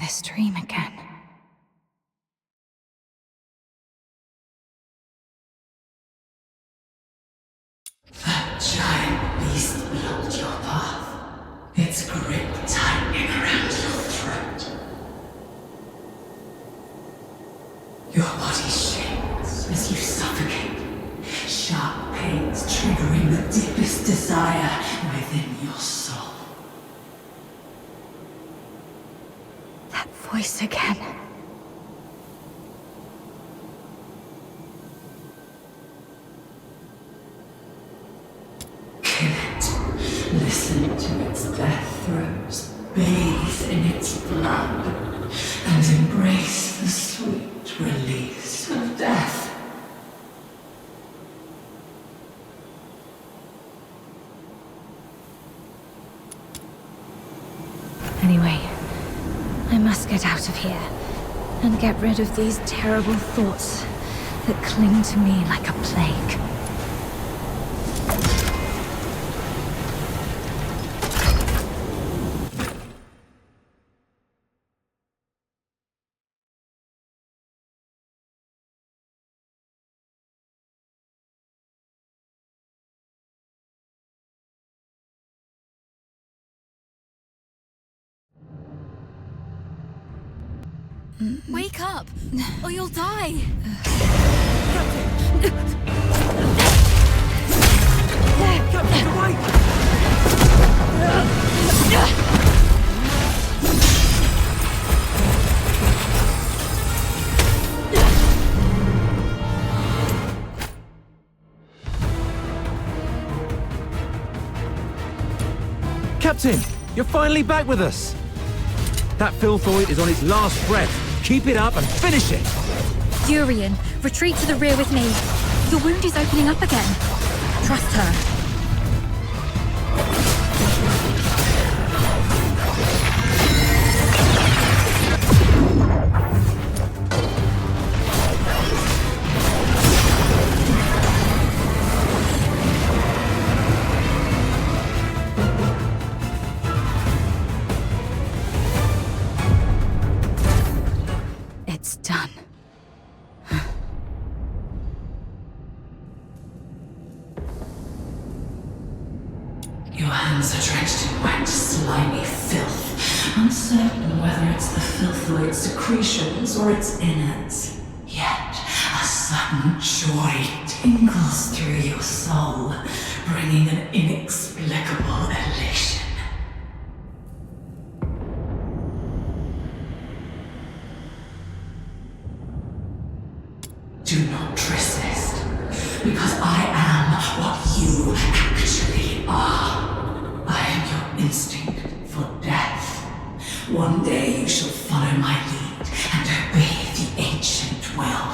this dream again. That giant beast blocked your path. Its grip tightening around your throat. Your body shakes as you suffocate. Sharp pains triggering the deepest desire within your soul. That voice again. Kill it. Listen to its death throes. Bathe in its blood. And embrace the sweet release of death. Anyway, I must get out of here and get rid of these terrible thoughts that cling to me like a plague. Wake up, or you'll die! Captain, awake! Captain, you're finally back with us! That filthoid is on its last breath. Keep it up and finish it! Urian, retreat to the rear with me. Your wound is opening up again. Trust her. It's done. Your hands are drenched in wet, slimy filth, uncertain whether it's the filthoid secretions or its innards. Yet, a sudden joy tingles through your soul, bringing an inexplicable elation. Do not resist, because I am what you actually are. I am your instinct for death. One day you shall follow my lead and obey the ancient will.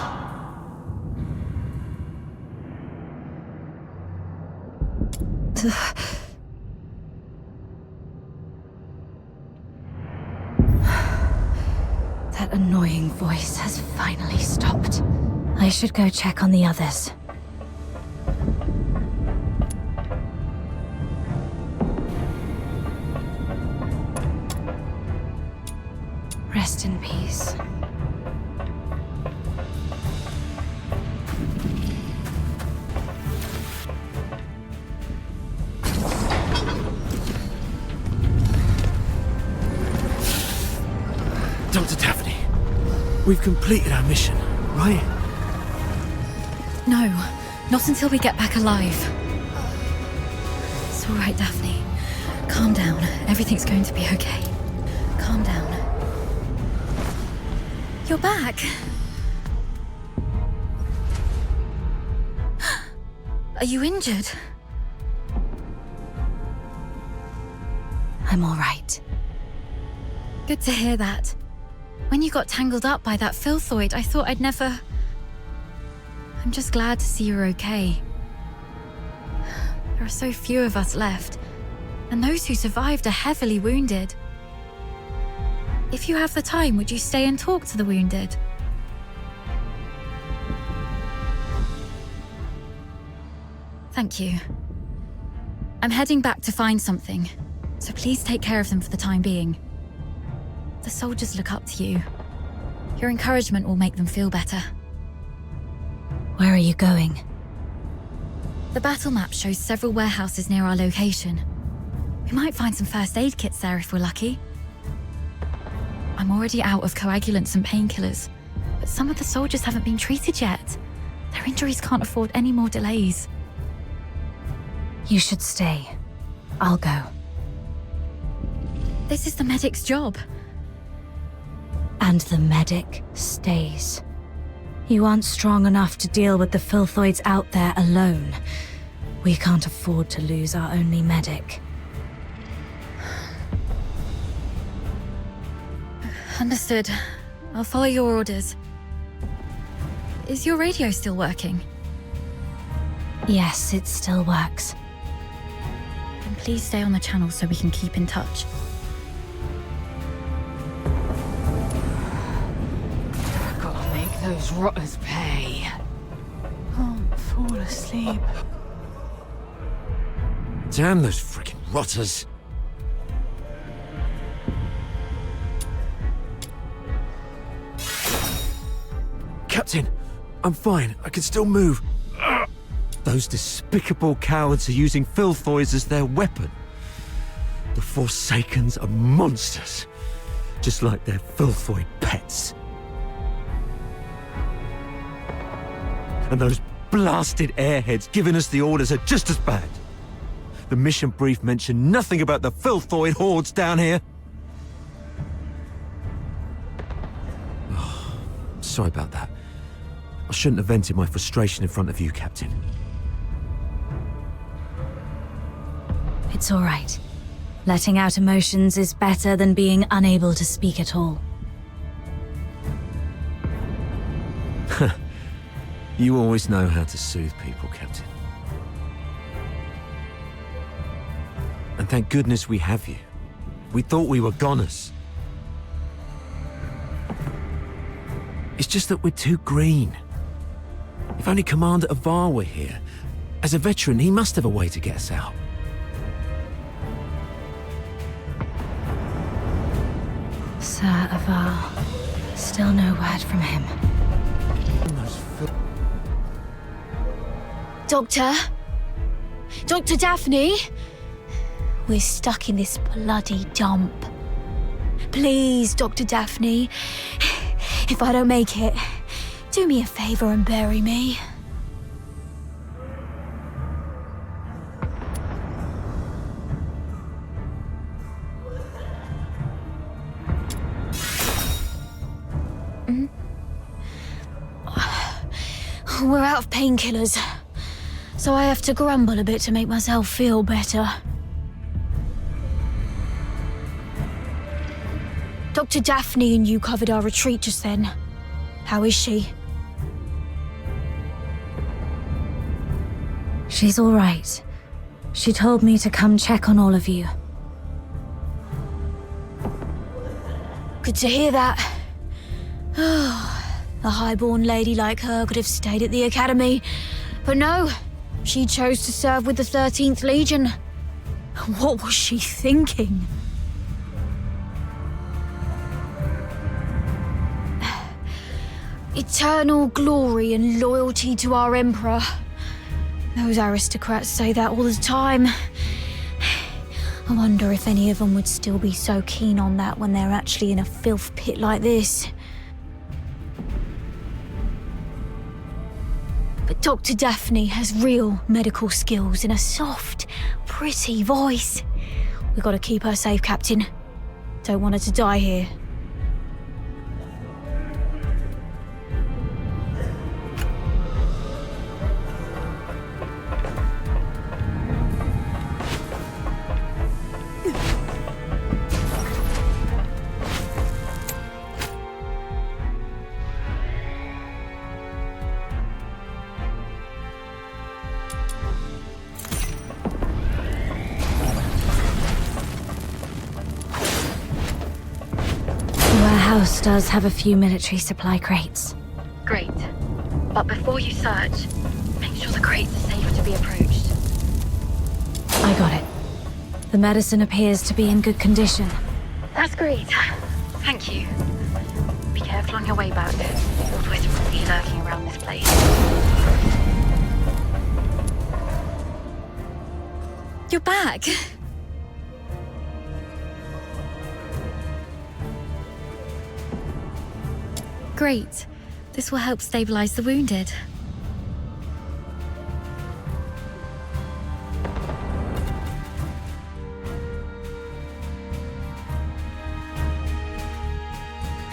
That annoying voice has finally stopped. I should go check on the others. Rest in peace. Dr. Daphne, we've completed our mission, right? No, not until we get back alive. It's all right, Daphne. Calm down. Everything's going to be okay. Calm down. You're back. Are you injured? I'm all right. Good to hear that. When you got tangled up by that filthoid, I thought I'd never... I'm just glad to see you're okay. There are so few of us left, and those who survived are heavily wounded. If you have the time, would you stay and talk to the wounded? Thank you. I'm heading back to find something, so please take care of them for the time being. The soldiers look up to you. Your encouragement will make them feel better. Where are you going? The battle map shows several warehouses near our location. We might find some first aid kits there if we're lucky. I'm already out of coagulants and painkillers, but some of the soldiers haven't been treated yet. Their injuries can't afford any more delays. You should stay. I'll go. This is the medic's job. And the medic stays. You aren't strong enough to deal with the filthoids out there alone. We can't afford to lose our only medic. Understood. I'll follow your orders. Is your radio still working? Yes, it still works. Then please stay on the channel so we can keep in touch. Gotta make those rotters pay. Can't fall asleep. Damn those freaking rotters. Captain, I'm fine. I can still move. Ugh. Those despicable cowards are using filthoids as their weapon. The Forsakens are monsters, just like their filthoid pets. And those blasted airheads giving us the orders are just as bad. The mission brief mentioned nothing about the filthoid hordes down here. Oh, sorry about that. I shouldn't have vented my frustration in front of you, Captain. It's all right. Letting out emotions is better than being unable to speak at all. You always know how to soothe people, Captain. And thank goodness we have you. We thought we were goners. It's just that we're too green. If only Commander Avar were here. As a veteran, he must have a way to get us out. Sir Avar. Still no word from him. Doctor? Dr. Daphne? We're stuck in this bloody dump. Please, Dr. Daphne. If I don't make it, do me a favor and bury me. We're out of painkillers, so I have to grumble a bit to make myself feel better. Dr. Daphne and you covered our retreat just then. How is she? She's all right. She told me to come check on all of you. Good to hear that. A highborn lady like her could have stayed at the academy, but no, she chose to serve with the 13th Legion. What was she thinking? Eternal glory and loyalty to our Emperor. Those aristocrats say that all the time. I wonder if any of them would still be so keen on that when they're actually in a filth pit like this. But Dr. Daphne has real medical skills and a soft, pretty voice. We've got to keep her safe, Captain. Don't want her to die here. The warehouse does have a few military supply crates. Great. But before you search, make sure the crates are safe to be approached. I got it. The medicine appears to be in good condition. That's great. Thank you. Be careful on your way back. Always really lurking around this place. You're back! Great. This will help stabilize the wounded.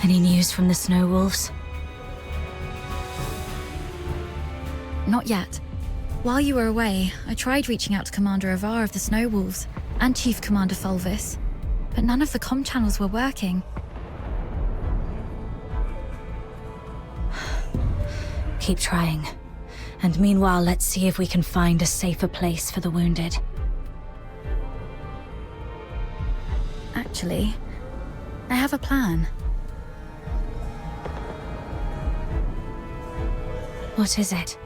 Any news from the Snow Wolves? Not yet. While you were away, I tried reaching out to Commander Avar of the Snow Wolves and Chief Commander Fulvis, but none of the comm channels were working. Keep trying. And meanwhile, let's see if we can find a safer place for the wounded. Actually, I have a plan. What is it?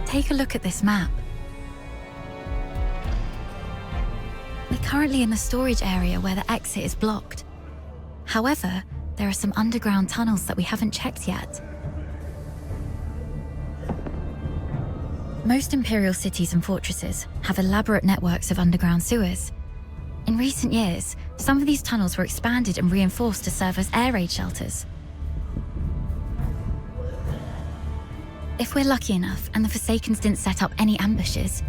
Take a look at this map. We're currently in the storage area where the exit is blocked. However, there are some underground tunnels that we haven't checked yet. Most Imperial cities and fortresses have elaborate networks of underground sewers. In recent years, some of these tunnels were expanded and reinforced to serve as air raid shelters. If we're lucky enough and the Forsakens didn't set up any ambushes,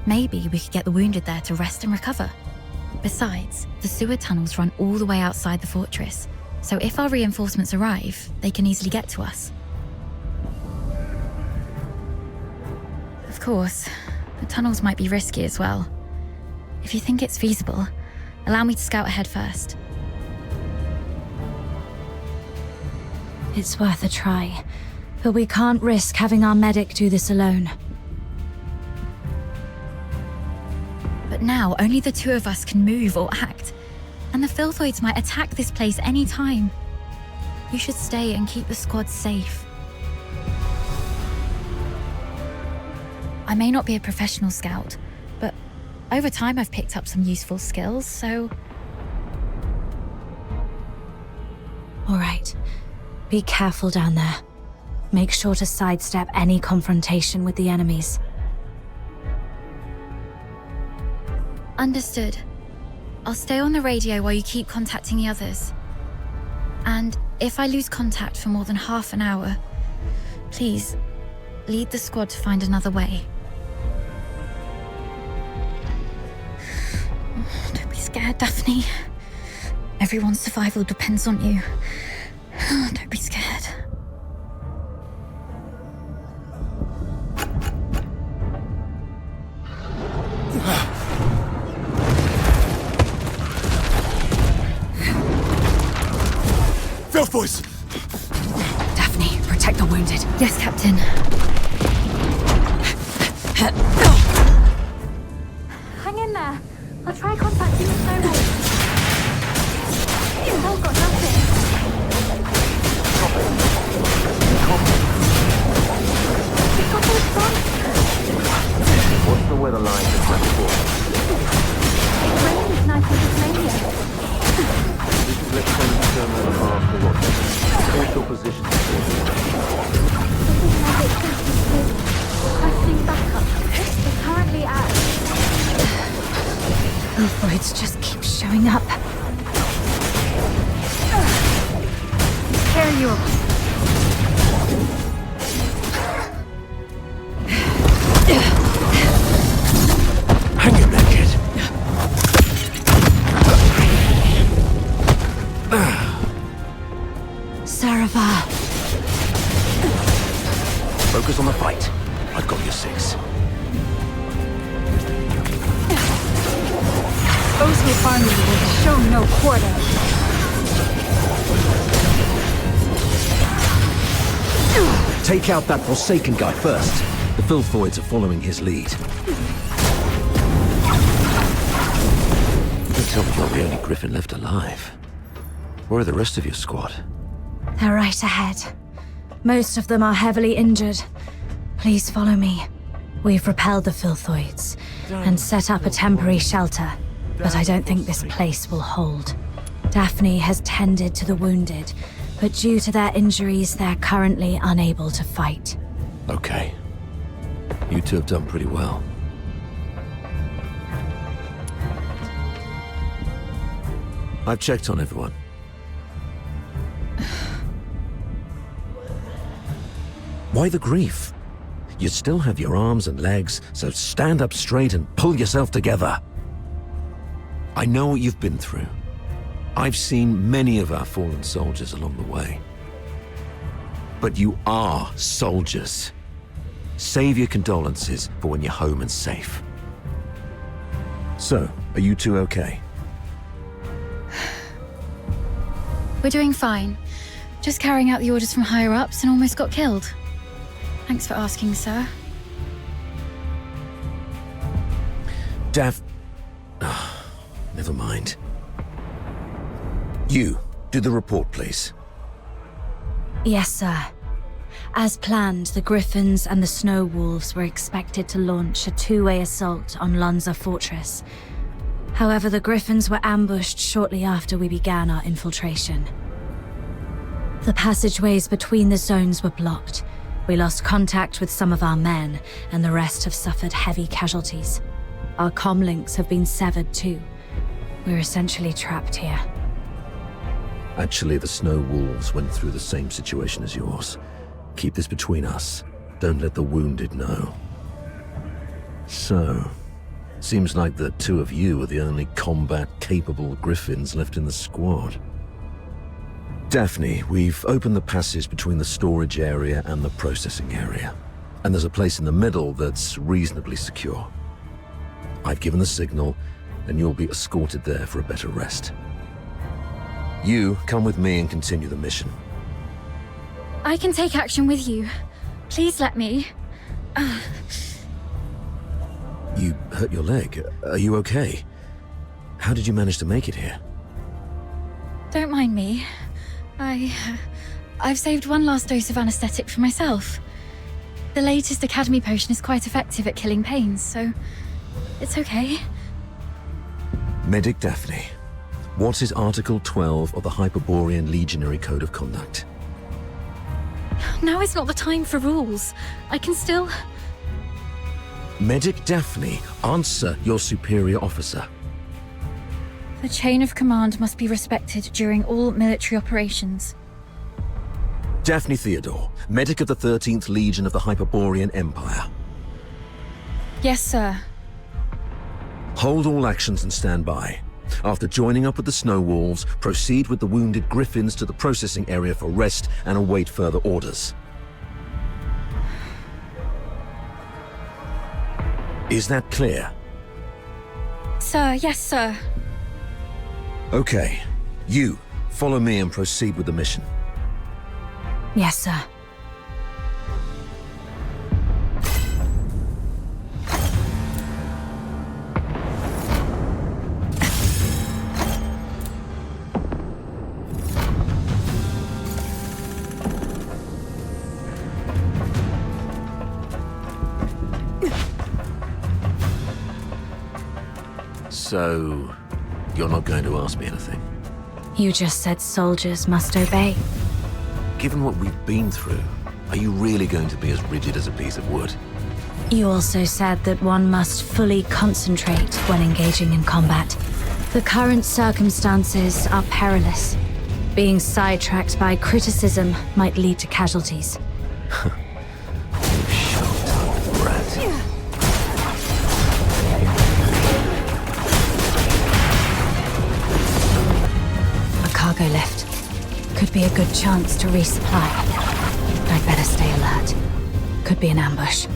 maybe we could get the wounded there to rest and recover. Besides, the sewer tunnels run all the way outside the fortress, so if our reinforcements arrive, they can easily get to us. Of course, the tunnels might be risky as well. If you think it's feasible, allow me to scout ahead first. It's worth a try, but we can't risk having our medic do this alone. But now, only the two of us can move or act, and the Filthoids might attack this place any time. You should stay and keep the squad safe. I may not be a professional scout, but over time I've picked up some useful skills, so... All right. Be careful down there. Make sure to sidestep any confrontation with the enemies. Understood. I'll stay on the radio while you keep contacting the others. And if I lose contact for more than half an hour, please, lead the squad to find another way. Don't be scared, Daphne. Everyone's survival depends on you. Don't be scared. Voice! Daphne, protect the wounded. Yes, Captain. Hang in there. I'll try contacting the Snow Wolves. I've got nothing. We've got those bombs. What's the weather like in Blackpool? It rains night in Tasmania. This is Lieutenant Colonel Avar for Rochester. What's your position? Requesting backup. We're currently at... Filthoids just keep showing up. Carry you over. Hang in there, kid. Saravar. Focus on the fight. I've got your six. Those who harm you will show no quarter. Take out that Forsaken guy first. The Filthoids are following his lead. You tell me you're the only Griffin left alive. Where are the rest of your squad? They're right ahead. Most of them are heavily injured. Please follow me. We've repelled the Filthoids and set up a temporary shelter. but I don't think this place will hold. Daphne has tended to the wounded, but due to their injuries, they're currently unable to fight. Okay. You two have done pretty well. I've checked on everyone. Why the grief? You still have your arms and legs, so stand up straight and pull yourself together. I know what you've been through. I've seen many of our fallen soldiers along the way. But you are soldiers. Save your condolences for when you're home and safe. So, are you two okay? We're doing fine. Just carrying out the orders from higher-ups and almost got killed. Thanks for asking, sir. Never mind. You, do the report, please. Yes, sir. As planned, the Griffins and the Snow Wolves were expected to launch a two-way assault on Lonza Fortress. However, the Griffins were ambushed shortly after we began our infiltration. The passageways between the zones were blocked. We lost contact with some of our men, and the rest have suffered heavy casualties. Our comlinks have been severed too. We're essentially trapped here. Actually, the Snow Wolves went through the same situation as yours. Keep this between us. Don't let the wounded know. So, seems like the two of you are the only combat-capable Griffins left in the squad. Daphne, we've opened the passage between the storage area and the processing area. And there's a place in the middle that's reasonably secure. I've given the signal, and you'll be escorted there for a better rest. You come with me and continue the mission. I can take action with you. Please let me. You hurt your leg. Are you okay? How did you manage to make it here? Don't mind me. I've saved one last dose of anesthetic for myself. The latest Academy potion is quite effective at killing pains, so it's okay. Medic Daphne, what is Article 12 of the Hyperborean Legionary Code of Conduct? Now is not the time for rules. I can still... Medic Daphne, answer your superior officer. The chain of command must be respected during all military operations. Daphne Theodore, medic of the 13th Legion of the Hyperborean Empire. Yes, sir. Hold all actions and stand by. After joining up with the Snow Wolves, proceed with the wounded Griffins to the processing area for rest and await further orders. Is that clear? Sir, yes, sir. Okay. You, follow me and proceed with the mission. Yes, sir. So, you're not going to ask me anything? You just said soldiers must obey. Given what we've been through, are you really going to be as rigid as a piece of wood? You also said that one must fully concentrate when engaging in combat. The current circumstances are perilous. Being sidetracked by criticism might lead to casualties. Sharp-tongued brat. A cargo lift. Could be a good chance to resupply. I'd better stay alert. Could be an ambush.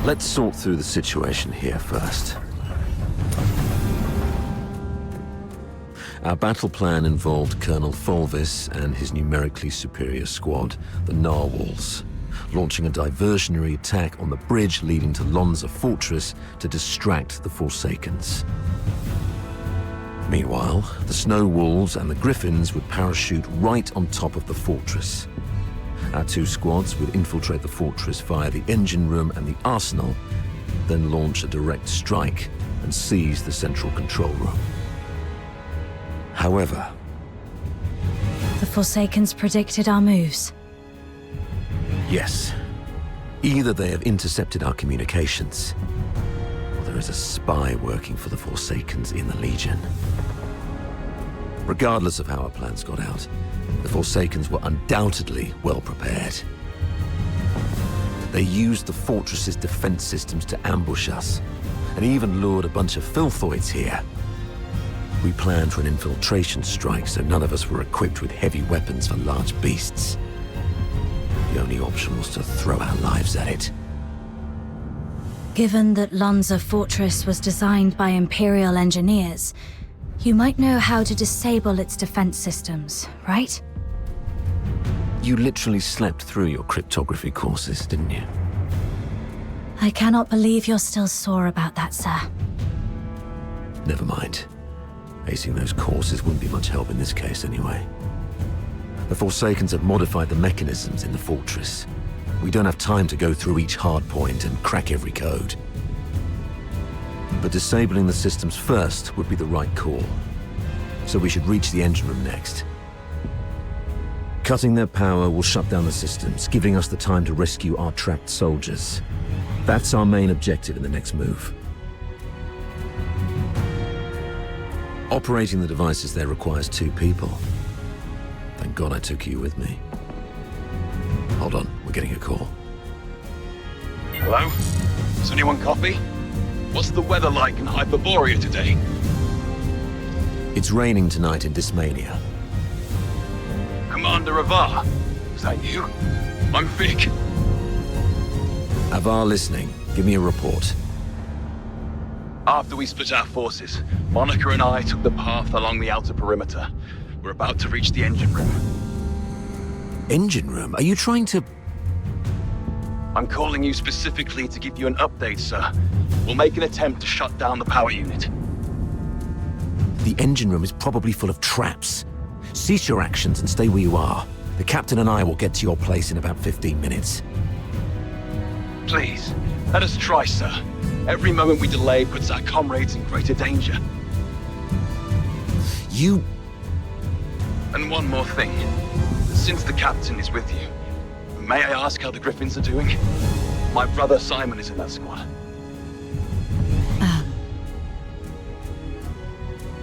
Let's sort through the situation here first. Our battle plan involved Colonel Fulvis and his numerically superior squad, the Narwhals, launching a diversionary attack on the bridge leading to Lonza Fortress to distract the Forsakens. Meanwhile, the Snow Wolves and the Griffins would parachute right on top of the fortress. Our two squads would infiltrate the fortress via the engine room and the arsenal then launch a direct strike and seize the central control room. However, The Forsakens predicted our moves. yes, either they have intercepted our communications, or there is a spy working for the Forsakens in the Legion. Regardless of how our plans got out, the Forsakens were undoubtedly well prepared. They used the fortress's defense systems to ambush us, and even lured a bunch of filthoids here. We planned for an infiltration strike, so none of us were equipped with heavy weapons for large beasts. The only option was to throw our lives at it. Given that Lonza Fortress was designed by Imperial engineers, you might know how to disable its defense systems, right? You literally slept through your cryptography courses, didn't you? I cannot believe you're still sore about that, sir. Never mind. Acing those courses wouldn't be much help in this case anyway. The Forsakens have modified the mechanisms in the fortress. We don't have time to go through each hard point and crack every code. But disabling the systems first would be the right call. So we should reach the engine room next. Cutting their power will shut down the systems, giving us the time to rescue our trapped soldiers. That's our main objective in the next move. Operating the devices there requires 2 people. Thank God I took you with me. Hold on, we're getting a call. Hello? Does anyone copy? What's the weather like in Hyperborea today? It's raining tonight in Dysmania. Commander Avar, is that you? I'm Vic. Avar listening. Give me a report. After we split our forces, Monica and I took the path along the outer perimeter. We're about to reach the engine room. Engine room? Are you trying to... I'm calling you specifically to give you an update, sir. We'll make an attempt to shut down the power unit. The engine room is probably full of traps. Cease your actions and stay where you are. The captain and I will get to your place in about 15 minutes. Please, let us try, sir. Every moment we delay puts our comrades in greater danger. You... And one more thing. Since the captain is with you, may I ask how the Griffins are doing? My brother Simon is in that squad.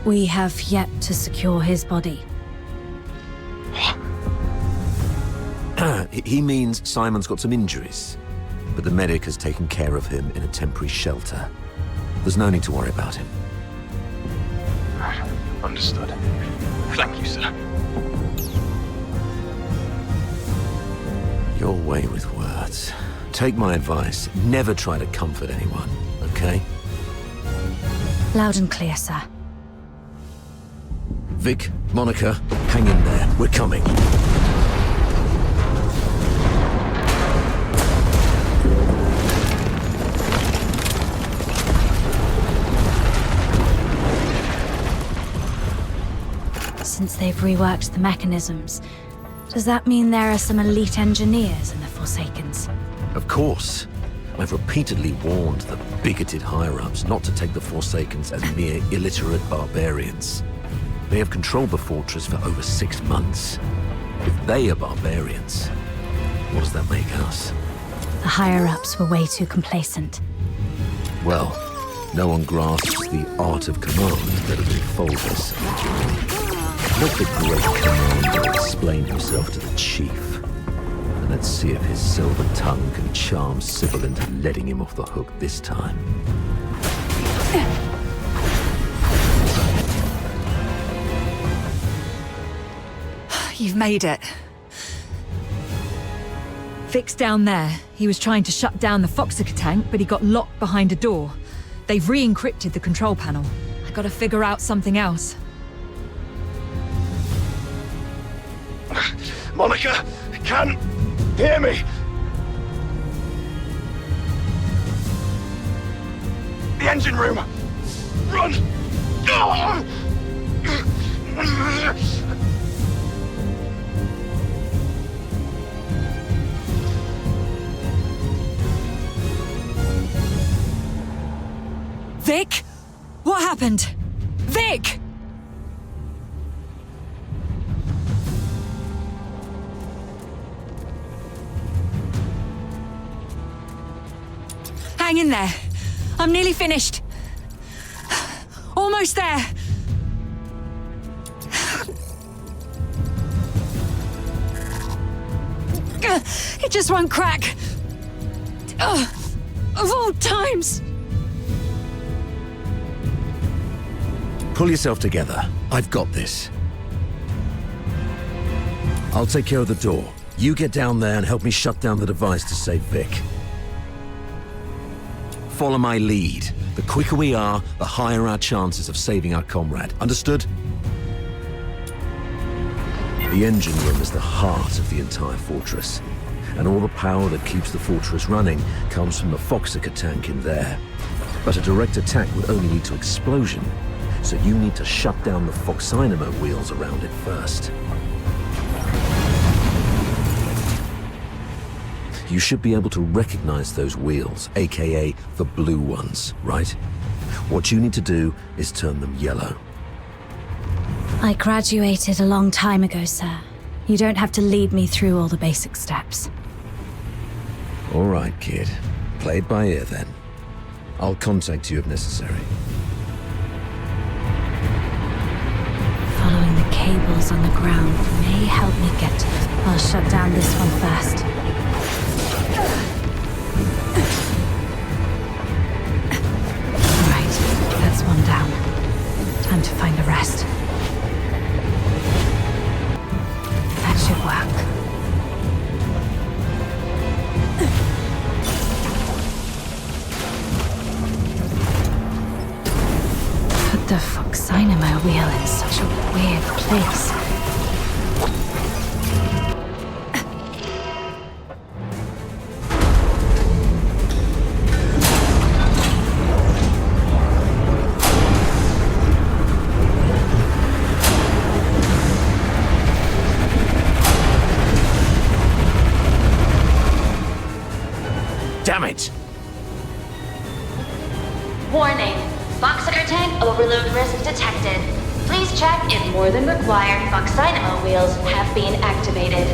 We have yet to secure his body. He means Simon's got some injuries, but the medic has taken care of him in a temporary shelter. There's no need to worry about him. Understood. Thank you, sir. Your way with words. Take my advice. Never try to comfort anyone, okay? Loud and clear, sir. Vic, Monica, hang in there. We're coming. Since they've reworked the mechanisms, does that mean there are some elite engineers in the Forsakens? Of course. I've repeatedly warned the bigoted higher-ups not to take the Forsakens as mere illiterate barbarians. They have controlled the fortress for over 6 months. If they are barbarians, what does that make us? The higher-ups were way too complacent. Well, no one grasps the art of command better than Fulgus. Let the great commander explain himself to the chief. And let's see if his silver tongue can charm Sibylle into letting him off the hook this time. You've made it. Vic's down there. He was trying to shut down the Phoxhunter tank, but he got locked behind a door. They've re-encrypted the control panel. I gotta figure out something else. Monica, can hear me. The engine room. Run! Ah! happened? Vic! Hang in there. I'm nearly finished. Almost there. It just won't crack. Of all times. Pull yourself together. I've got this. I'll take care of the door. You get down there and help me shut down the device to save Vic. Follow my lead. The quicker we are, the higher our chances of saving our comrade. Understood? The engine room is the heart of the entire fortress, and all the power that keeps the fortress running comes from the Phoxhunter tank in there. But a direct attack would only lead to explosion, so you need to shut down the Phoxhunter wheels around it first. You should be able to recognize those wheels, aka the blue ones, right? What you need to do is turn them yellow. I graduated a long time ago, sir. You don't have to lead me through all the basic steps. All right, kid. Play it by ear then. I'll contact you if necessary. Following the cables on the ground may help me get to them. I'll shut down this one first. Right, that's one down. Time to find the rest. That should work. Put the Phoxhunter wheel in such a weird place. Damn it! Warning. Phoxhunter tank overload risk detected. Please check if more than required Phoxhunter wheels have been activated.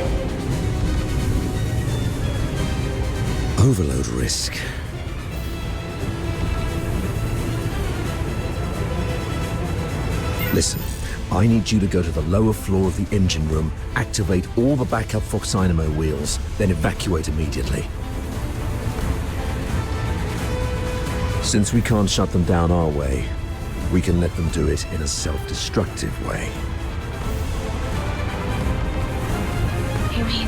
Overload risk. Listen, I need you to go to the lower floor of the engine room, activate all the backup Phoxhunter wheels, then evacuate immediately. Since we can't shut them down our way, we can let them do it in a self-destructive way. You mean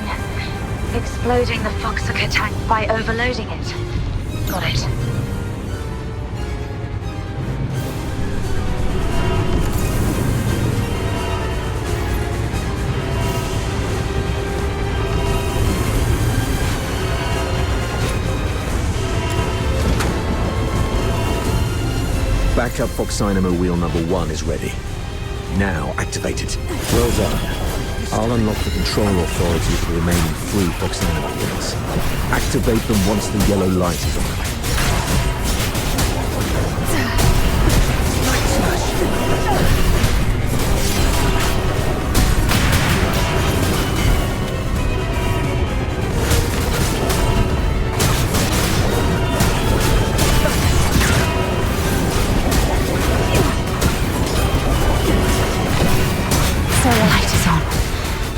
exploding the Phoxhunter tank by overloading it? Got it. Backup Phoxhunter wheel number 1 is ready. Now activate it. Well done. I'll unlock the control authority for the remaining 3 Phoxhunter wheels. Activate them once the yellow light is on.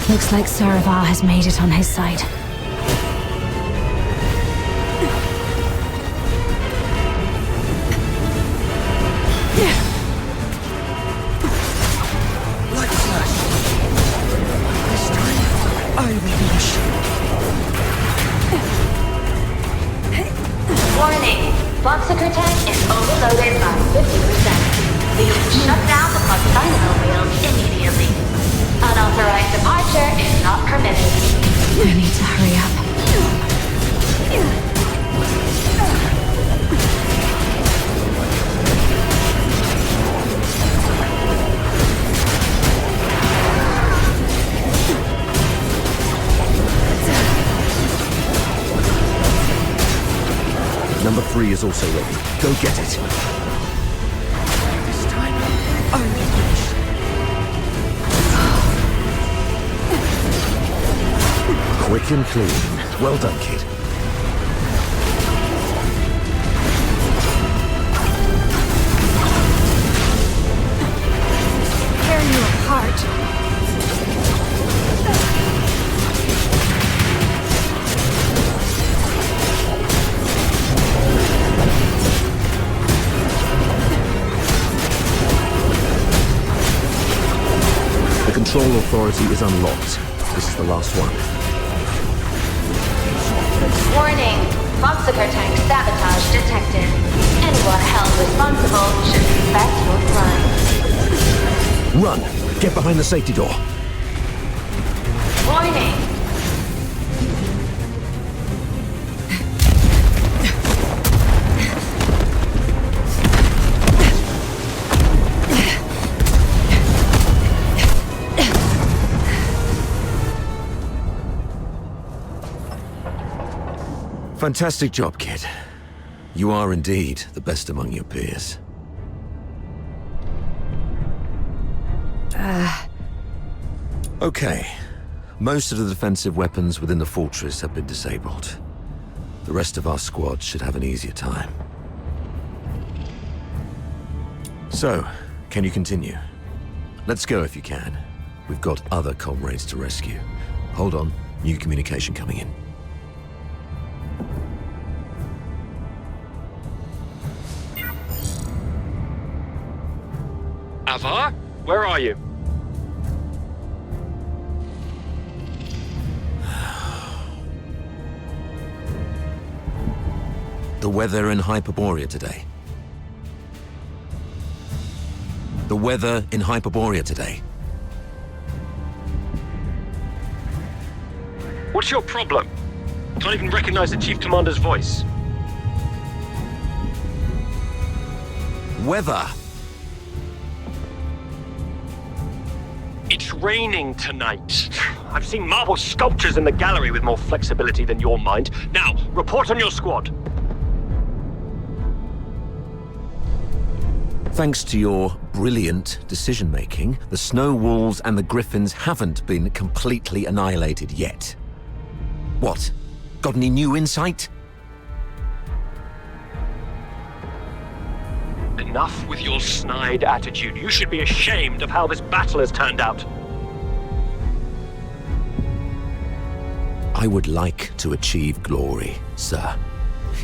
Looks like Saravar has made it on his side. Light flash! This time, I will be the shield. Warning. Phoxhunter tank is overloaded by 50%. Please shut down the Phoxhunter wheels immediately. Unauthorized departure is not permitted. I need to hurry up. Number 3 is also ready. Go get it. This time, Quick and clean. Well done, kid. Tearing you apart. The control authority is unlocked. This is the last one. Warning. Phoxhunter tank sabotage detected. Anyone held responsible should respect your crime. Run! Get behind the safety door. Warning. Fantastic job, kid. You are indeed the best among your peers. Okay. Most of the defensive weapons within the fortress have been disabled. The rest of our squad should have an easier time. So, can you continue? Let's go if you can. We've got other comrades to rescue. Hold on, new communication coming in. Avar? Where are you? The weather in Hyperborea today. The weather in Hyperborea today. What's your problem? Can't even recognize the Chief Commander's voice. Weather! It's raining tonight. I've seen marble sculptures in the gallery with more flexibility than your mind. Now, report on your squad. Thanks to your brilliant decision-making, the Snow Wolves and the Griffins haven't been completely annihilated yet. What? Got any new insight? Enough with your snide attitude. You should be ashamed of how this battle has turned out. I would like to achieve glory, sir.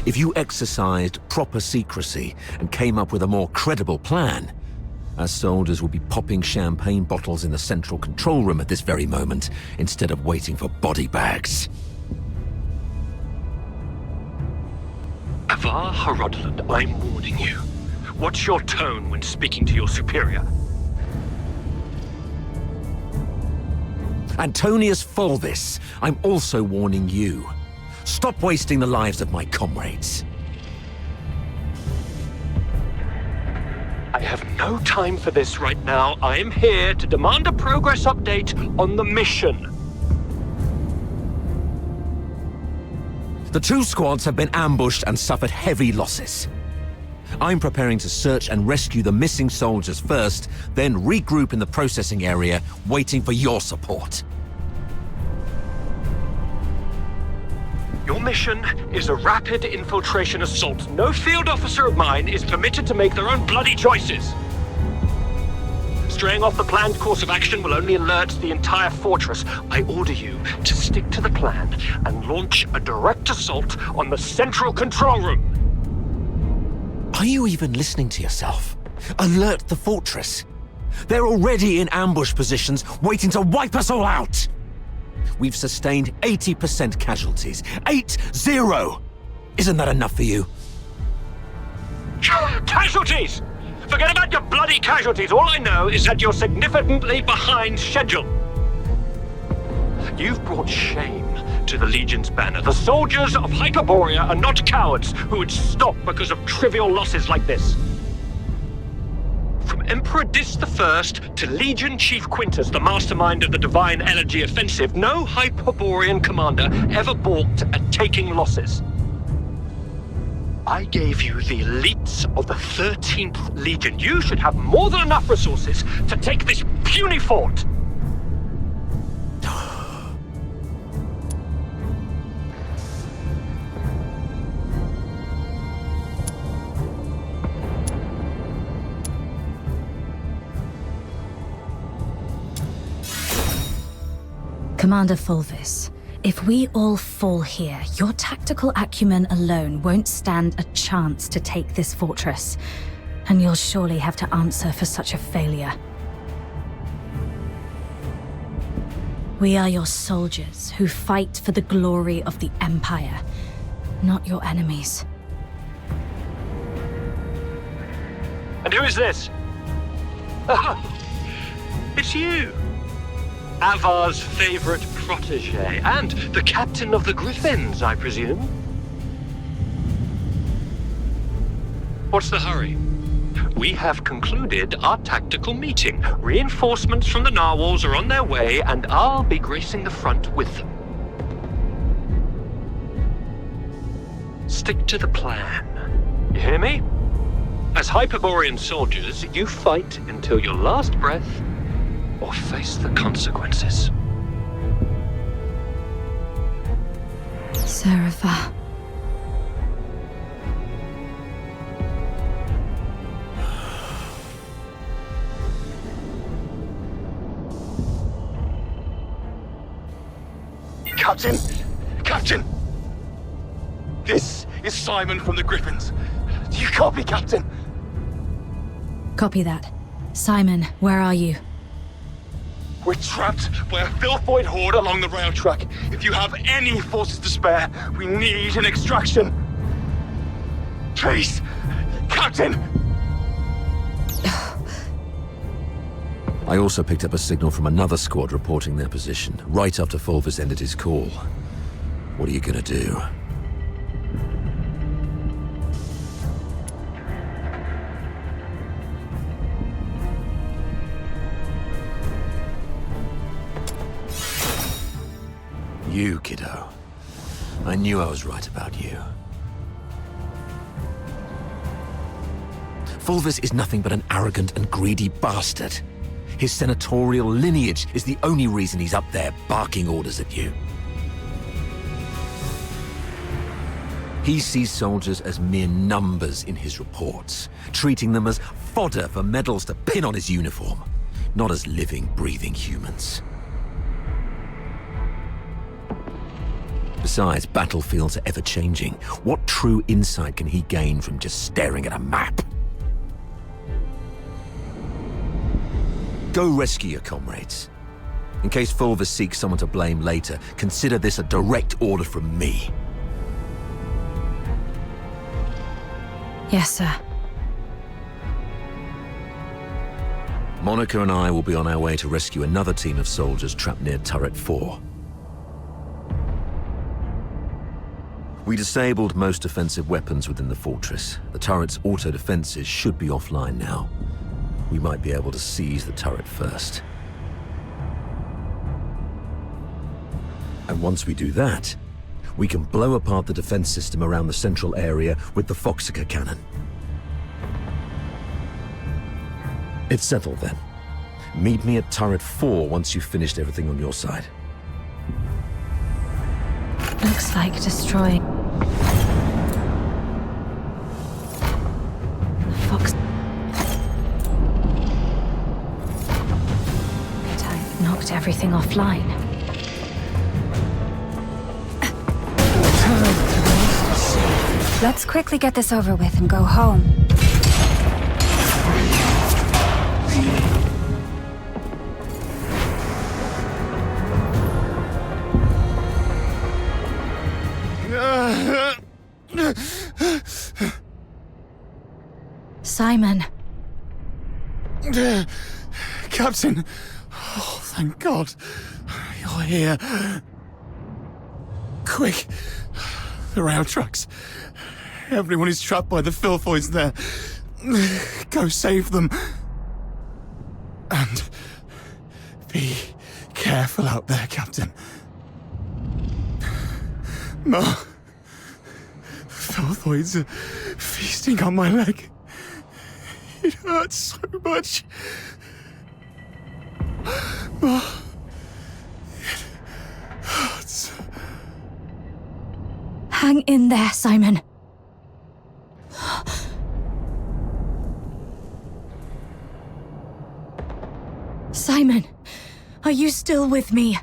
If you exercised proper secrecy and came up with a more credible plan, our soldiers would be popping champagne bottles in the central control room at this very moment, instead of waiting for body bags. Avar Harodland, I'm warning you. What's your tone when speaking to your superior? Antonius Fulvis, I'm also warning you. Stop wasting the lives of my comrades. I have no time for this right now. I am here to demand a progress update on the mission. The two squads have been ambushed and suffered heavy losses. I'm preparing to search and rescue the missing soldiers first, then regroup in the processing area, waiting for your support. Your mission is a rapid infiltration assault. No field officer of mine is permitted to make their own bloody choices. Straying off the planned course of action will only alert the entire fortress. I order you to stick to the plan and launch a direct assault on the central control room. Are you even listening to yourself? Alert the fortress. They're already in ambush positions, waiting to wipe us all out. We've sustained 80% casualties. 8-0! Isn't that enough for you? Casualties! Forget about your bloody casualties. All I know is that you're significantly behind schedule. You've brought shame to the Legion's banner. The soldiers of Hyperborea are not cowards who would stop because of trivial losses like this. From Emperor Dis I to Legion Chief Quintus, the mastermind of the Divine Elegy Offensive, no Hyperborean commander ever balked at taking losses. I gave you the elites of the 13th Legion. You should have more than enough resources to take this puny fort. Commander Fulvis, if we all fall here, your tactical acumen alone won't stand a chance to take this fortress. And you'll surely have to answer for such a failure. We are your soldiers who fight for the glory of the Empire, not your enemies. And who is this? It's you! Avar's favorite protege, and the captain of the Griffins, I presume? What's the hurry? We have concluded our tactical meeting. Reinforcements from the narwhals are on their way, and I'll be gracing the front with them. Stick to the plan. You hear me? As Hyperborean soldiers, you fight until your last breath, or face the consequences. Serapha. Captain! Captain! This is Simon from the Griffins. Do you copy, Captain? Copy that. Simon, where are you? We're trapped by a filthoid horde along the rail track. If you have any forces to spare, we need an extraction. Please, Captain! I also picked up a signal from another squad reporting their position, right after Fulvis ended his call. What are you gonna do? You, kiddo. I knew I was right about you. Fulvis is nothing but an arrogant and greedy bastard. His senatorial lineage is the only reason he's up there barking orders at you. He sees soldiers as mere numbers in his reports, treating them as fodder for medals to pin on his uniform, not as living, breathing humans. Besides, battlefields are ever-changing. What true insight can he gain from just staring at a map? Go rescue your comrades. In case Fulvis seeks someone to blame later, consider this a direct order from me. Yes, sir. Monica and I will be on our way to rescue another team of soldiers trapped near Turret 4. We disabled most offensive weapons within the fortress. The turret's auto-defenses should be offline now. We might be able to seize the turret first. And once we do that, we can blow apart the defense system around the central area with the Phoxhunter cannon. It's settled then. Meet me at Turret 4 once you've finished everything on your side. Looks like destroying the Fox tank knocked everything offline. Let's quickly get this over with and go home. Simon. Captain! Oh, thank God. You're here. Quick! The rail tracks. Everyone is trapped by the filthoids there. Go save them. And be careful out there, Captain. filthoids are feasting on my leg. It hurts so much. Oh, it hurts. Hang in there, Simon. Simon, are you still with me?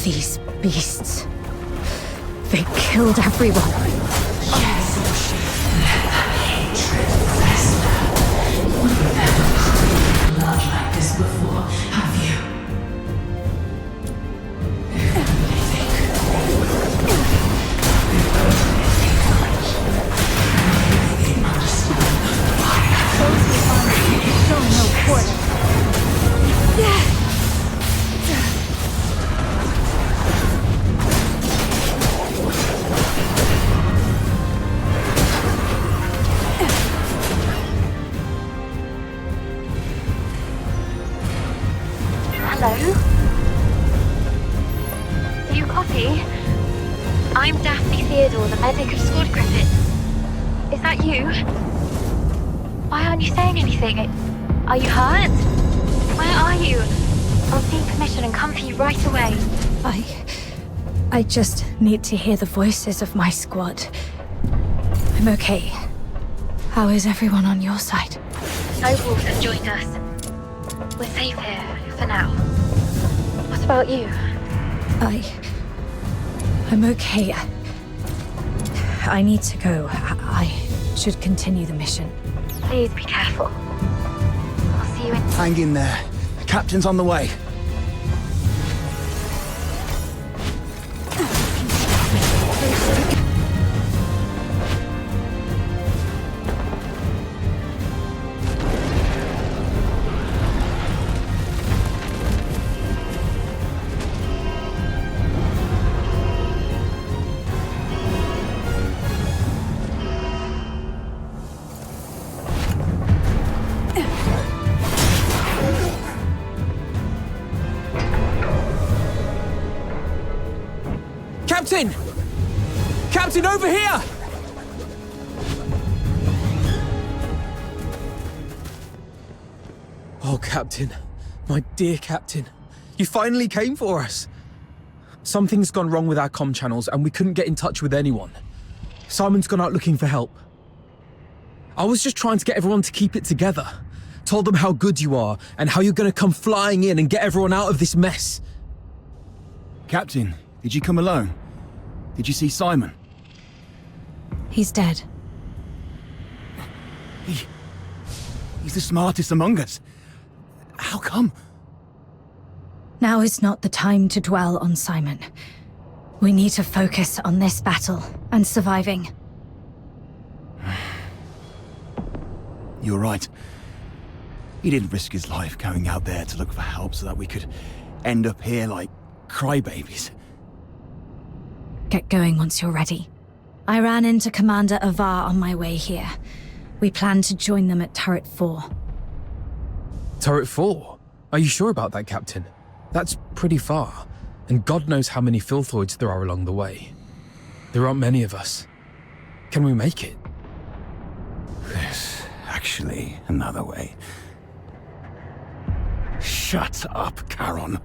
These beasts. They killed everyone. Yes. Let that hatred fester. You've never cried blood like this before, have you? If only they could If only they understood why I Show no quarter. Hello? Do you copy? I'm Daphne Theodore, the medic of Squad Griffin. Is that you? Why aren't you saying anything? Are you hurt? Where are you? I'll seek permission and come for you right away. I just need to hear the voices of my squad. I'm okay. How is everyone on your side? Snowballs have joined us. We're safe here, for now. What about you? I'm okay. I need to go. I should continue the mission. Please be careful. I'll see you in... Hang in there. The captain's on the way. Captain! Captain, over here! Oh, Captain. My dear Captain. You finally came for us. Something's gone wrong with our comm channels and we couldn't get in touch with anyone. Simon's gone out looking for help. I was just trying to get everyone to keep it together. Told them how good you are and how you're going to come flying in and get everyone out of this mess. Captain, did you come alone? Did you see Simon? He's dead. He's the smartest among us. How come? Now is not the time to dwell on Simon. We need to focus on this battle and surviving. You're right. He didn't risk his life going out there to look for help so that we could end up here like crybabies. Get going once you're ready. I ran into Commander Avar on my way here. We plan to join them at Turret 4. Turret 4? Are you sure about that, Captain? That's pretty far, and God knows how many filthoids there are along the way. There aren't many of us. Can we make it? There's actually another way. Shut up, Charon.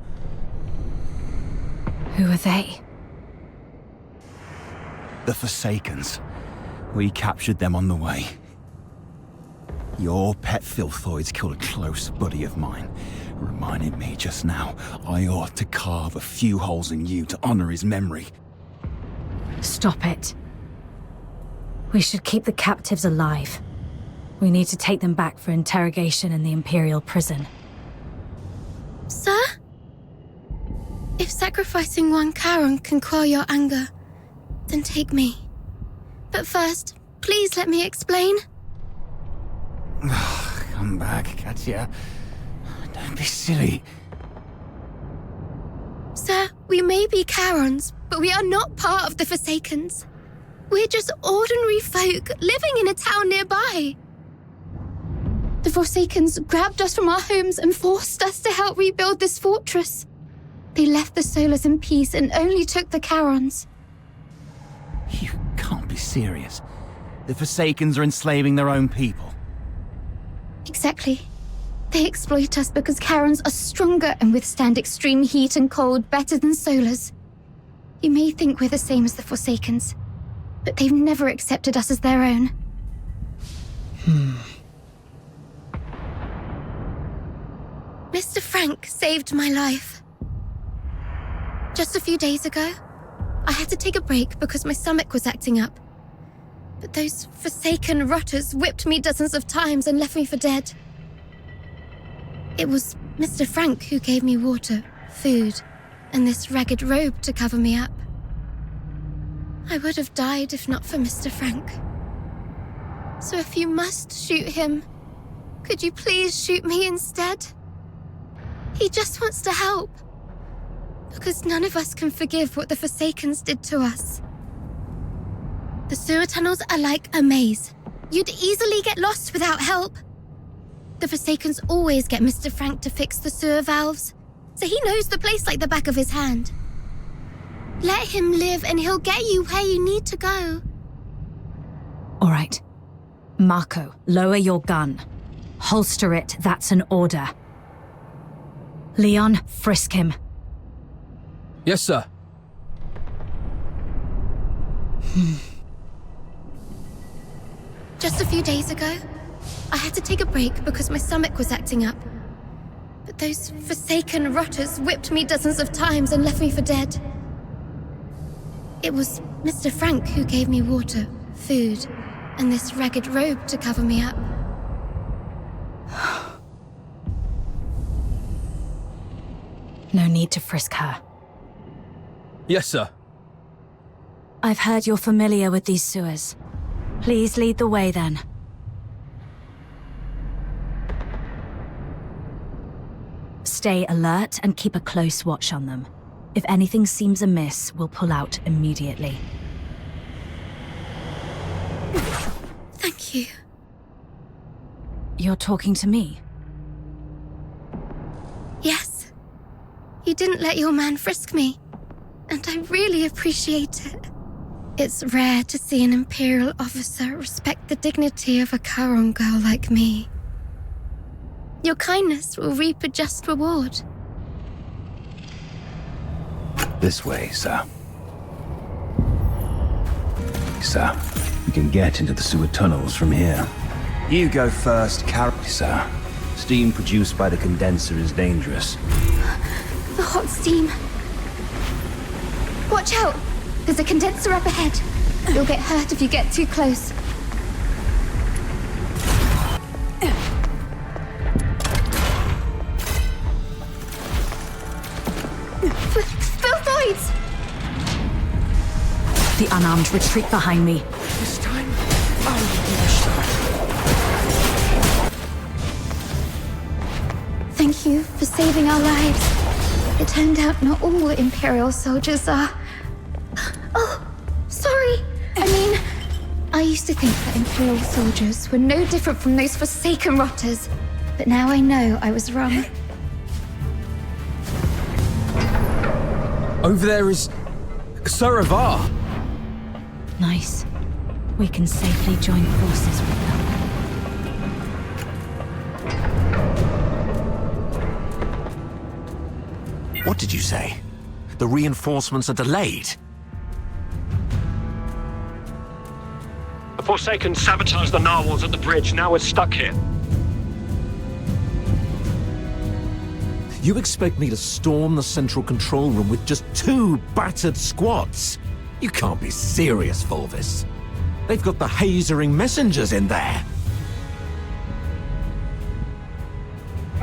Who are they? The Forsakens. We captured them on the way. Your pet filthoids killed a close buddy of mine. Reminded me just now I ought to carve a few holes in you to honor his memory. Stop it. We should keep the captives alive. We need to take them back for interrogation in the Imperial prison. Sir? If sacrificing one Charon can quell your anger, then take me. But first, please let me explain. Come back, Katya. Don't be silly. Sir, we may be Charons, but we are not part of the Forsakens. We're just ordinary folk living in a town nearby. The Forsakens grabbed us from our homes and forced us to help rebuild this fortress. They left the Solars in peace and only took the Charons. You can't be serious. The Forsakens are enslaving their own people. Exactly. They exploit us because Charons are stronger and withstand extreme heat and cold better than Solars. You may think we're the same as the Forsakens, but they've never accepted us as their own. Mr. Frank saved my life. Just a few days ago, I had to take a break because my stomach was acting up. But those Forsaken rotters whipped me dozens of times and left me for dead. It was Mr. Frank who gave me water, food, and this ragged robe to cover me up. I would have died if not for Mr. Frank. So if you must shoot him, could you please shoot me instead? He just wants to help. Because none of us can forgive what the Forsakens did to us. The sewer tunnels are like a maze. You'd easily get lost without help. The Forsakens always get Mr. Frank to fix the sewer valves, so he knows the place like the back of his hand. Let him live and he'll get you where you need to go. All right. Marco, lower your gun. Holster it, that's an order. Leon, frisk him. Yes, sir. Just a few days ago, I had to take a break because my stomach was acting up. But those Forsaken rotters whipped me dozens of times and left me for dead. It was Mr. Frank who gave me water, food, and this ragged robe to cover me up. No need to frisk her. Yes, sir. I've heard you're familiar with these sewers. Please lead the way then. Stay alert and keep a close watch on them. If anything seems amiss, we'll pull out immediately. Thank you. You're talking to me? Yes. You didn't let your man frisk me, and I really appreciate it. It's rare to see an Imperial officer respect the dignity of a Charon girl like me. Your kindness will reap a just reward. This way, sir. Sir, you can get into the sewer tunnels from here. You go first, Sir. Steam produced by the condenser is dangerous. The hot steam. Watch out! There's a condenser up ahead. You'll get hurt if you get too close. Filthoids! The unarmed retreat behind me. This time, I will be the star. Thank you for saving our lives. It turned out not all Imperial soldiers are... Oh, sorry. I used to think that Imperial soldiers were no different from those Forsaken rotters. But now I know I was wrong. Over there is... Saravar. Nice. We can safely join forces with them. What did you say? The reinforcements are delayed? The Forsaken sabotaged the narwhals at the bridge. Now we're stuck here. You expect me to storm the central control room with just 2 battered squads? You can't be serious, Fulvis. They've got the hazering messengers in there.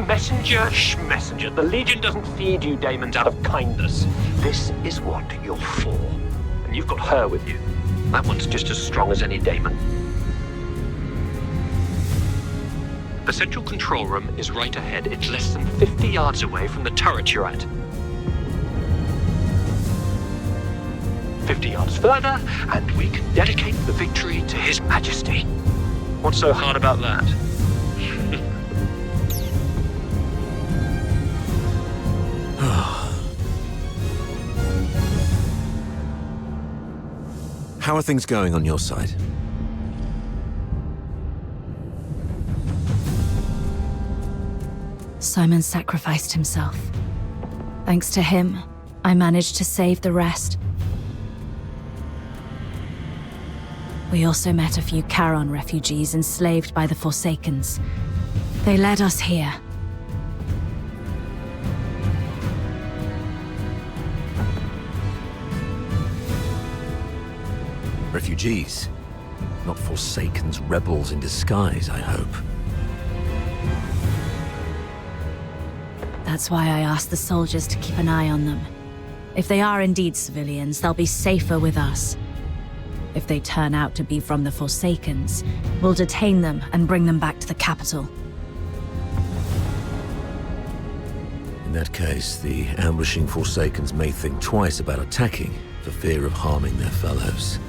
Messenger, messenger. The Legion doesn't feed you daemons out of kindness. This is what you're for. And you've got her with you. That one's just as strong as any daemon. The central control room is right ahead. It's less than 50 yards away from the turret you're at. 50 yards further, and we can dedicate the victory to His Majesty. What's so hard about that? How are things going on your side? Simon sacrificed himself. Thanks to him, I managed to save the rest. We also met a few Charon refugees enslaved by the Forsakens. They led us here. Refugees? Not Forsakens, rebels in disguise, I hope. That's why I asked the soldiers to keep an eye on them. If they are indeed civilians, they'll be safer with us. If they turn out to be from the Forsakens, we'll detain them and bring them back to the capital. In that case, the ambushing Forsakens may think twice about attacking for fear of harming their fellows.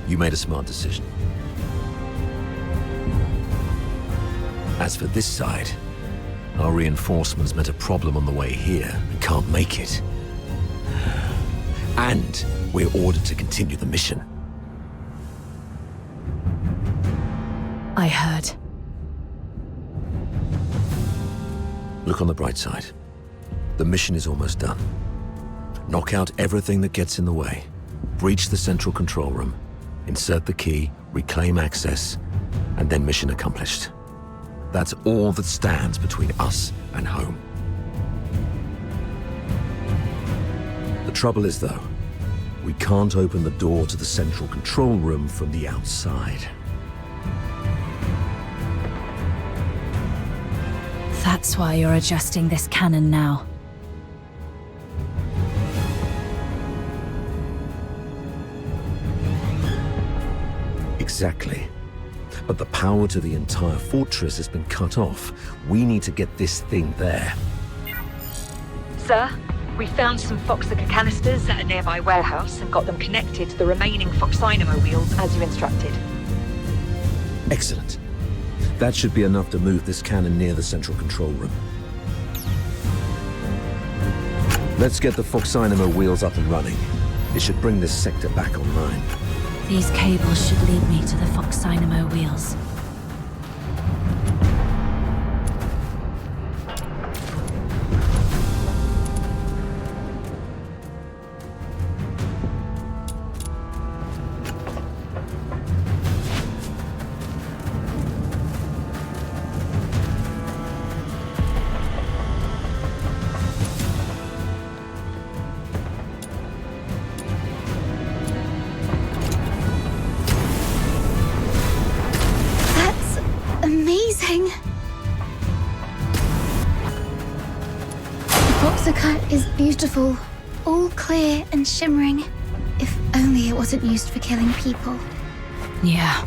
You made a smart decision. As for this side, our reinforcements met a problem on the way here and can't make it. And we're ordered to continue the mission. I heard. Look on the bright side. The mission is almost done. Knock out everything that gets in the way. Breach the central control room. Insert the key, reclaim access, and then mission accomplished. That's all that stands between us and home. The trouble is, though, we can't open the door to the central control room from the outside. That's why you're adjusting this cannon now. Exactly. But the power to the entire fortress has been cut off. We need to get this thing there. Sir, we found some Phoxhunter canisters at a nearby warehouse and got them connected to the remaining Phoxhunter wheels as you instructed. Excellent. That should be enough to move this cannon near the central control room. Let's get the Phoxhunter wheels up and running. It should bring this sector back online. These cables should lead me to the Phoxhunter wheels. Is beautiful, all clear and shimmering. If only it wasn't used for killing people. Yeah.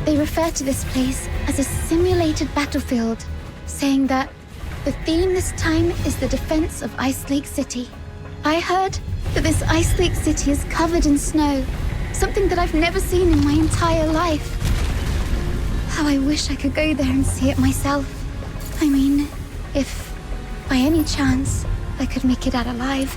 They refer to this place as a simulated battlefield, saying that the theme this time is the defense of Ice Lake City. I heard that this Ice Lake City is covered in snow, something that I've never seen in my entire life. How I wish I could go there and see it myself. I mean, if by any chance I could make it out alive.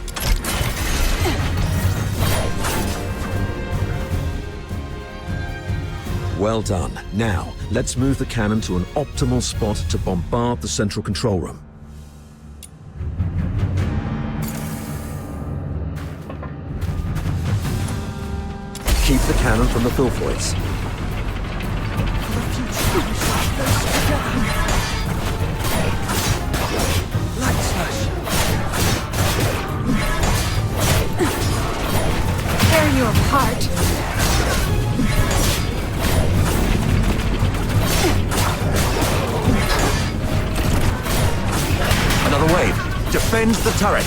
Well done. Now, let's move the cannon to an optimal spot to bombard the central control room. Keep the cannon from the filthoids. Tear you apart. Another wave. Defend the turret.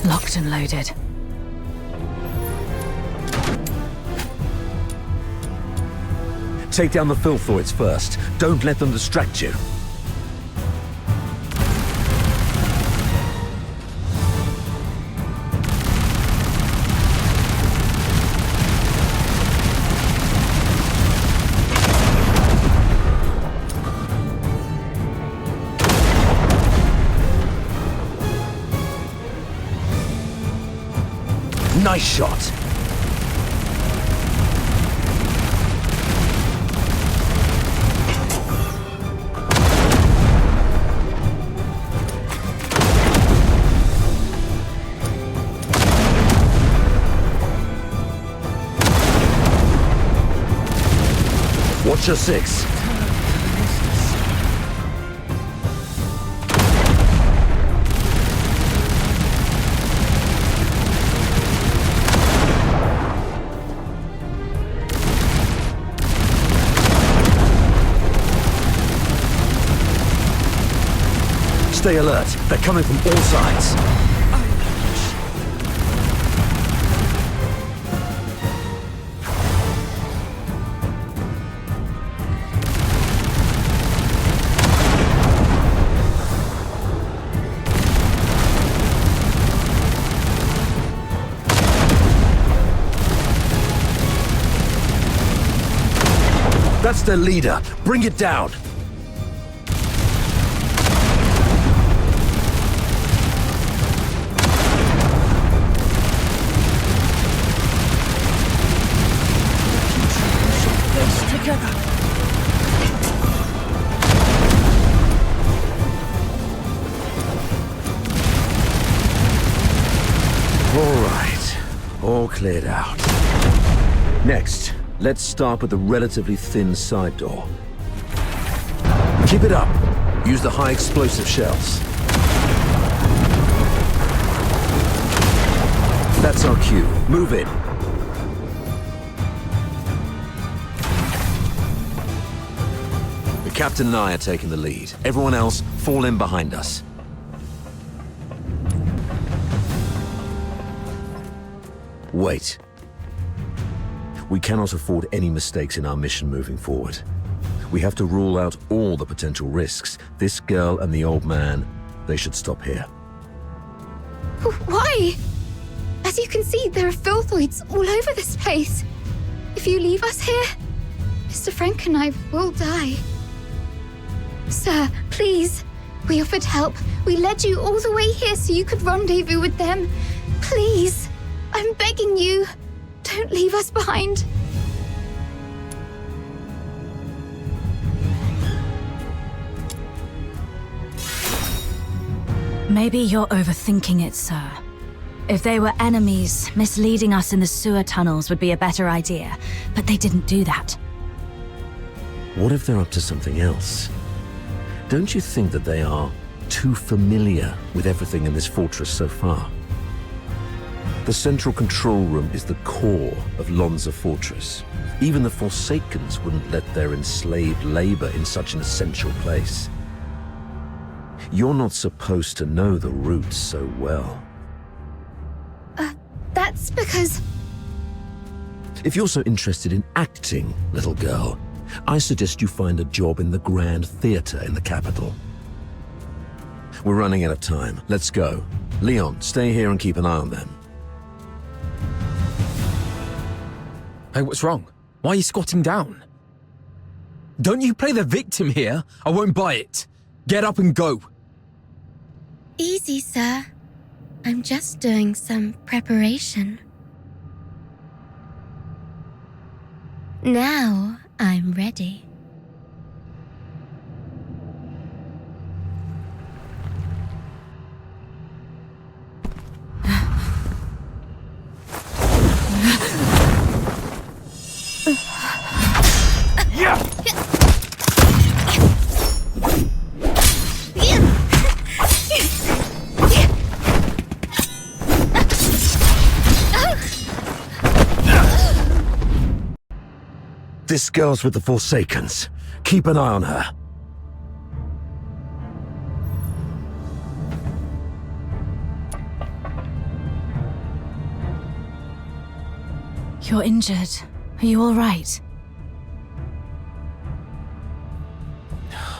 Locked and loaded. Take down the filthoids first. Don't let them distract you. Nice shot. Watch your six. Stay alert. They're coming from all sides. That's their leader. Bring it down. All cleared out. Next, let's start with the relatively thin side door. Keep it up. Use the high explosive shells. That's our cue. Move in. The captain and I are taking the lead. Everyone else, fall in behind us. Wait. We cannot afford any mistakes in our mission moving forward. We have to rule out all the potential risks. This girl and the old man, they should stop here. Why? As you can see, there are filthoids all over this place. If you leave us here, Mr. Frank and I will die. Sir, please. We offered help. We led you all the way here so you could rendezvous with them. Please. I'm begging you. Don't leave us behind. Maybe you're overthinking it, sir. If they were enemies, misleading us in the sewer tunnels would be a better idea. But they didn't do that. What if they're up to something else? Don't you think that they are too familiar with everything in this fortress so far? The central control room is the core of Lonza Fortress. Even the Forsakens wouldn't let their enslaved labor in such an essential place. You're not supposed to know the routes so well. That's because... If you're so interested in acting, little girl, I suggest you find a job in the Grand Theatre in the capital. We're running out of time. Let's go. Leon, stay here and keep an eye on them. Hey, what's wrong? Why are you squatting down? Don't you play the victim here? I won't buy it. Get up and go. Easy, sir. I'm just doing some preparation. Now I'm ready. This girl's with the Forsakens. Keep an eye on her. You're injured. Are you all right?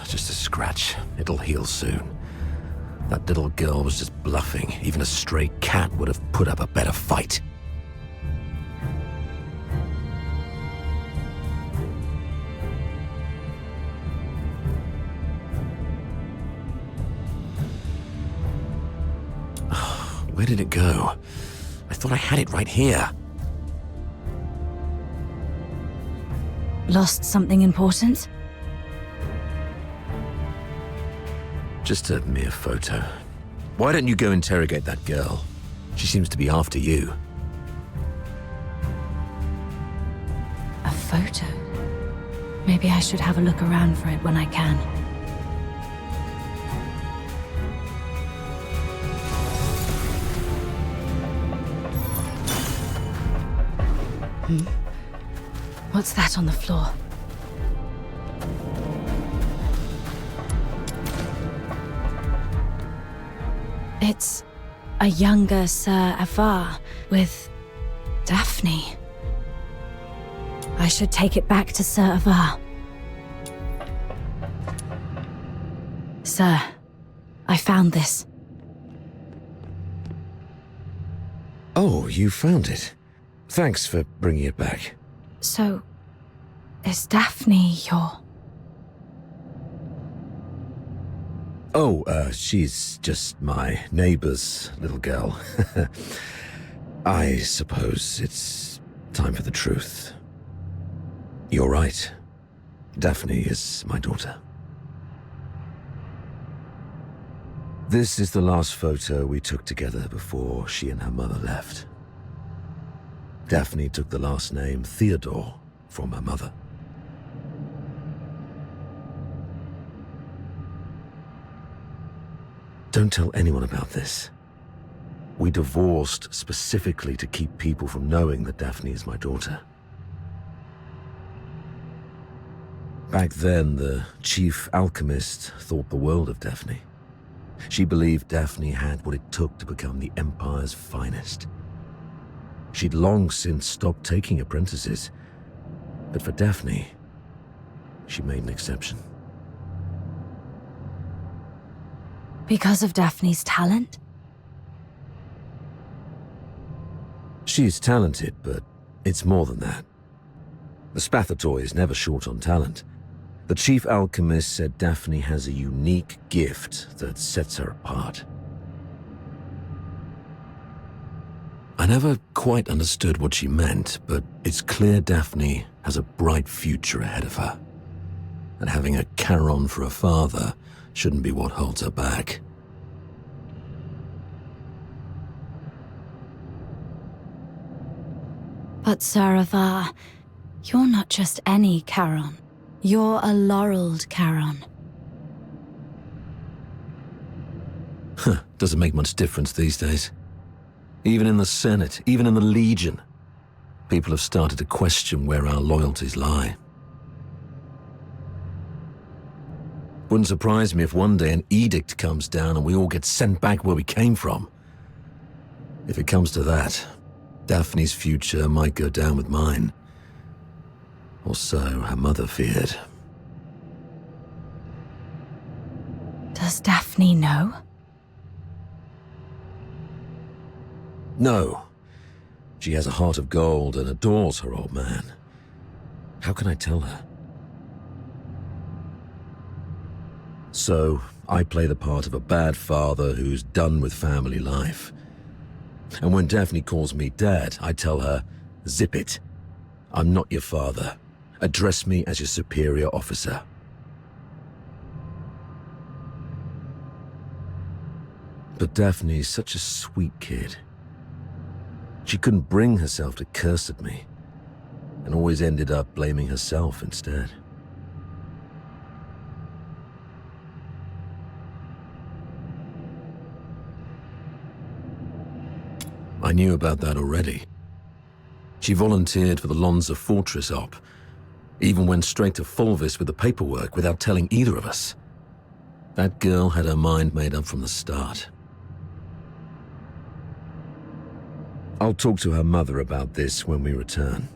Just a scratch. It'll heal soon. That little girl was just bluffing. Even a stray cat would have put up a better fight. Where did it go? I thought I had it right here. Lost something important? Just a mere photo. Why don't you go interrogate that girl? She seems to be after you. A photo? Maybe I should have a look around for it when I can. What's that on the floor? It's a younger Sir Avar with Daphne. I should take it back to Sir Avar. Sir, I found this. Oh, you found it. Thanks for bringing it back. So, is Daphne your... Oh, she's just my neighbor's little girl. I suppose it's time for the truth. You're right. Daphne is my daughter. This is the last photo we took together before she and her mother left. Daphne took the last name Theodore from her mother. Don't tell anyone about this. We divorced specifically to keep people from knowing that Daphne is my daughter. Back then, the chief alchemist thought the world of Daphne. She believed Daphne had what it took to become the Empire's finest. She'd long since stopped taking apprentices, but for Daphne, she made an exception. Because of Daphne's talent? She's talented, but it's more than that. The Spathatoy is never short on talent. The chief alchemist said Daphne has a unique gift that sets her apart. I never quite understood what she meant, but it's clear Daphne has a bright future ahead of her. And having a Charon for a father shouldn't be what holds her back. But Sir Avar, you're not just any Charon. You're a laureled Charon. Doesn't make much difference these days. Even in the Senate, even in the Legion, people have started to question where our loyalties lie. Wouldn't surprise me if one day an edict comes down and we all get sent back where we came from. If it comes to that, Daphne's future might go down with mine. Or so her mother feared. Does Daphne know? No. She has a heart of gold and adores her old man. How can I tell her? So, I play the part of a bad father who's done with family life. And when Daphne calls me Dad, I tell her, zip it. I'm not your father. Address me as your superior officer. But Daphne's such a sweet kid. She couldn't bring herself to curse at me, and always ended up blaming herself instead. I knew about that already. She volunteered for the Lonza Fortress op, even went straight to Fulvis with the paperwork without telling either of us. That girl had her mind made up from the start. I'll talk to her mother about this when we return.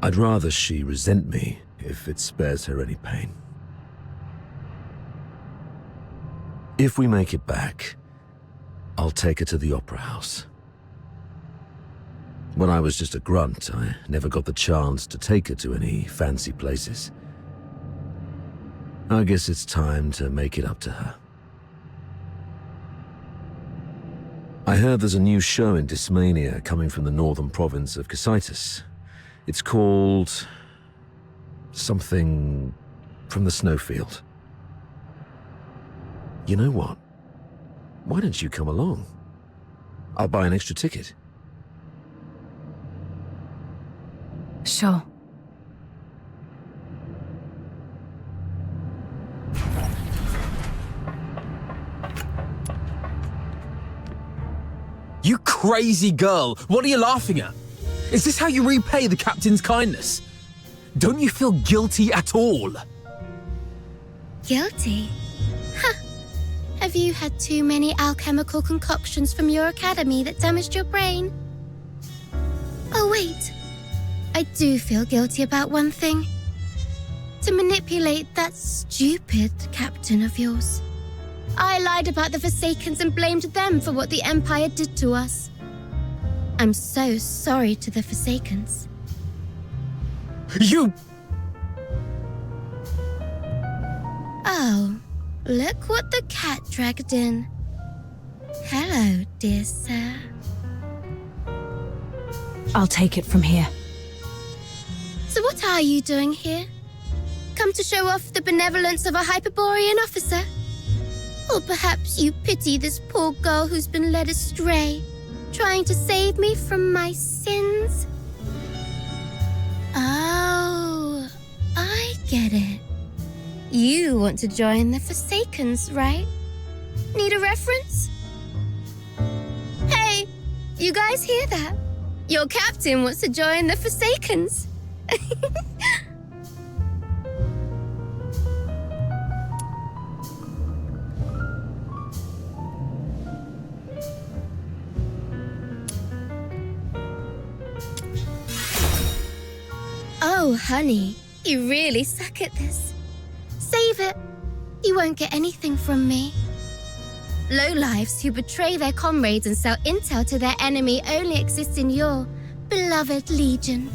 I'd rather she resent me if it spares her any pain. If we make it back, I'll take her to the opera house. When I was just a grunt, I never got the chance to take her to any fancy places. I guess it's time to make it up to her. I heard there's a new show in Dysmania coming from the northern province of Cocytus. It's called something from the snowfield. You know what? Why don't you come along? I'll buy an extra ticket. Sure. You crazy girl! What are you laughing at? Is this how you repay the captain's kindness? Don't you feel guilty at all? Guilty? Huh. Have you had too many alchemical concoctions from your academy that damaged your brain? Oh wait, I do feel guilty about one thing. To manipulate that stupid captain of yours. I lied about the Forsakens and blamed them for what the Empire did to us. I'm so sorry to the Forsakens. You... Oh, look what the cat dragged in. Hello, dear sir. I'll take it from here. So what are you doing here? Come to show off the benevolence of a Hyperborean officer? Or perhaps you pity this poor girl who's been led astray, trying to save me from my sins? Oh, I get it. You want to join the Forsakens, right? Need a reference? Hey, you guys hear that? Your captain wants to join the Forsakens. Oh, honey, you really suck at this. Save it. You won't get anything from me. Lowlifes who betray their comrades and sell intel to their enemy only exist in your beloved legion.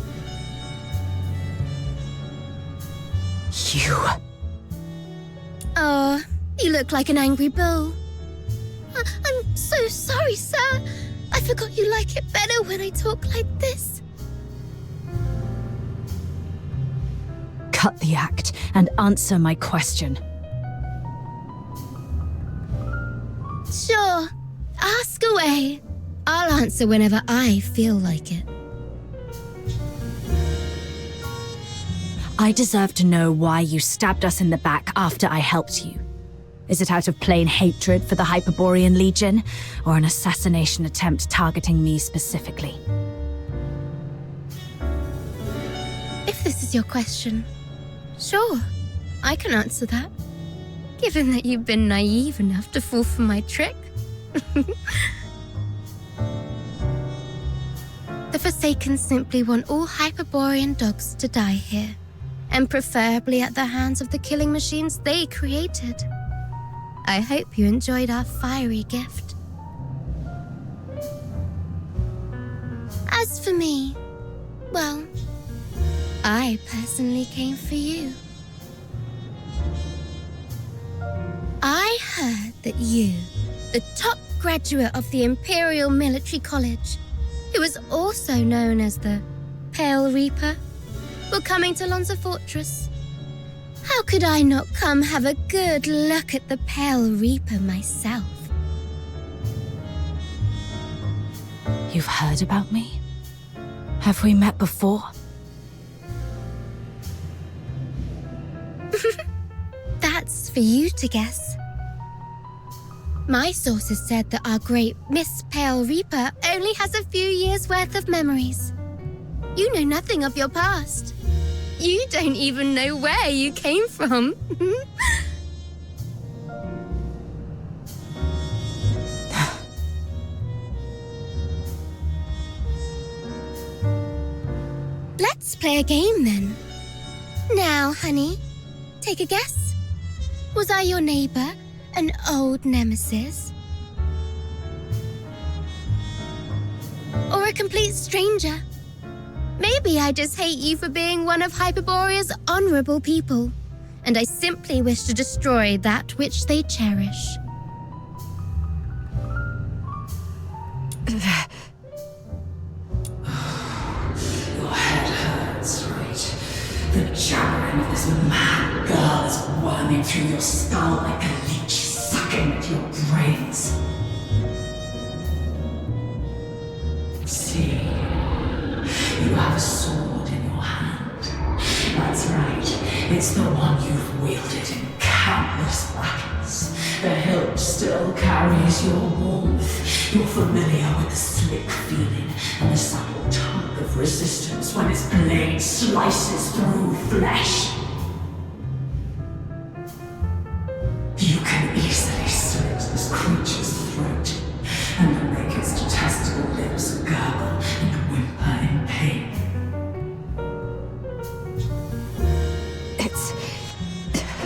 You. Oh, you look like an angry bull. I'm so sorry, sir. I forgot you like it better when I talk like this. Cut the act and answer my question. Sure, ask away. I'll answer whenever I feel like it. I deserve to know why you stabbed us in the back after I helped you. Is it out of plain hatred for the Hyperborean Legion, or an assassination attempt targeting me specifically? If this is your question, sure, I can answer that. Given that you've been naive enough to fall for my trick. The Forsaken simply want all Hyperborean dogs to die here, and preferably at the hands of the killing machines they created. I hope you enjoyed our fiery gift. As for me, well, I personally came for you. that you, the top graduate of the Imperial Military College, who is also known as the Pale Reaper, were coming to Lonza Fortress? How could I not come have a good look at the Pale Reaper myself? You've heard about me? Have we met before? That's for you to guess. My sources said that our great Miss Pale Reaper only has a few years' worth of memories. You know nothing of your past. You don't even know where you came from. Let's play a game then. Now, honey, take a guess. Was I your neighbor, an old nemesis? Or a complete stranger? Maybe I just hate you for being one of Hyperborea's honorable people, and I simply wish to destroy that which they cherish. Your head hurts, right? The jabbering of this mad girl is worming through your skull like a leech sucking at your brains. See, you have a sword in your hand. That's right, it's the one you've wielded in countless battles. The hilt still carries your warmth. You're familiar with the slick feeling and the subtle tug of resistance when its blade slices through flesh. You can easily slit this creature's throat and make its detestable lips gurgle and whimper in pain. It's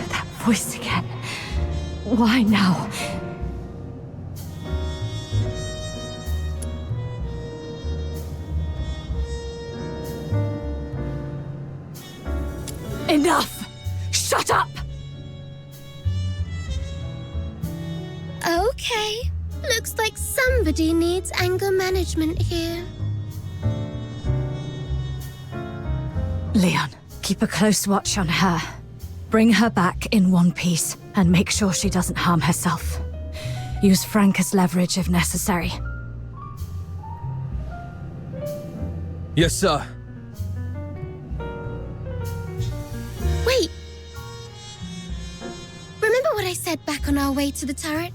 that voice again. Why now? Enough! Shut up! Okay, looks like somebody needs anger management here. Leon, keep a close watch on her. Bring her back in one piece and make sure she doesn't harm herself. Use Frank as leverage if necessary. Yes, sir. Wait! Remember what I said back on our way to the turret?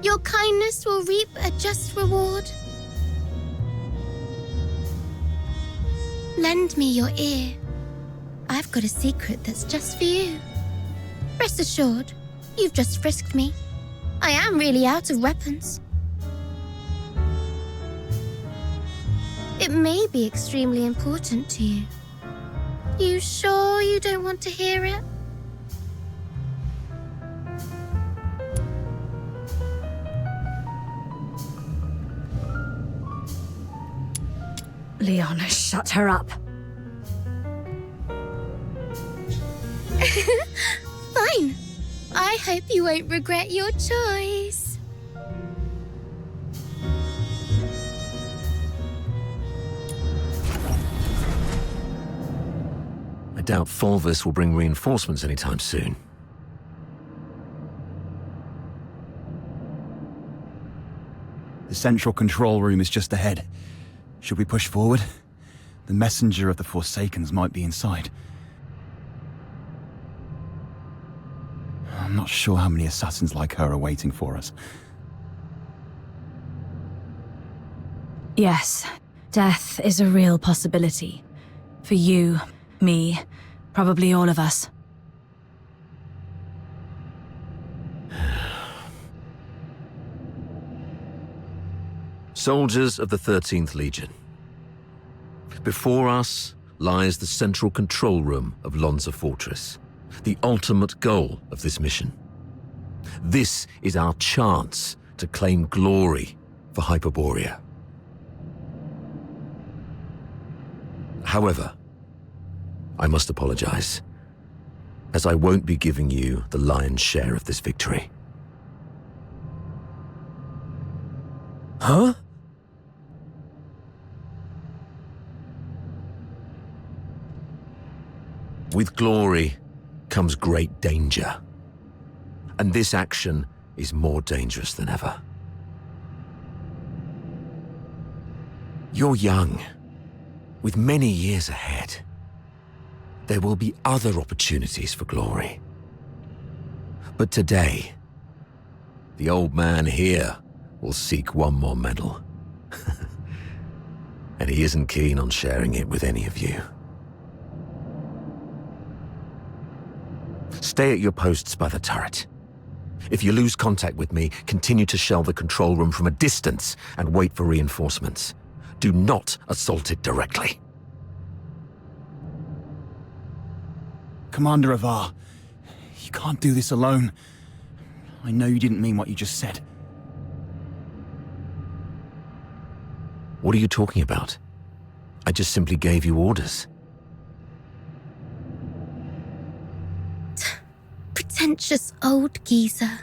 Your kindness will reap a just reward. Lend me your ear. I've got a secret that's just for you. Rest assured, you've just frisked me. I am really out of weapons. It may be extremely important to you. You sure you don't want to hear it? Leon, shut her up. Fine. I hope you won't regret your choice. I doubt Fulvis will bring reinforcements anytime soon. The central control room is just ahead. Should we push forward? The messenger of the Forsakens might be inside. I'm not sure how many assassins like her are waiting for us. Yes, death is a real possibility. For you, me, probably all of us. Soldiers of the 13th Legion. Before us lies the central control room of Lonza Fortress, the ultimate goal of this mission. This is our chance to claim glory for Hyperborea. However, I must apologize, as I won't be giving you the lion's share of this victory. Huh? With glory comes great danger. And this action is more dangerous than ever. You're young, with many years ahead. There will be other opportunities for glory. But today, the old man here will seek one more medal. And he isn't keen on sharing it with any of you. Stay at your posts by the turret. If you lose contact with me, continue to shell the control room from a distance and wait for reinforcements. Do not assault it directly. Commander Avar, you can't do this alone. I know you didn't mean what you just said. What are you talking about? I just simply gave you orders. Pretentious old geezer.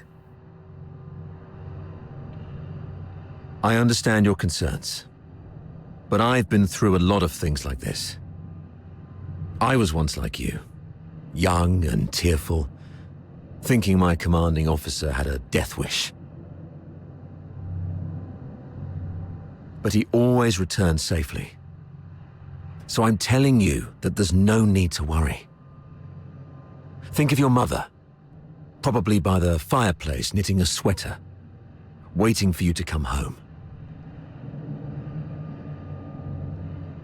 I understand your concerns, but I've been through a lot of things like this. I was once like you, young and tearful, thinking my commanding officer had a death wish. But he always returned safely. So I'm telling you that there's no need to worry. Think of your mother, probably by the fireplace knitting a sweater, waiting for you to come home.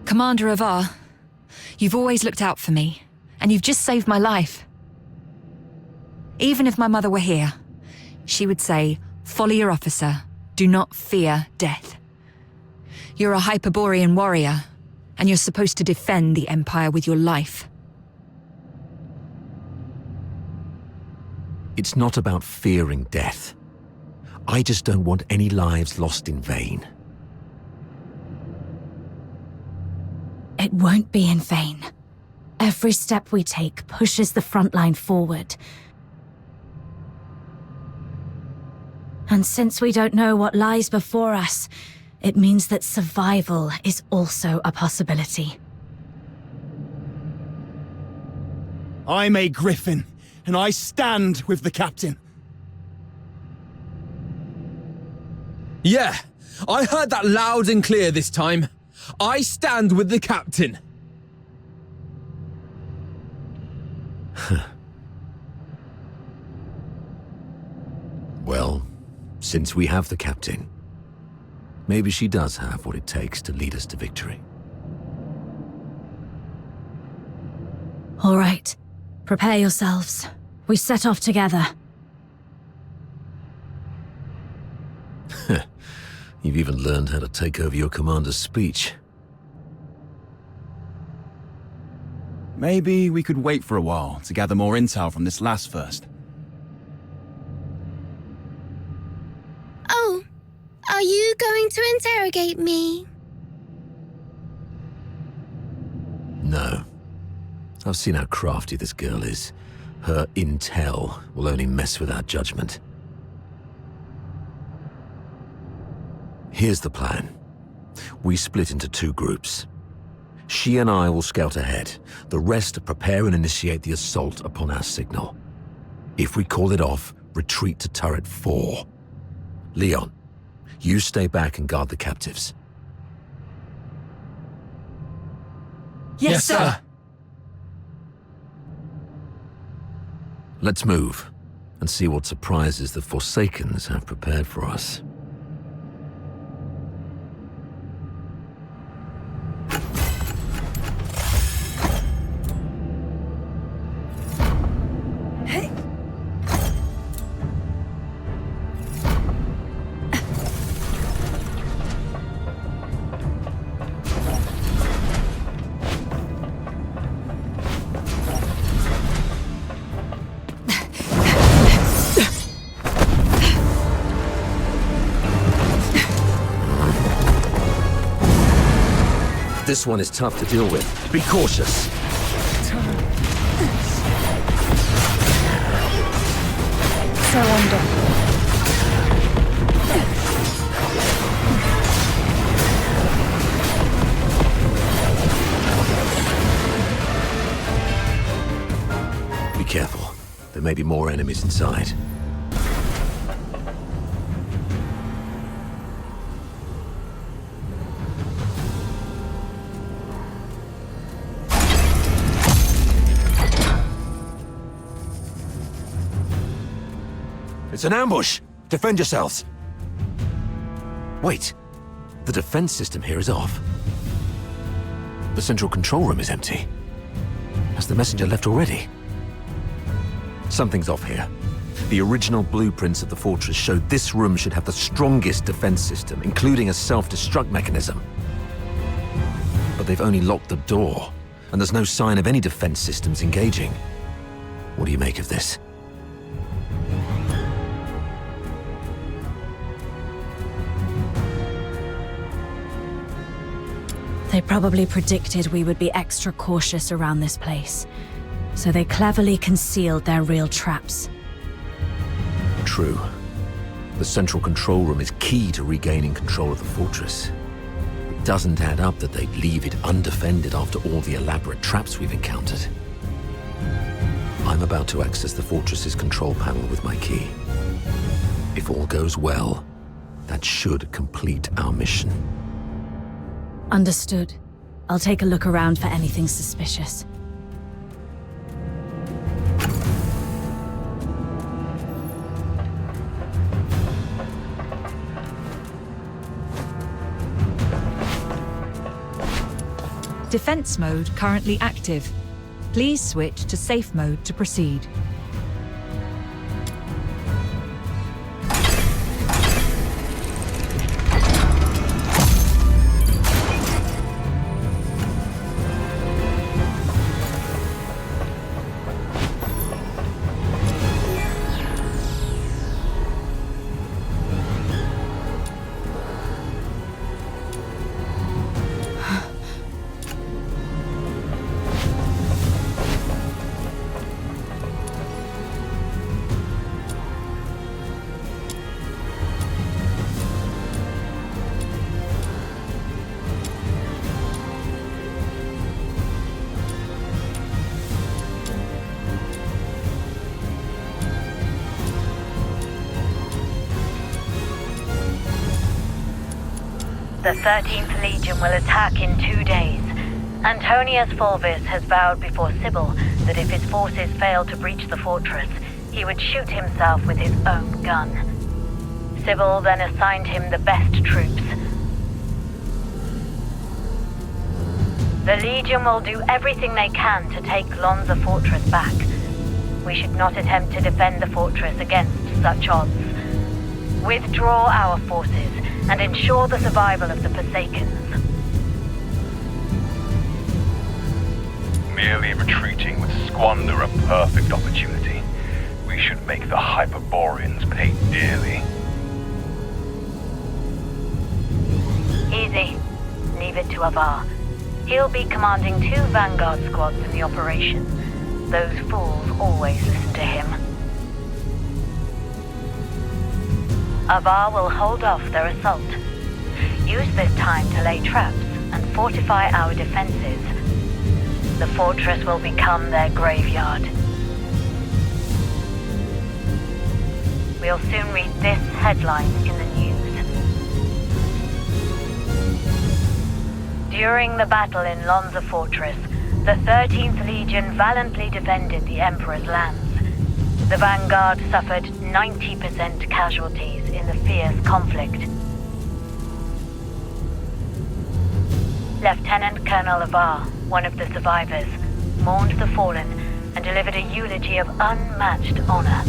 Commander Avar, you've always looked out for me, and you've just saved my life. Even if my mother were here, she would say, "Follow your officer, do not fear death." You're a Hyperborean warrior, and you're supposed to defend the Empire with your life. It's not about fearing death. I just don't want any lives lost in vain. It won't be in vain. Every step we take pushes the front line forward. And since we don't know what lies before us, it means that survival is also a possibility. I'm a Griffin, and I stand with the captain. Yeah, I heard that loud and clear this time. I stand with the captain. Well, since we have the captain, maybe she does have what it takes to lead us to victory. All right, prepare yourselves. We set off together. You've even learned how to take over your commander's speech. Maybe we could wait for a while to gather more intel from this last first. Oh, are you going to interrogate me? No. I've seen how crafty this girl is. Her intel will only mess with our judgment. Here's the plan. We split into 2 groups. She and I will scout ahead. The rest prepare and initiate the assault upon our signal. If we call it off, retreat to turret 4. Leon, you stay back and guard the captives. Yes, sir. Let's move and see what surprises the Forsakens have prepared for us. This one is tough to deal with. Be cautious. So may be more enemies inside. It's an ambush! Defend yourselves! Wait. The defense system here is off. The central control room is empty. Has the messenger left already? Something's off here. The original blueprints of the fortress showed this room should have the strongest defense system, including a self-destruct mechanism. But they've only locked the door, and there's no sign of any defense systems engaging. What do you make of this? They probably predicted we would be extra cautious around this place, so they cleverly concealed their real traps. True. The central control room is key to regaining control of the fortress. It doesn't add up that they'd leave it undefended after all the elaborate traps we've encountered. I'm about to access the fortress's control panel with my key. If all goes well, that should complete our mission. Understood. I'll take a look around for anything suspicious. Defense mode currently active. Please switch to safe mode to proceed. The 13th Legion will attack in 2 days. Antonius Fulvis has vowed before Sibylle that if his forces fail to breach the fortress, he would shoot himself with his own gun. Sibylle then assigned him the best troops. The Legion will do everything they can to take Lonza Fortress back. We should not attempt to defend the fortress against such odds. Withdraw our forces and ensure the survival of the Forsakens. Merely retreating would squander a perfect opportunity. We should make the Hyperboreans pay dearly. Easy. Leave it to Avar. He'll be commanding 2 Vanguard squads in the operation. Those fools always listen to him. Avar will hold off their assault. Use this time to lay traps and fortify our defenses. The fortress will become their graveyard. We'll soon read this headline in the news. During the battle in Lonza Fortress, the 13th Legion valiantly defended the Emperor's lands. The Vanguard suffered 90% casualties in the fierce conflict. Lieutenant Colonel Avar, one of the survivors, mourned the fallen and delivered a eulogy of unmatched honor.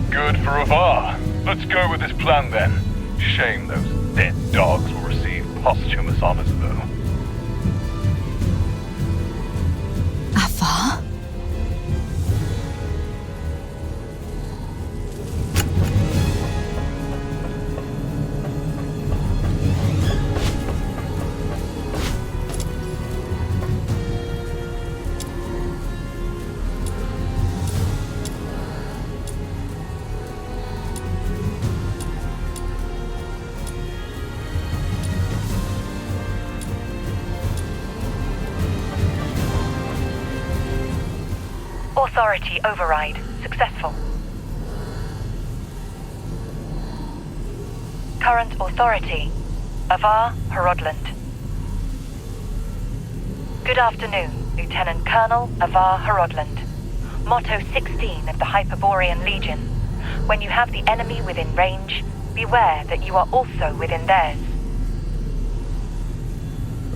Good for Avar. Let's go with this plan then. Shame those dead dogs will receive posthumous honors though. Avar? authority override successful. Current authority, Avar Harodland. Good afternoon, Lieutenant Colonel Avar Harodland. Motto 16 of the Hyperborean Legion. When you have the enemy within range, beware that you are also within theirs.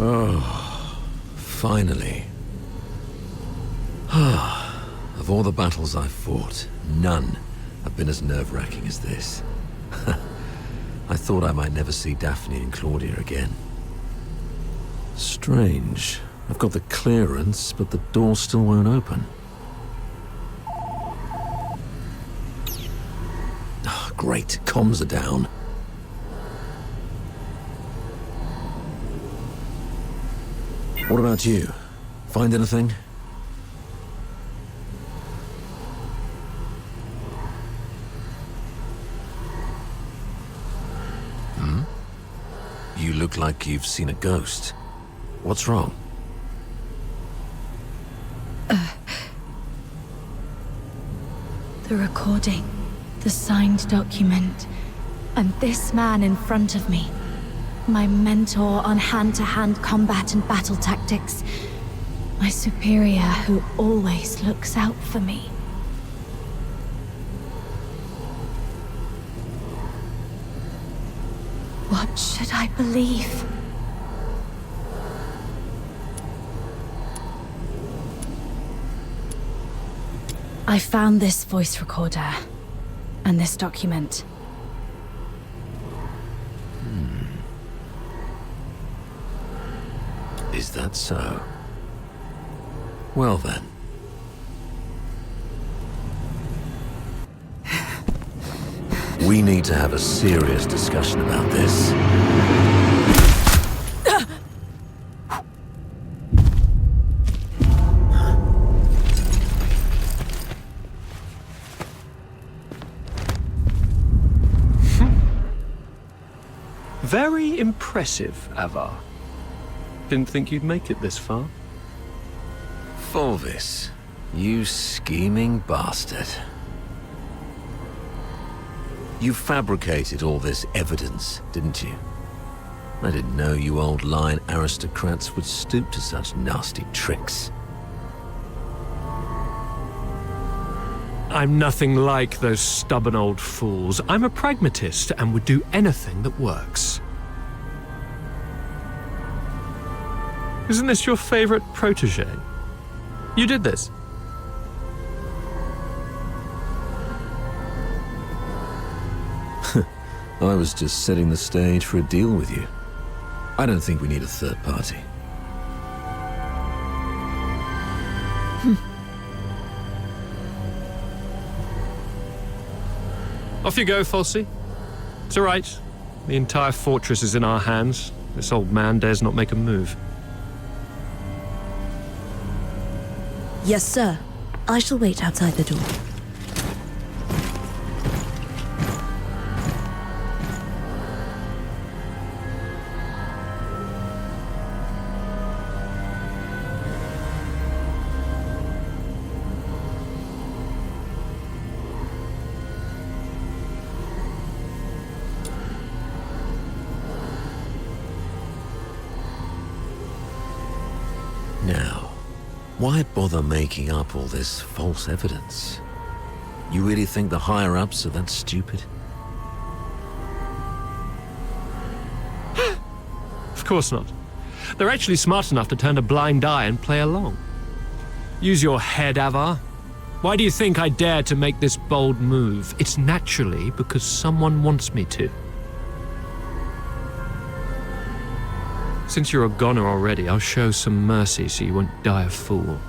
Oh, finally. Of all the battles I've fought, none have been as nerve-wracking as this. I thought I might never see Daphne and Claudia again. Strange. I've got the clearance, but the door still won't open. Oh, great, comms are down. What about you? Find anything? You look like you've seen a ghost. What's wrong? The recording, the signed document, and this man in front of me. My mentor on hand-to-hand combat and battle tactics. My superior who always looks out for me. What should I believe? I found this voice recorder and this document. Is that so? Well then. We need to have a serious discussion about this. Very impressive, Avar. Didn't think you'd make it this far. Fulvis, you scheming bastard. You fabricated all this evidence, didn't you? I didn't know you old lion aristocrats would stoop to such nasty tricks. I'm nothing like those stubborn old fools. I'm a pragmatist and would do anything that works. Isn't this your favorite protege? You did this. I was just setting the stage for a deal with you. I don't think we need a third party. Off you go, Falsey. It's all right. The entire fortress is in our hands. This old man dares not make a move. Yes, sir. I shall wait outside the door. Now, why bother making up all this false evidence? You really think the higher-ups are that stupid? Of course not. They're actually smart enough to turn a blind eye and play along. Use your head, Avar. Why do you think I dare to make this bold move? It's naturally because someone wants me to. Since you're a goner already, I'll show some mercy so you won't die a fool.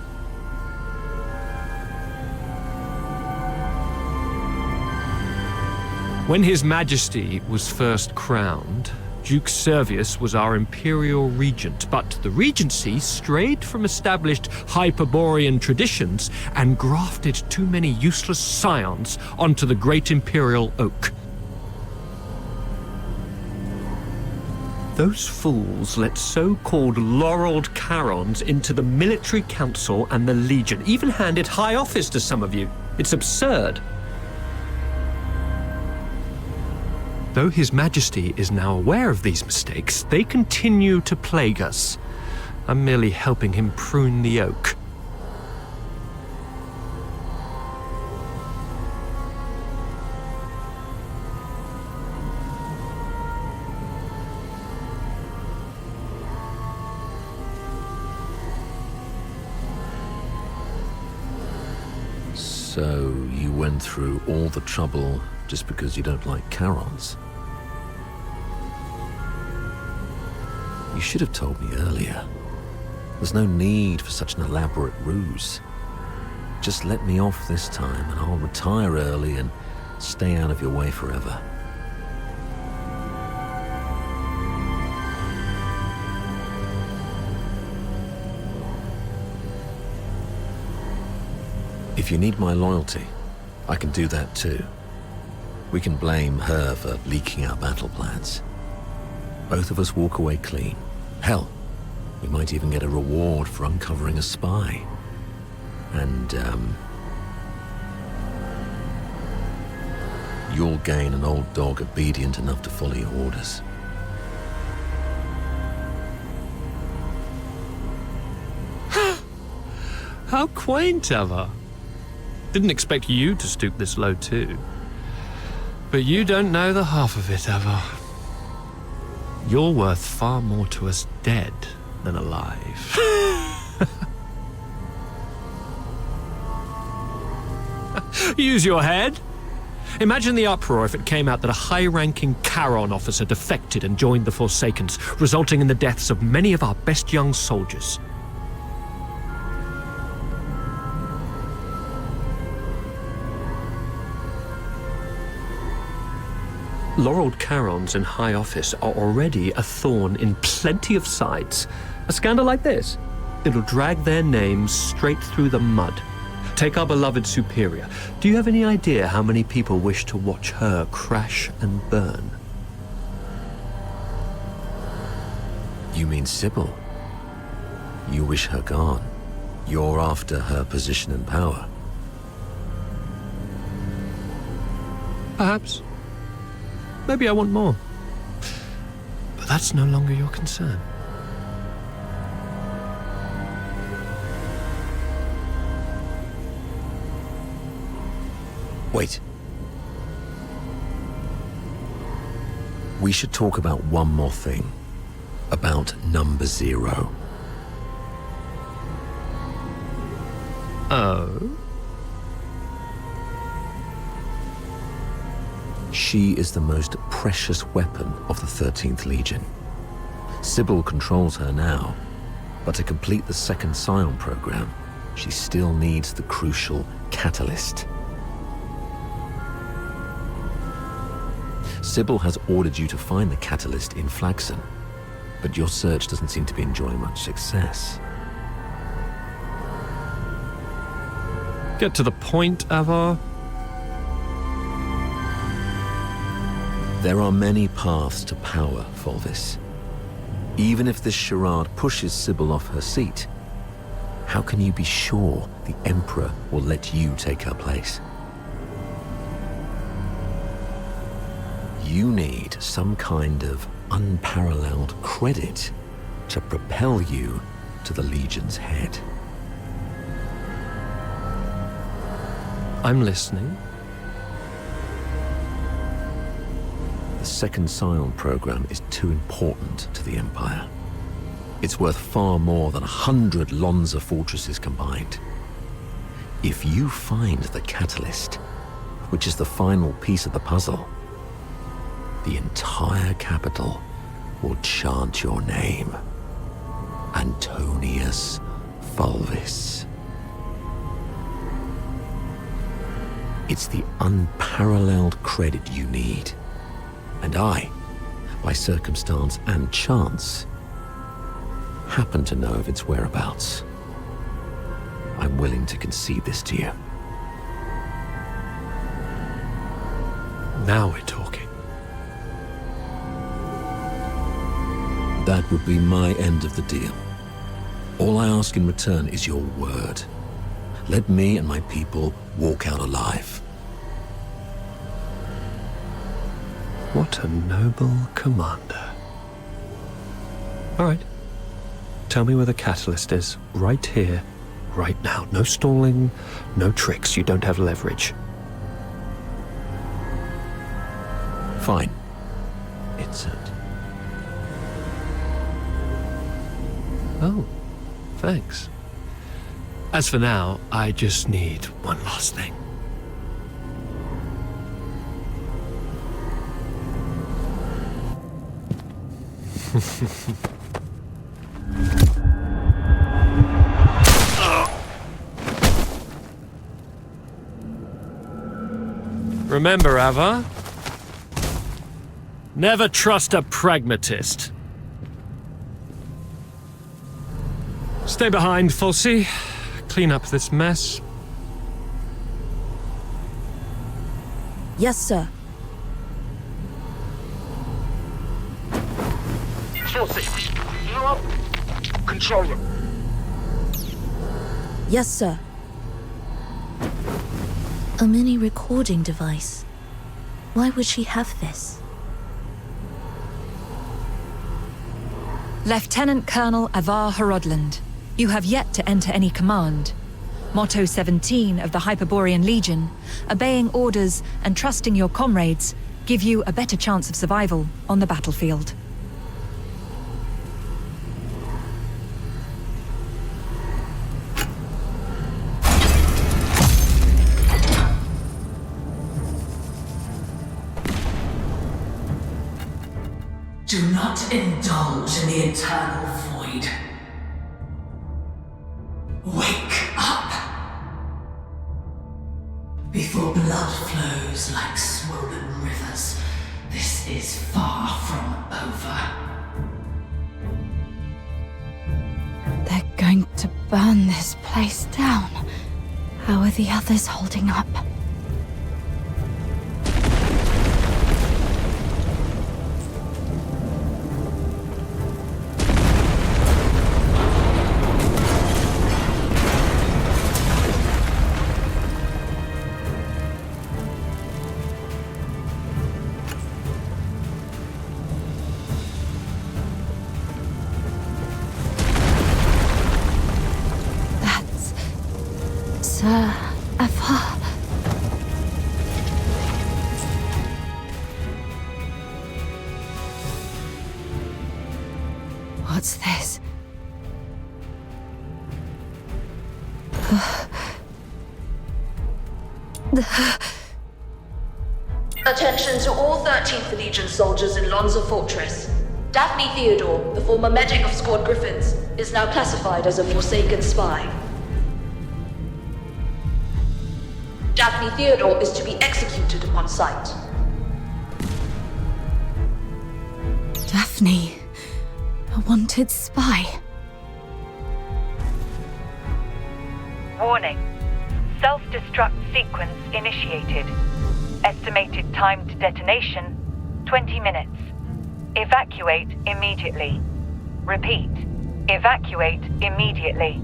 When His Majesty was first crowned, Duke Servius was our imperial regent, but the regency strayed from established Hyperborean traditions and grafted too many useless scions onto the great imperial oak. Those fools let so-called laureled Charons into the military council and the Legion, even handed high office to some of you. It's absurd. Though His Majesty is now aware of these mistakes, they continue to plague us. I'm merely helping him prune the oak. So you went through all the trouble just because you don't like Charons? You should have told me earlier. There's no need for such an elaborate ruse. Just let me off this time and I'll retire early and stay out of your way forever. If you need my loyalty, I can do that too. We can blame her for leaking our battle plans. Both of us walk away clean. Hell, we might even get a reward for uncovering a spy. And, you'll gain an old dog obedient enough to follow your orders. How quaint, Ava. Didn't expect you to stoop this low too. But you don't know the half of it, Ava. You're worth far more to us dead than alive. Use your head. Imagine the uproar if it came out that a high-ranking Charon officer defected and joined the Forsakens, resulting in the deaths of many of our best young soldiers. Laureled Charons in high office are already a thorn in plenty of sides. A scandal like this, it'll drag their names straight through the mud. Take our beloved Superior. Do you have any idea how many people wish to watch her crash and burn? You mean Sibylle? You wish her gone. You're after her position and power. Perhaps. Maybe I want more. But that's no longer your concern. Wait. We should talk about one more thing. About number 0. Oh? She is the most precious weapon of the 13th Legion. Sibylle controls her now, but to complete the second Scion program, she still needs the crucial catalyst. Sibylle has ordered you to find the catalyst in Phoxhunter, but your search doesn't seem to be enjoying much success. Get to the point, Ava. There are many paths to power, Fulvis. Even if this charade pushes Sibylle off her seat, how can you be sure the Emperor will let you take her place? You need some kind of unparalleled credit to propel you to the Legion's head. I'm listening. The second Scion program is too important to the Empire. It's worth far more than 100 Lonza fortresses combined. If you find the catalyst, which is the final piece of the puzzle, the entire capital will chant your name. Antonius Fulvis. It's the unparalleled credit you need. And I, by circumstance and chance, happen to know of its whereabouts. I'm willing to concede this to you. Now we're talking. That would be my end of the deal. All I ask in return is your word. Let me and my people walk out alive. What a noble commander. All right. Tell me where the catalyst is. Right here, right now. No stalling, no tricks. You don't have leverage. Fine. Insert. Oh, thanks. As for now, I just need one last thing. Remember, Ava? Never trust a pragmatist. Stay behind, Fulci. Clean up this mess. Yes, sir. Fulci, you up? Control room. Yes, sir. A mini recording device. Why would she have this? Lieutenant Colonel Avar Horodland, you have yet to enter any command. Motto 17 of the Hyperborean Legion, obeying orders and trusting your comrades, give you a better chance of survival on the battlefield. Do not indulge in the eternal void. Wake up! Before blood flows like swollen rivers, this is far from over. They're going to burn this place down. How are the others holding up? What's this? Attention to all 13th Legion soldiers in Lonza Fortress. Daphne Theodore, the former medic of Squad Griffins, is now classified as a Forsaken spy. Daphne Theodore is to be executed upon sight. Daphne, a wanted spy. Warning. Self-destruct sequence initiated. Estimated time to detonation, 20 minutes. Evacuate immediately. Repeat. Evacuate immediately.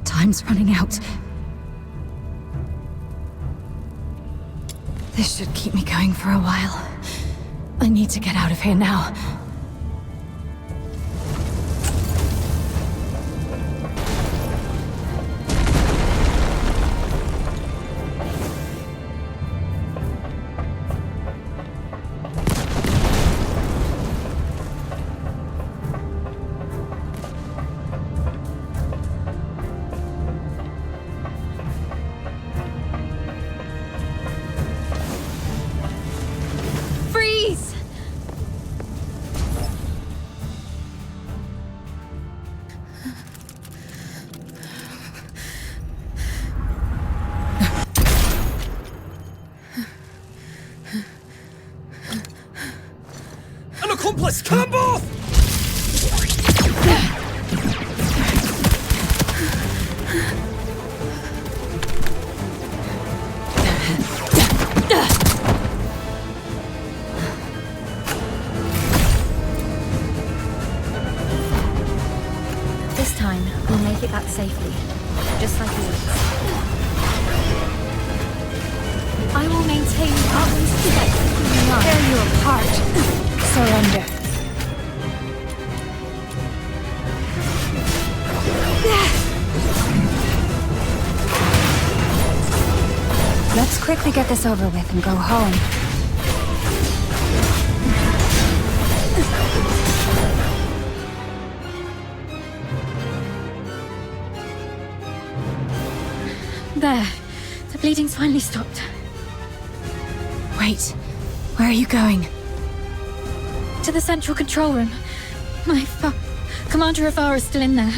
Time's running out. This should keep me going for a while. I need to get out of here now. Accomplice, come off! safely, just like always. I will maintain Heartland's protection. Tear you apart. Surrender. Let's quickly get this over with and go home. There. The bleeding's finally stopped. Wait. Where are you going? To the central control room. Commander Avara is still in there.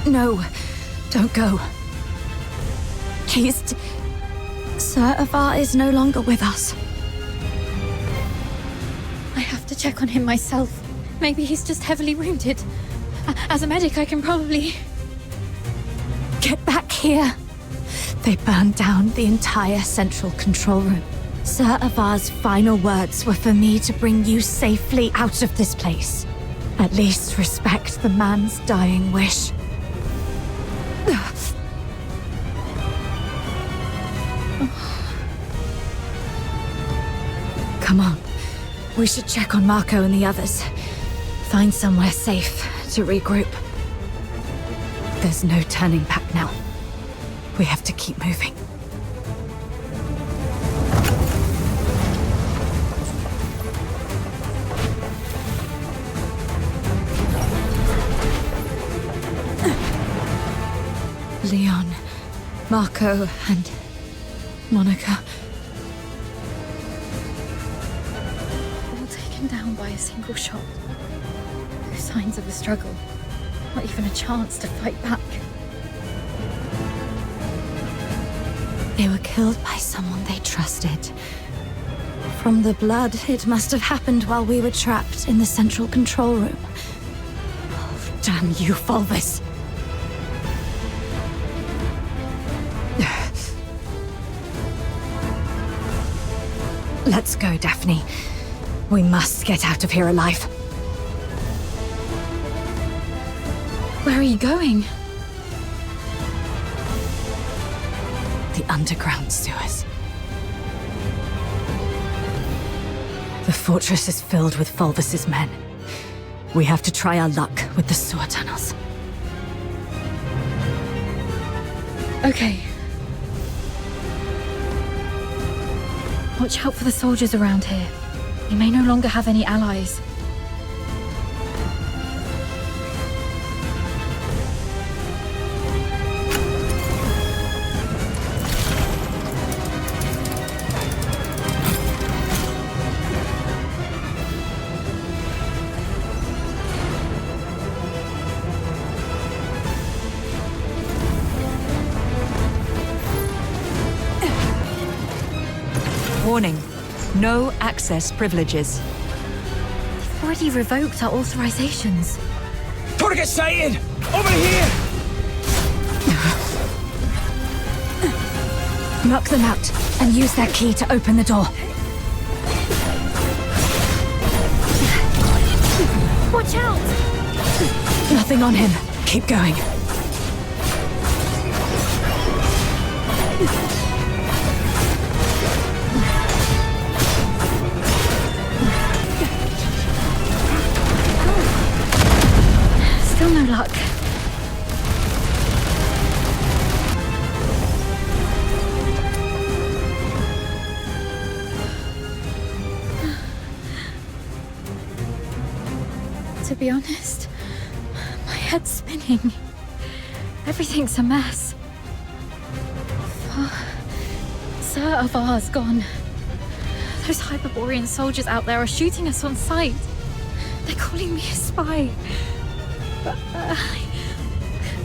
No. Don't go. Sir Avar is no longer with us. I have to check on him myself. Maybe he's just heavily wounded. As a medic, I can probably... Get back here. They burned down the entire central control room. Sir Avar's final words were for me to bring you safely out of this place. At least respect the man's dying wish. Come on. We should check on Marco and the others. Find somewhere safe to regroup. There's no turning back now. We have to keep moving. Leon, Marco, and Monica. All taken down by a single shot. No signs of a struggle. Not even a chance to fight back. They were killed by someone they trusted. From the blood, it must have happened while we were trapped in the central control room. Oh, damn you, Fulvis. Let's go, Daphne. We must get out of here alive. Where are you going? The underground sewers. The fortress is filled with Fulvis's men. We have to try our luck with the sewer tunnels. Okay. Watch out for the soldiers around here. We may no longer have any allies. Warning. No access privileges. They've already revoked our authorizations. Target sighted! Over here! Knock them out and use their key to open the door. Watch out! Nothing on him. Keep going. Still no luck. To be honest, my head's spinning. Everything's a mess. Sir Avar's gone. Those Hyperborean soldiers out there are shooting us on sight. They're calling me a spy. But I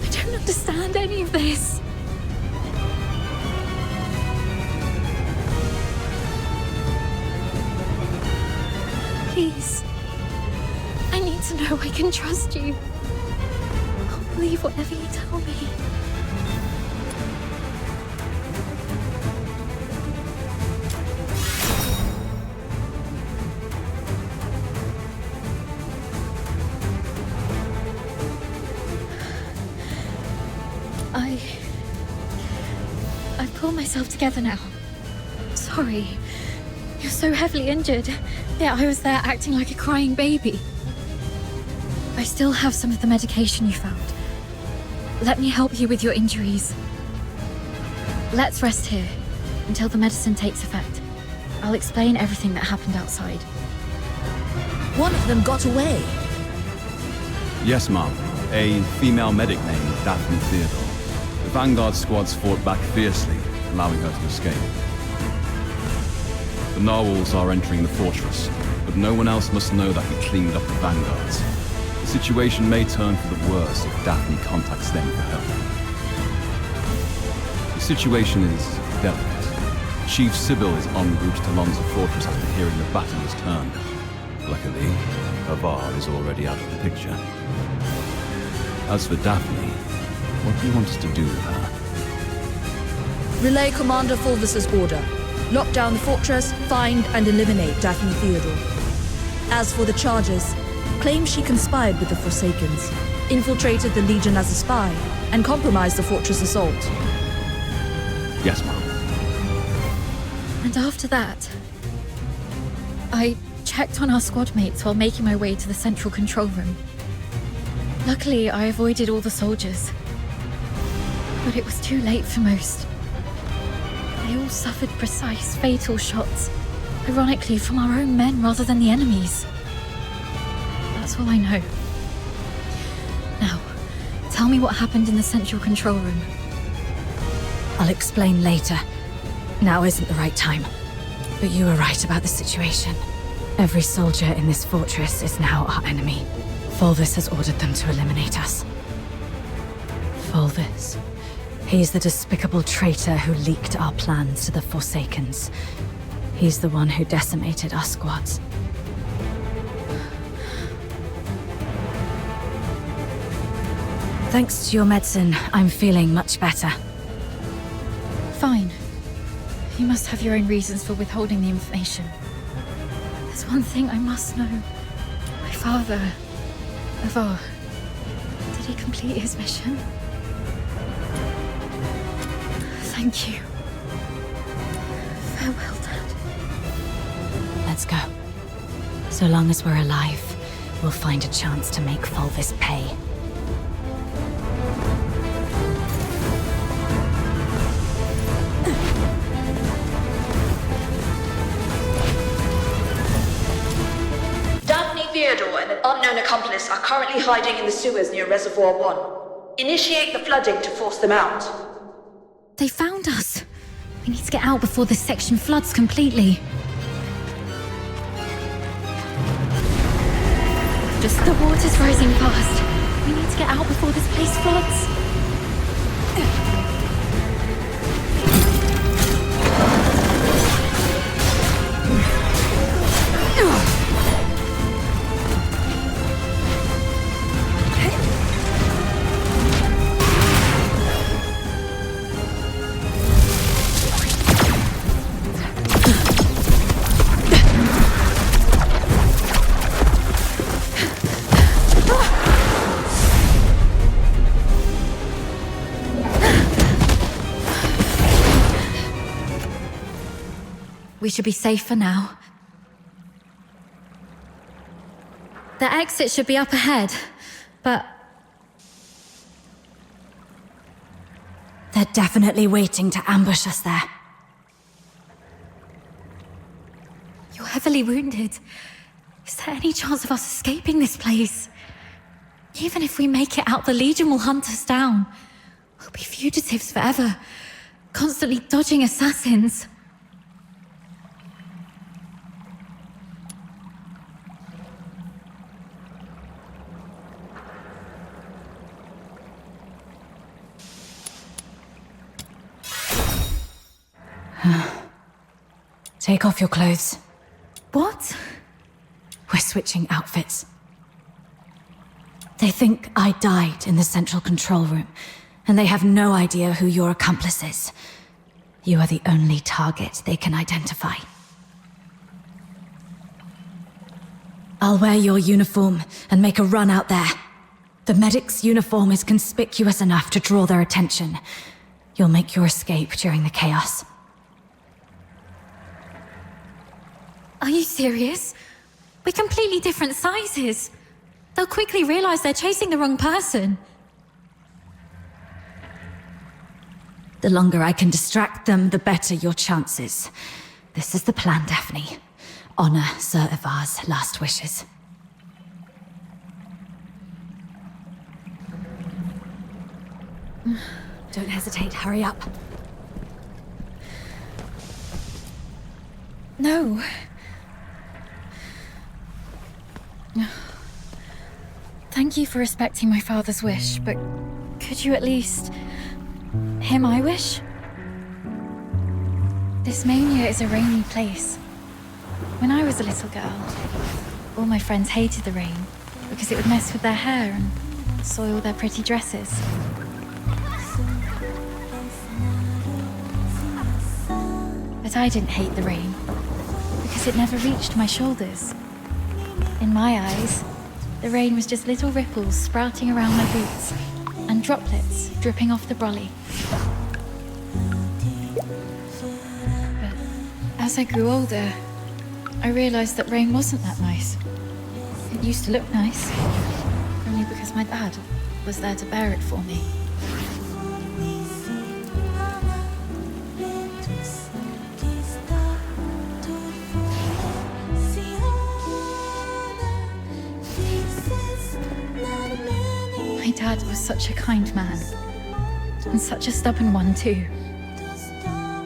don't understand any of this. Please. I need to know I can trust you. I'll believe whatever you tell me. I've pulled myself together now. Sorry. You're so heavily injured. Yeah, I was there acting like a crying baby. I still have some of the medication you found. Let me help you with your injuries. Let's rest here until the medicine takes effect. I'll explain everything that happened outside. One of them got away. Yes, ma'am. A female medic named Daphne Theodore. The Vanguard squads fought back fiercely, allowing her to escape. The narwhals are entering the fortress, but no one else must know that we cleaned up the Vanguards. The situation may turn for the worse if Daphne contacts them for help. The situation is delicate. Chief Sibylle is en route to Lonza Fortress after hearing the battle has turned. Luckily, Avar is already out of the picture. As for Daphne, what do you want us to do with her? Relay Commander Fulvis's order. Lock down the fortress, find and eliminate Daphne Theodore. As for the charges, claim she conspired with the Forsakens, infiltrated the Legion as a spy, and compromised the fortress assault. Yes, ma'am. And after that, I checked on our squad mates while making my way to the central control room. Luckily, I avoided all the soldiers. But it was too late for most. They all suffered precise, fatal shots. Ironically, from our own men rather than the enemy's. That's all I know. Now, tell me what happened in the central control room. I'll explain later. Now isn't the right time. But you were right about the situation. Every soldier in this fortress is now our enemy. Fulvis has ordered them to eliminate us. Fulvis. He's the despicable traitor who leaked our plans to the Forsakens. He's the one who decimated our squads. Thanks to your medicine, I'm feeling much better. Fine. You must have your own reasons for withholding the information. There's one thing I must know. My father, Avar, did he complete his mission? Thank you. Farewell, Dad. Let's go. So long as we're alive, we'll find a chance to make Fulvis pay. Daphne Theodore and an unknown accomplice are currently hiding in the sewers near Reservoir 1. Initiate the flooding to force them out. They found us. We need to get out before this section floods completely. The water's rising fast. We need to get out before this place floods. We should be safe for now. The exit should be up ahead, but... They're definitely waiting to ambush us there. You're heavily wounded. Is there any chance of us escaping this place? Even if we make it out, the Legion will hunt us down. We'll be fugitives forever, constantly dodging assassins. Take off your clothes. What? We're switching outfits. They think I died in the central control room, and they have no idea who your accomplice is. You are the only target they can identify. I'll wear your uniform and make a run out there. The medic's uniform is conspicuous enough to draw their attention. You'll make your escape during the chaos. Are you serious? We're completely different sizes. They'll quickly realize they're chasing the wrong person. The longer I can distract them, the better your chances. This is the plan, Daphne. Honor Sir Ivar's last wishes. Don't hesitate, hurry up. No. Thank you for respecting my father's wish, but could you at least hear my wish? This mania is a rainy place. When I was a little girl, all my friends hated the rain because it would mess with their hair and soil their pretty dresses. But I didn't hate the rain because it never reached my shoulders. In my eyes, the rain was just little ripples sprouting around my boots and droplets dripping off the brolly. But as I grew older, I realized that rain wasn't that nice. It used to look nice, only because my dad was there to bear it for me. My dad was such a kind man, and such a stubborn one too.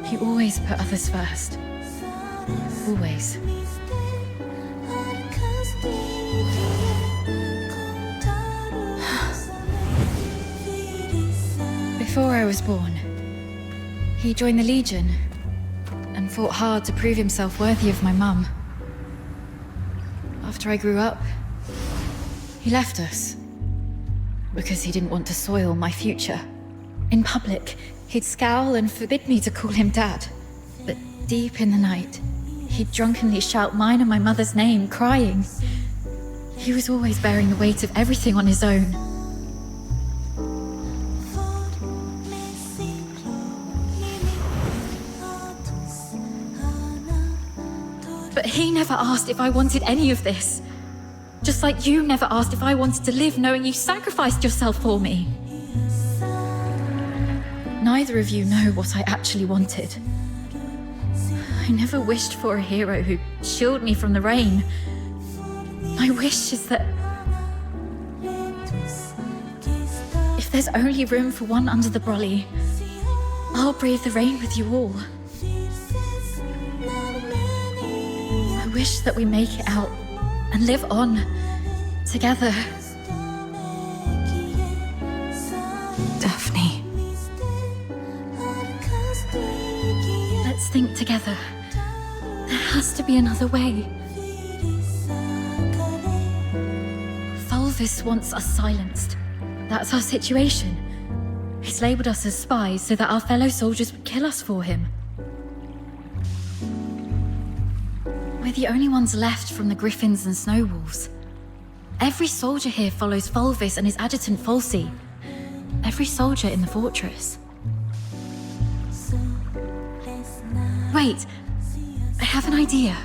He always put others first. Always. Before I was born, he joined the Legion and fought hard to prove himself worthy of my mum. After I grew up, he left us because he didn't want to soil my future. In public, he'd scowl and forbid me to call him Dad. But deep in the night, he'd drunkenly shout mine and my mother's name, crying. He was always bearing the weight of everything on his own. But he never asked if I wanted any of this. Just like you never asked if I wanted to live knowing you sacrificed yourself for me. Neither of you know what I actually wanted. I never wished for a hero who'd shield me from the rain. My wish is that if there's only room for one under the brolly, I'll brave the rain with you all. I wish that we make it out and live on together. Daphne. Let's think together. There has to be another way. Fulvis wants us silenced. That's our situation. He's labeled us as spies so that our fellow soldiers would kill us for him. We're the only ones left from the Griffins and Snowwolves. Every soldier here follows Fulvis and his adjutant Falsey. Every soldier in the fortress. Wait, I have an idea.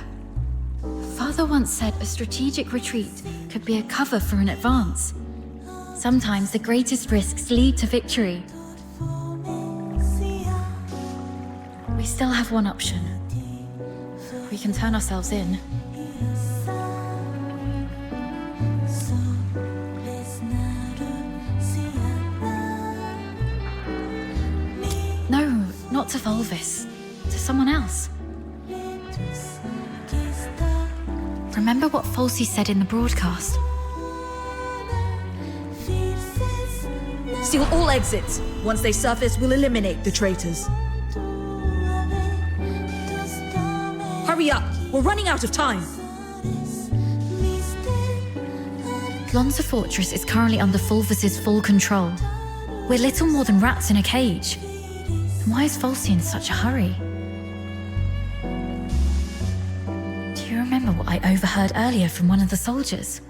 Father once said a strategic retreat could be a cover for an advance. Sometimes the greatest risks lead to victory. We still have one option. We can turn ourselves in. No, not to Fulvis. To someone else. Remember what Falsey said in the broadcast? Seal all exits. Once they surface, we'll eliminate the traitors. Hurry up! We're running out of time! Lonza Fortress is currently under Fulvis's full control. We're little more than rats in a cage. And why is Falsey in such a hurry? Do you remember what I overheard earlier from one of the soldiers?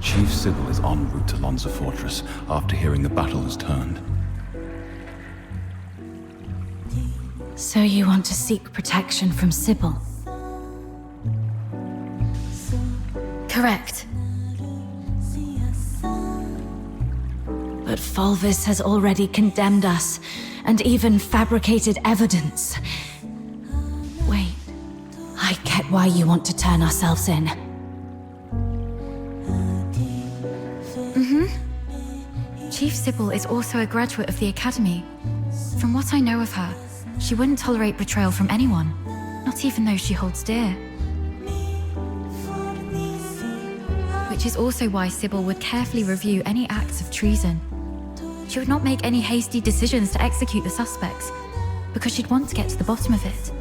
She Chief Sibylle is en route to Lonza Fortress after hearing the battle has turned. So you want to seek protection from Sibylle? Correct. But Fulvis has already condemned us, and even fabricated evidence. Wait, I get why you want to turn ourselves in. Chief Sibylle is also a graduate of the Academy. From what I know of her, she wouldn't tolerate betrayal from anyone, not even those she holds dear. Which is also why Sibylle would carefully review any acts of treason. She would not make any hasty decisions to execute the suspects, because she'd want to get to the bottom of it.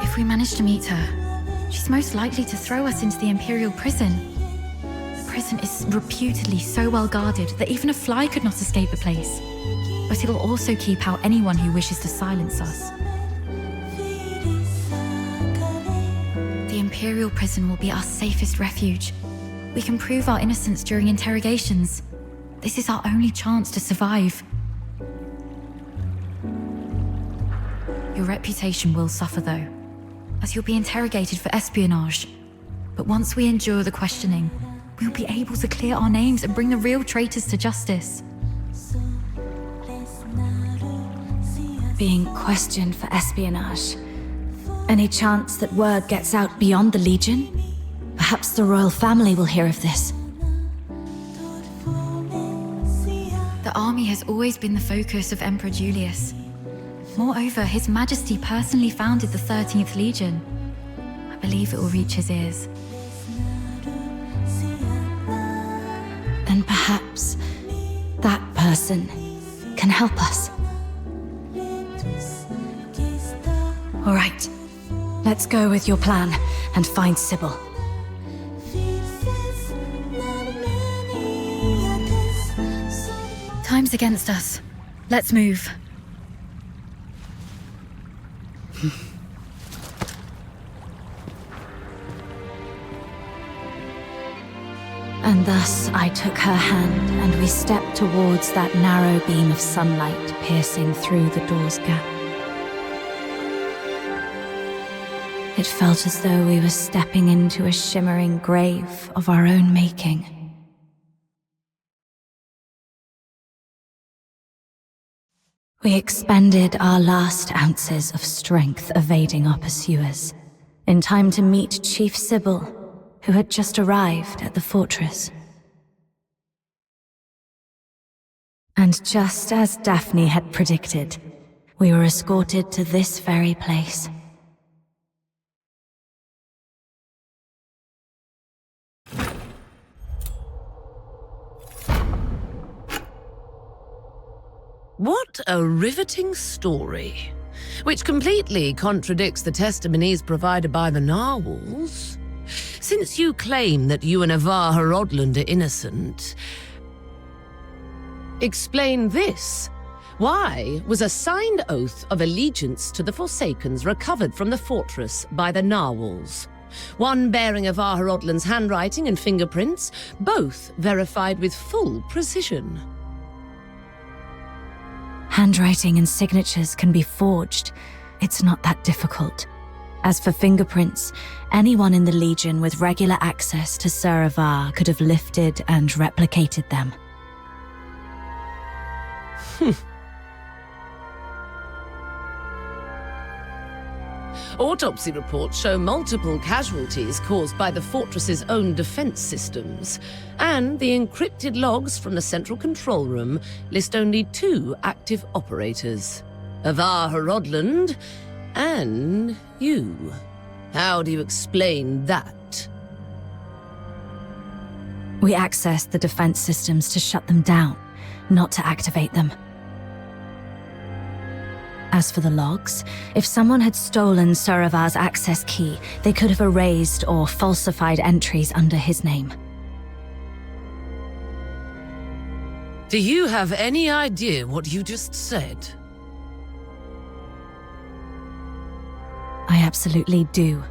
If we manage to meet her, she's most likely to throw us into the Imperial prison. The prison is reputedly so well guarded that even a fly could not escape the place. But it'll also keep out anyone who wishes to silence us. The Imperial prison will be our safest refuge. We can prove our innocence during interrogations. This is our only chance to survive. Your reputation will suffer though, as you'll be interrogated for espionage. But once we endure the questioning, we'll be able to clear our names and bring the real traitors to justice. Being questioned for espionage. Any chance that word gets out beyond the Legion? Perhaps the royal family will hear of this. The army has always been the focus of Emperor Julius. Moreover, His Majesty personally founded the 13th Legion. I believe it will reach his ears. Then perhaps that person can help us. All right, let's go with your plan and find Sibylle. Time's against us. Let's move. And thus I took her hand, and we stepped towards that narrow beam of sunlight piercing through the door's gap. It felt as though we were stepping into a shimmering grave of our own making. We expended our last ounces of strength evading our pursuers, in time to meet Chief Sibylle, who had just arrived at the fortress. And just as Daphne had predicted, we were escorted to this very place. What a riveting story, which completely contradicts the testimonies provided by the narwhals. Since you claim that you and Avar Horodland are innocent, explain this. Why was a signed oath of allegiance to the Forsakens recovered from the fortress by the narwhals? One bearing Avar Horodland's handwriting and fingerprints, both verified with full precision. Handwriting and signatures can be forged. It's not that difficult. As for fingerprints, anyone in the Legion with regular access to Sir Avar could have lifted and replicated them. Autopsy reports show multiple casualties caused by the fortress's own defense systems, and the encrypted logs from the central control room list only 2 active operators, Avar Horodland and you. How do you explain that? We accessed the defense systems to shut them down, not to activate them. As for the logs, if someone had stolen Sir Avar's access key, they could have erased or falsified entries under his name. Do you have any idea what you just said? I absolutely do.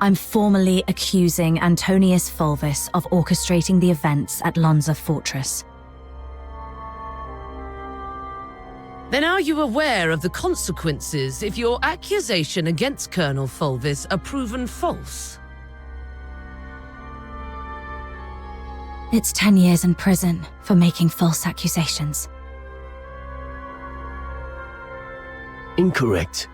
I'm formally accusing Antonius Fulvis of orchestrating the events at Lonza Fortress. Then are you aware of the consequences if your accusation against Colonel Fulvis are proven false? It's 10 years in prison for making false accusations. Incorrect.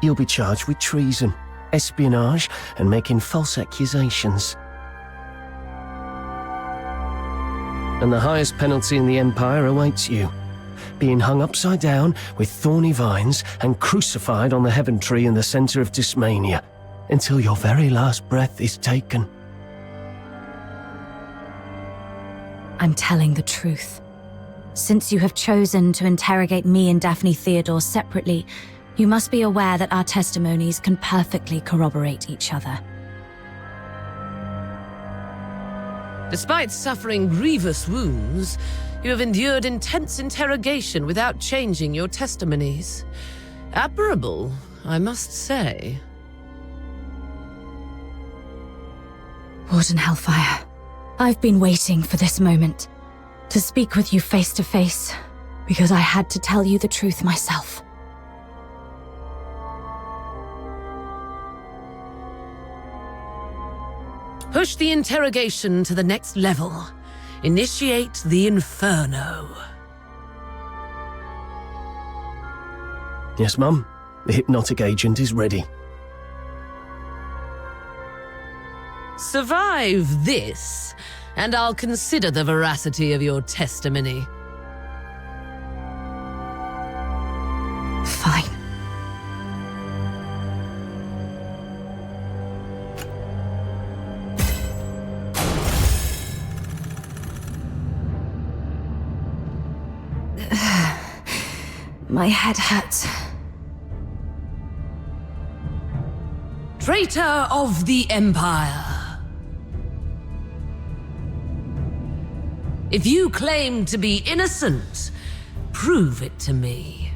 You'll be charged with treason, espionage, and making false accusations. And the highest penalty in the Empire awaits you. Being hung upside down with thorny vines and crucified on the heaven tree in the center of Tasmania until your very last breath is taken. I'm telling the truth. Since you have chosen to interrogate me and Daphne Theodore separately, you must be aware that our testimonies can perfectly corroborate each other. Despite suffering grievous wounds, you have endured intense interrogation without changing your testimonies. Admirable, I must say. Warden Hellfire, I've been waiting for this moment. To speak with you face to face, because I had to tell you the truth myself. Push the interrogation to the next level. Initiate the Inferno. Yes, Mum. The hypnotic agent is ready. Survive this, and I'll consider the veracity of your testimony. Fine. My head hurts. Traitor of the Empire. If you claim to be innocent, prove it to me.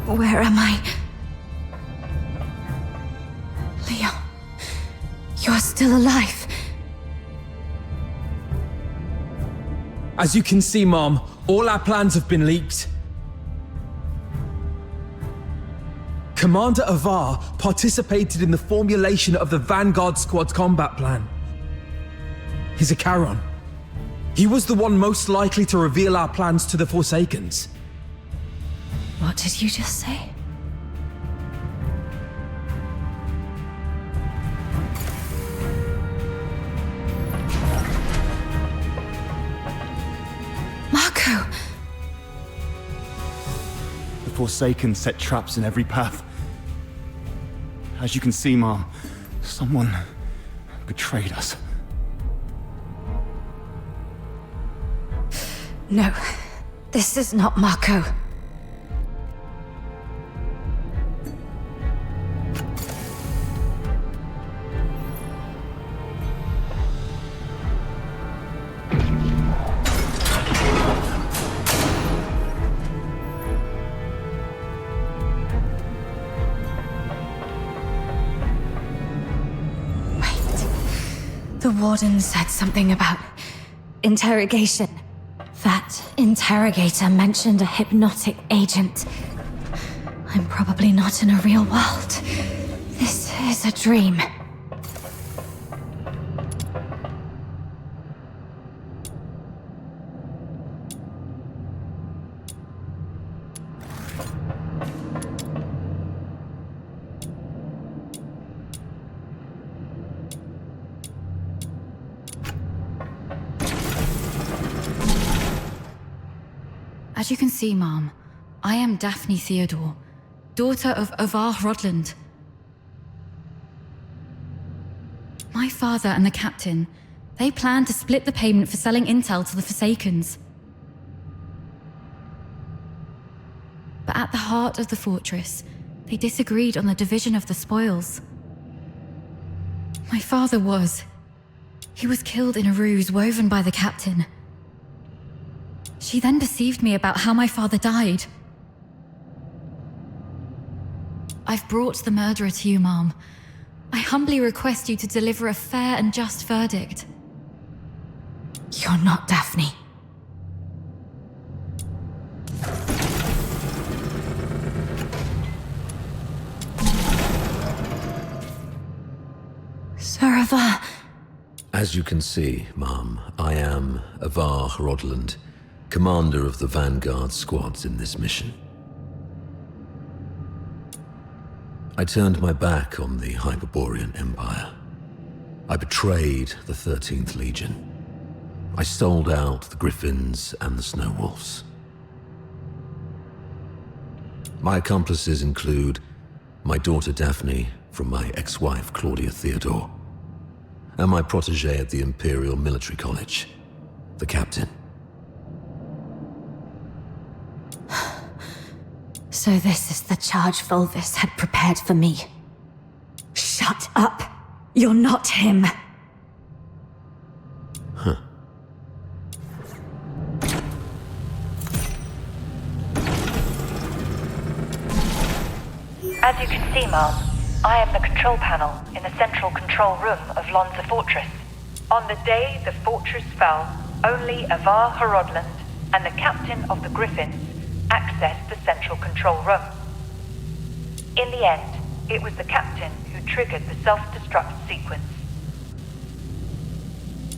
Where am I? Leon, you're still alive. As you can see, Mom, all our plans have been leaked. Commander Avar participated in the formulation of the Vanguard Squad's combat plan. He's a Charon. He was the one most likely to reveal our plans to the Forsakens. What did you just say? Marco! The Forsaken set traps in every path. As you can see, Mom, someone betrayed us. No, this is not Marco. The warden said something about interrogation. That interrogator mentioned a hypnotic agent. I'm probably not in a real world. This is a dream. As you can see, Mom, I am Daphne Theodore, daughter of Avar Rodland. My father and the captain, they planned to split the payment for selling intel to the Forsakens. But at the heart of the fortress, they disagreed on the division of the spoils. My father he was killed in a ruse woven by the captain. She then deceived me about how my father died. I've brought the murderer to you, Mom. I humbly request you to deliver a fair and just verdict. You're not Daphne. Sir Avar. As you can see, Ma'am, I am Avar Rodland, commander of the Vanguard squads in this mission. I turned my back on the Hyperborean Empire. I betrayed the 13th Legion. I sold out the Griffins and the Snow Wolves. My accomplices include my daughter Daphne from my ex-wife Claudia Theodore, and my protege at the Imperial Military College, the Captain. So this is the charge Volvis had prepared for me. Shut up! You're not him! Huh. As you can see, Mom, I am the control panel in the central control room of Lonza Fortress. On the day the fortress fell, only Avar Rodland and the captain of the Griffins accessed the central control room. In the end, it was the captain who triggered the self-destruct sequence.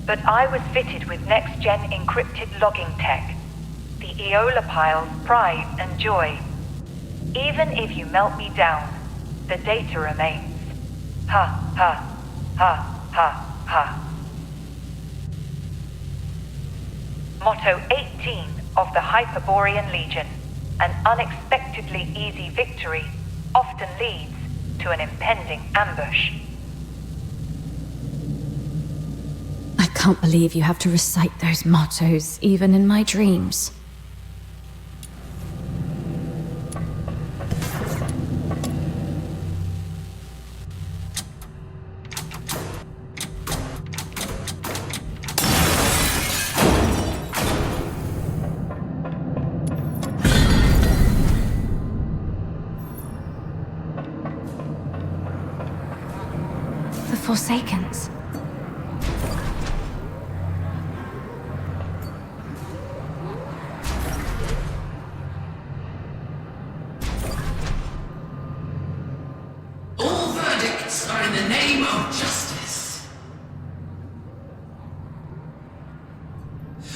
But I was fitted with next-gen encrypted logging tech, the Aeola Pile's pride and joy. Even if you melt me down, the data remains. Ha, ha, ha, ha, ha. Motto 18 of the Hyperborean Legion. An unexpectedly easy victory often leads to an impending ambush. I can't believe you have to recite those mottos, even in my dreams. Forsakens. All verdicts are in the name of justice.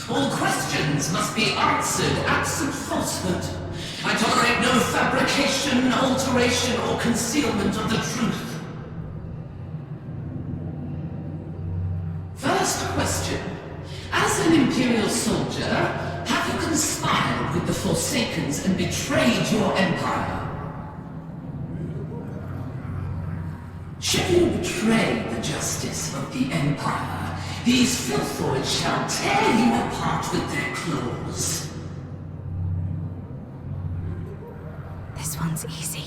All questions must be answered absent falsehood. I tolerate no fabrication, alteration, or concealment of the truth. First question. As an Imperial soldier, have you conspired with the Forsakens and betrayed your empire? Should you betray the justice of the Empire, these filthoids shall tear you apart with their claws. This one's easy.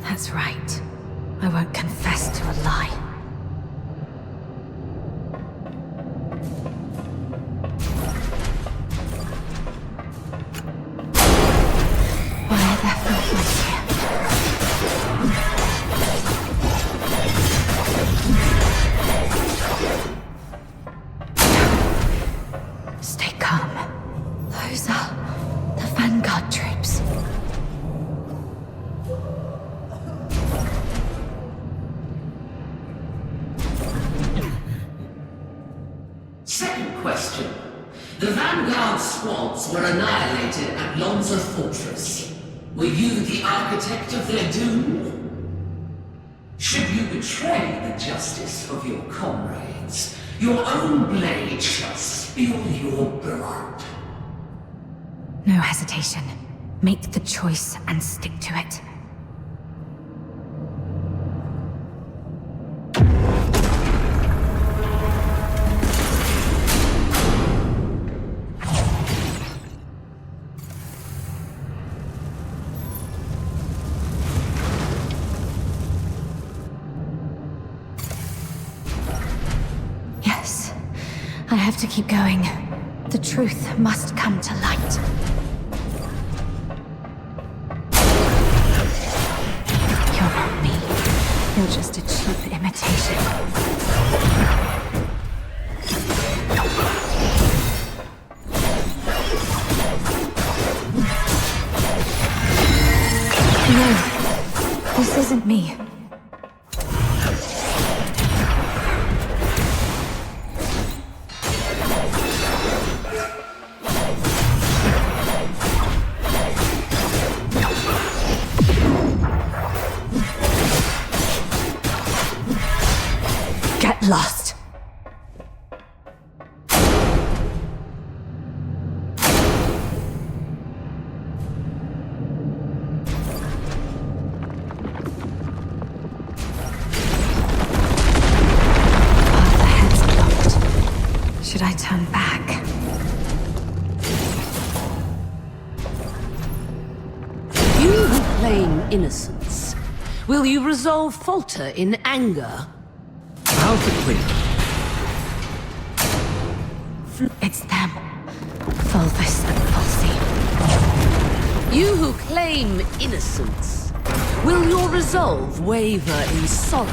That's right. I won't confess to a lie. Why there felt like here. Stay calm. Those are the Vanguard troops. Second question. The Vanguard squads were annihilated at Lonza Fortress. Were you the architect of their doom? Should you betray the justice of your comrades, your own blade shall spill your blood. No hesitation. Make the choice and stick to it. have to keep going. The truth must come to light. You're not me. You're just a cheap imitation. No, this isn't me. Get lost. Should I turn back? You who claim innocence, will you resolve falter in anger? Perfectly. It's them. Fulvus and Fulci. You who claim innocence, will your resolve waver in sorrow?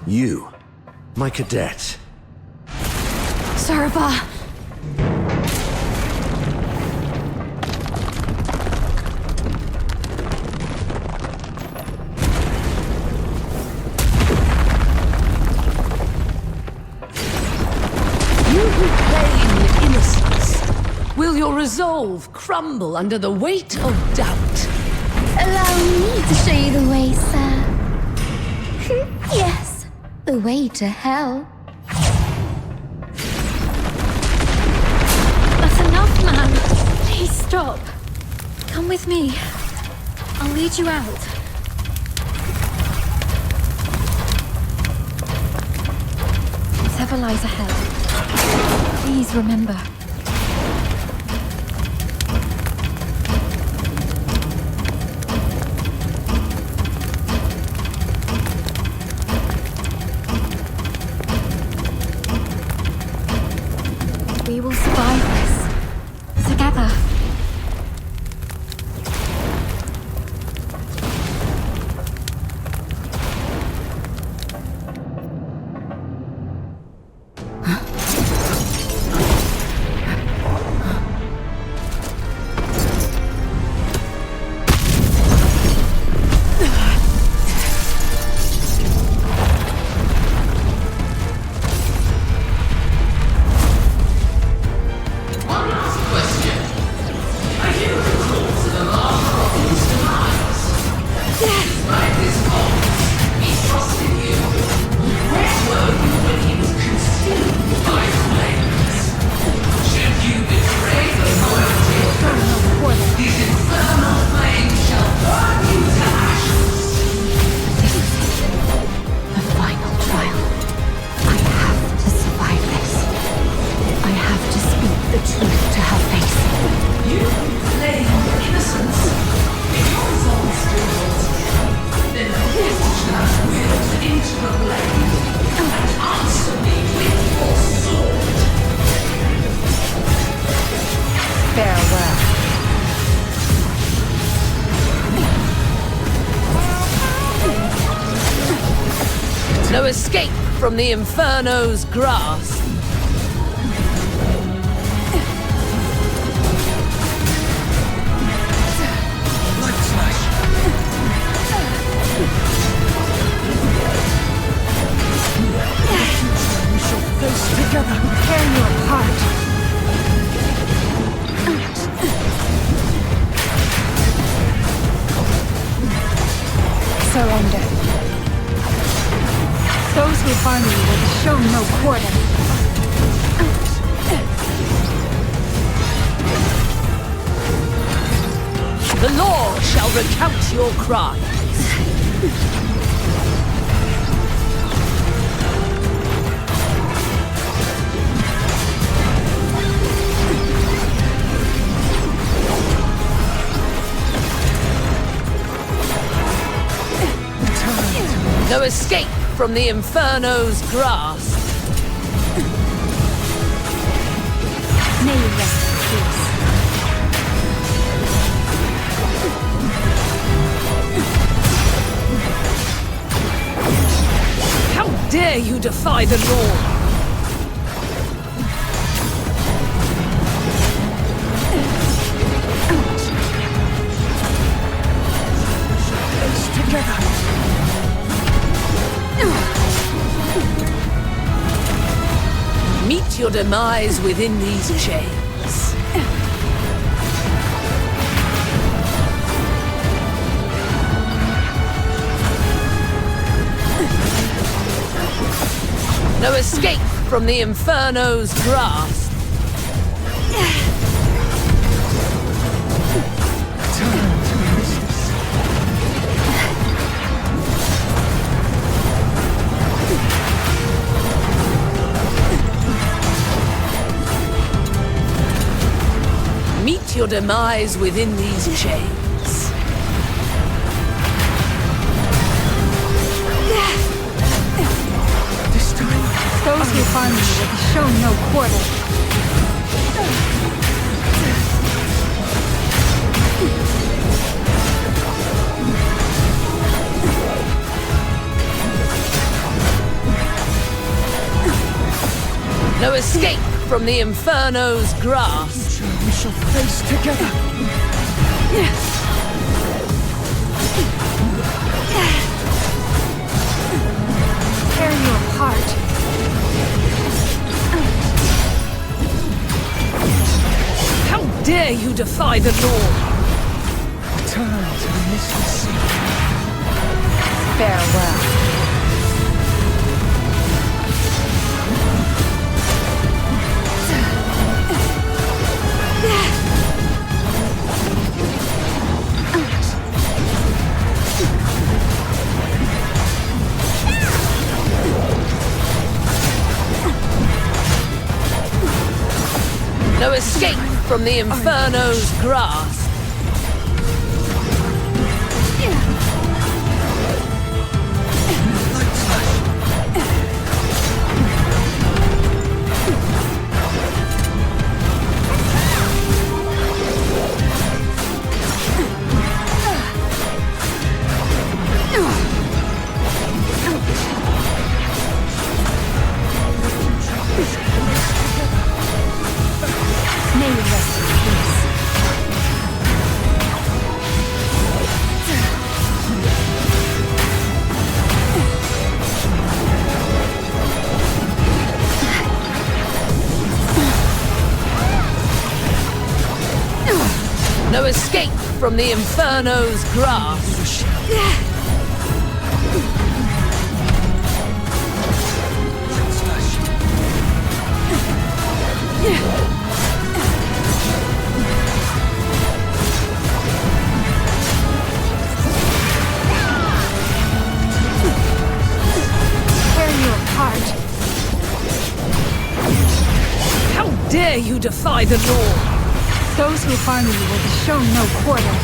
You, my cadet. Serva! You who claim innocence, will your resolve crumble under the weight of doubt? Allow me to show you the way, sir. Yes, the way to hell. That's enough, man. Please stop. Come with me. I'll lead you out. Whatever lies ahead, please remember. We will survive this. Together. No escape from the Inferno's grasp. We shall face together, tear you apart. Surrender. Those who harm you will be shown no quarter. The law shall recount your crimes. No escape from the Inferno's grasp. May you rest in peace. How dare you defy the law? Meet your demise within these chains. No escape from the Inferno's grasp. Meet your demise within these chains. This time, those who harm you will be shown no quarter. No escape from the Inferno's grasp. We shall face together. Tear you apart. How dare you defy the law? Return to the Misty Sea. Farewell. No escape from the Inferno's grasp. May you rest in peace. No escape from the Inferno's grasp. Tear you apart. How dare you defy the law? Those who harm you will be shown no quarter.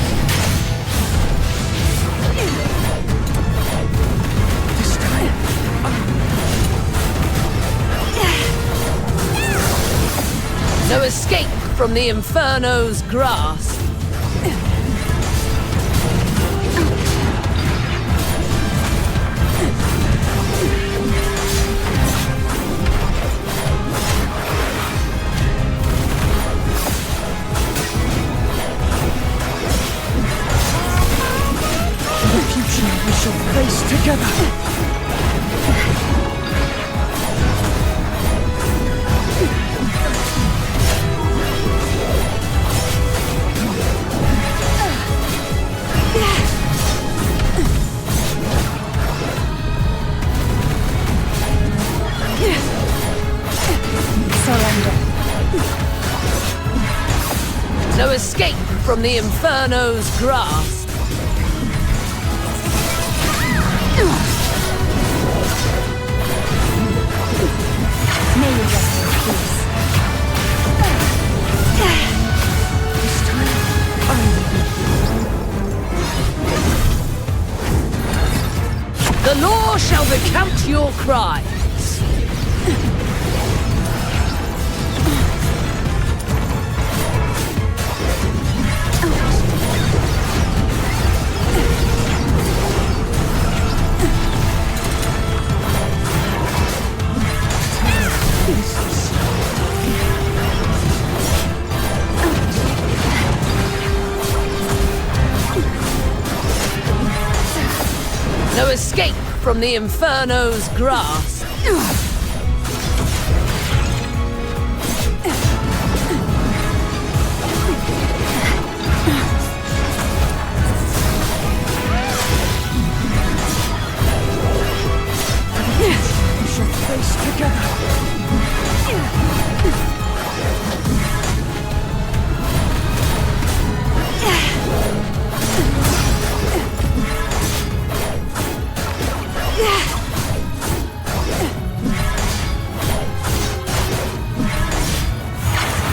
This time. No escape from the Inferno's grasp. We shall face together. Surrender. No escape from the Inferno's grasp. May you rest in peace. This time, I will be. The The law shall recount your crimes. No escape from the Inferno's grasp. We shall face together.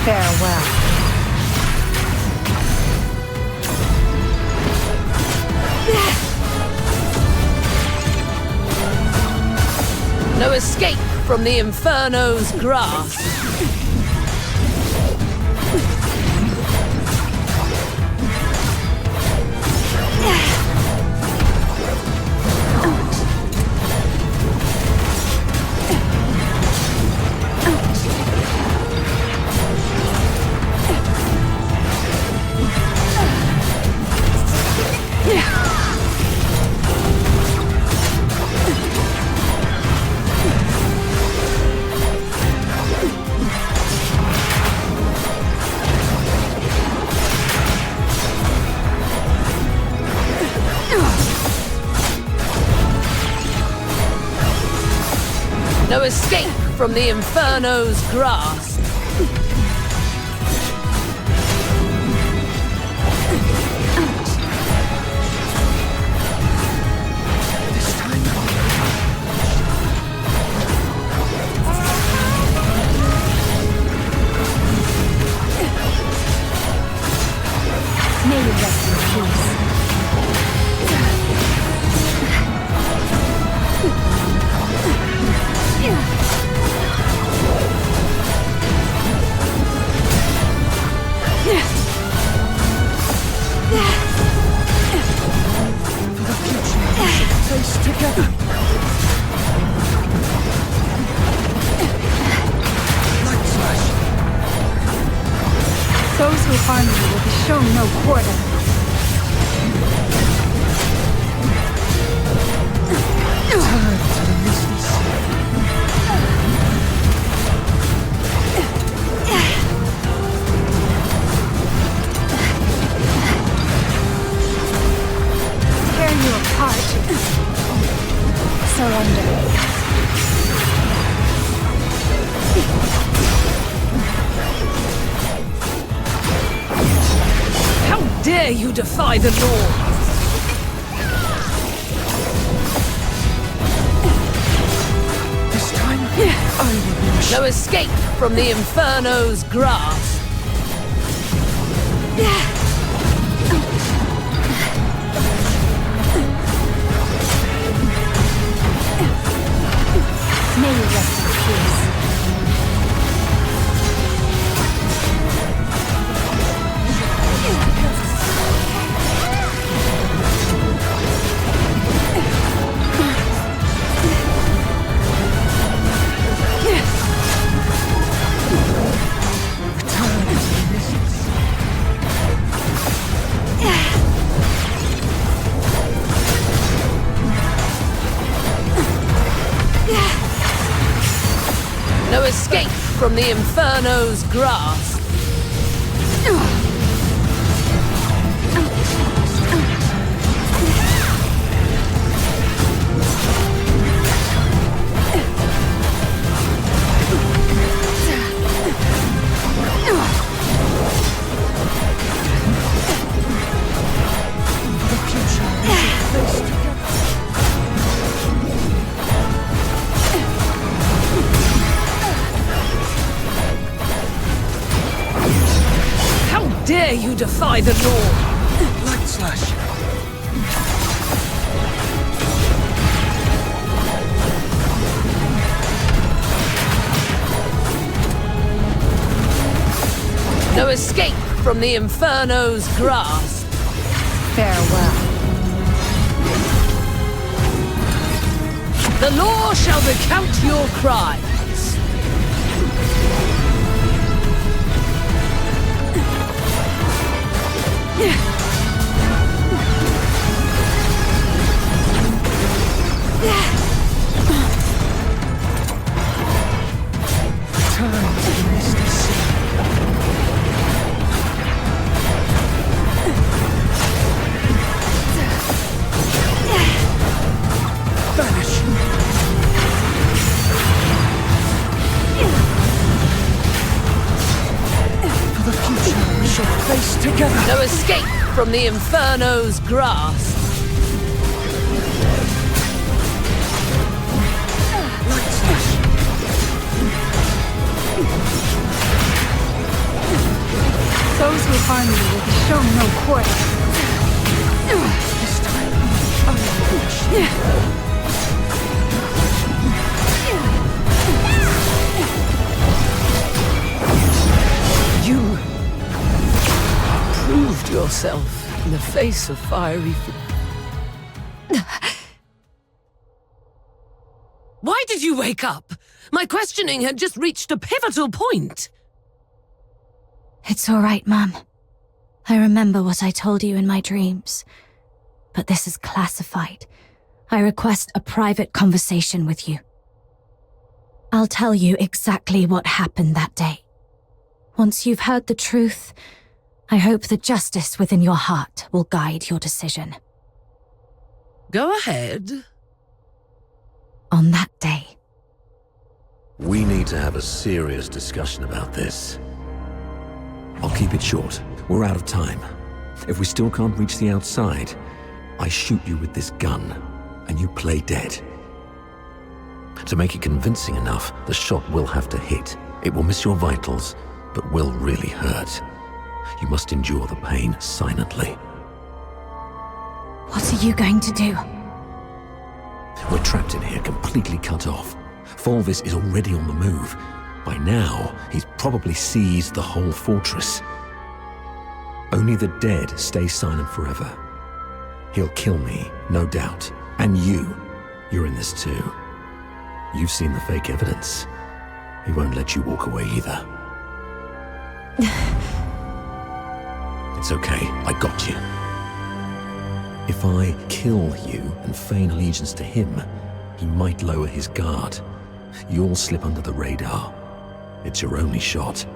Farewell. No escape from the Inferno's grasp. No escape from the Inferno's grasp. May you rest in peace. For the future, we shall face together. Light slash. Those who harm you will be shown no quarter. Turn to the misty sea. Tear you apart. Surrender. How dare you defy the law? This time, I will be No escape from the Inferno's grasp. May you rest in peace. No escape from the Inferno's grasp. Dare you defy the law? Light slash. escape from the Inferno's grasp. Farewell. The law shall recount your crimes. No escape from the Inferno's grasp. Those who harm you will be shown no quarter. This time, You proved yourself in the face of fiery. Why did you wake up? My questioning had just reached a pivotal point. It's all right, Mum. I remember what I told you in my dreams. But this is classified. I request a private conversation with you. I'll tell you exactly what happened that day. Once you've heard the truth, I hope the justice within your heart will guide your decision. Go ahead. On that day. We need to have a serious discussion about this. I'll keep it short. We're out of time. If we still can't reach the outside, I shoot you with this gun, and you play dead. To make it convincing enough, the shot will have to hit. It will miss your vitals, but will really hurt. You must endure the pain silently. What are you going to do? We're trapped in here, completely cut off. Fulvis is already on the move. By now, he's probably seized the whole fortress. Only the dead stay silent forever. He'll kill me, no doubt. And you're in this too. You've seen the fake evidence. He won't let you walk away either. It's okay, I got you. If I kill you and feign allegiance to him, he might lower his guard. You'll slip under the radar. It's your only shot.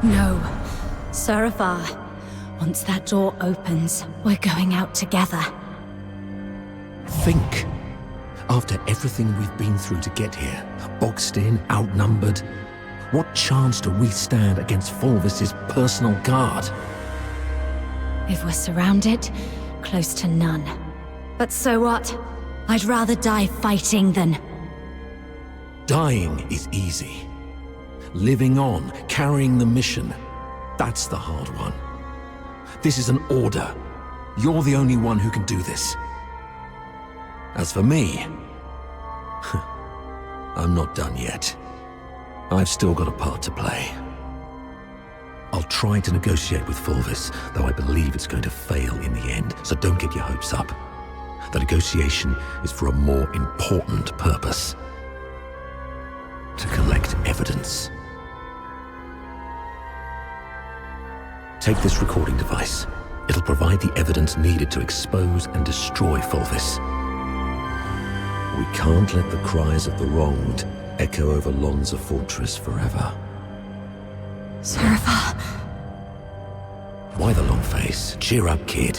No. Saravar, once that door opens, we're going out together. Think. After everything we've been through to get here, boxed in, outnumbered, what chance do we stand against Fulvis's personal guard? If we're surrounded, close to none. But so what? I'd rather die fighting than... Dying is easy. Living on, carrying the mission, that's the hard one. This is an order. You're the only one who can do this. As for me, I'm not done yet. I've still got a part to play. I'll try to negotiate with Fulvis, though I believe it's going to fail in the end, so don't get your hopes up. The negotiation is for a more important purpose. To collect evidence. Take this recording device. It'll provide the evidence needed to expose and destroy Fulvis. We can't let the cries of the wronged echo over Lonza Fortress forever. Saravar. Why the long face? Cheer up, kid.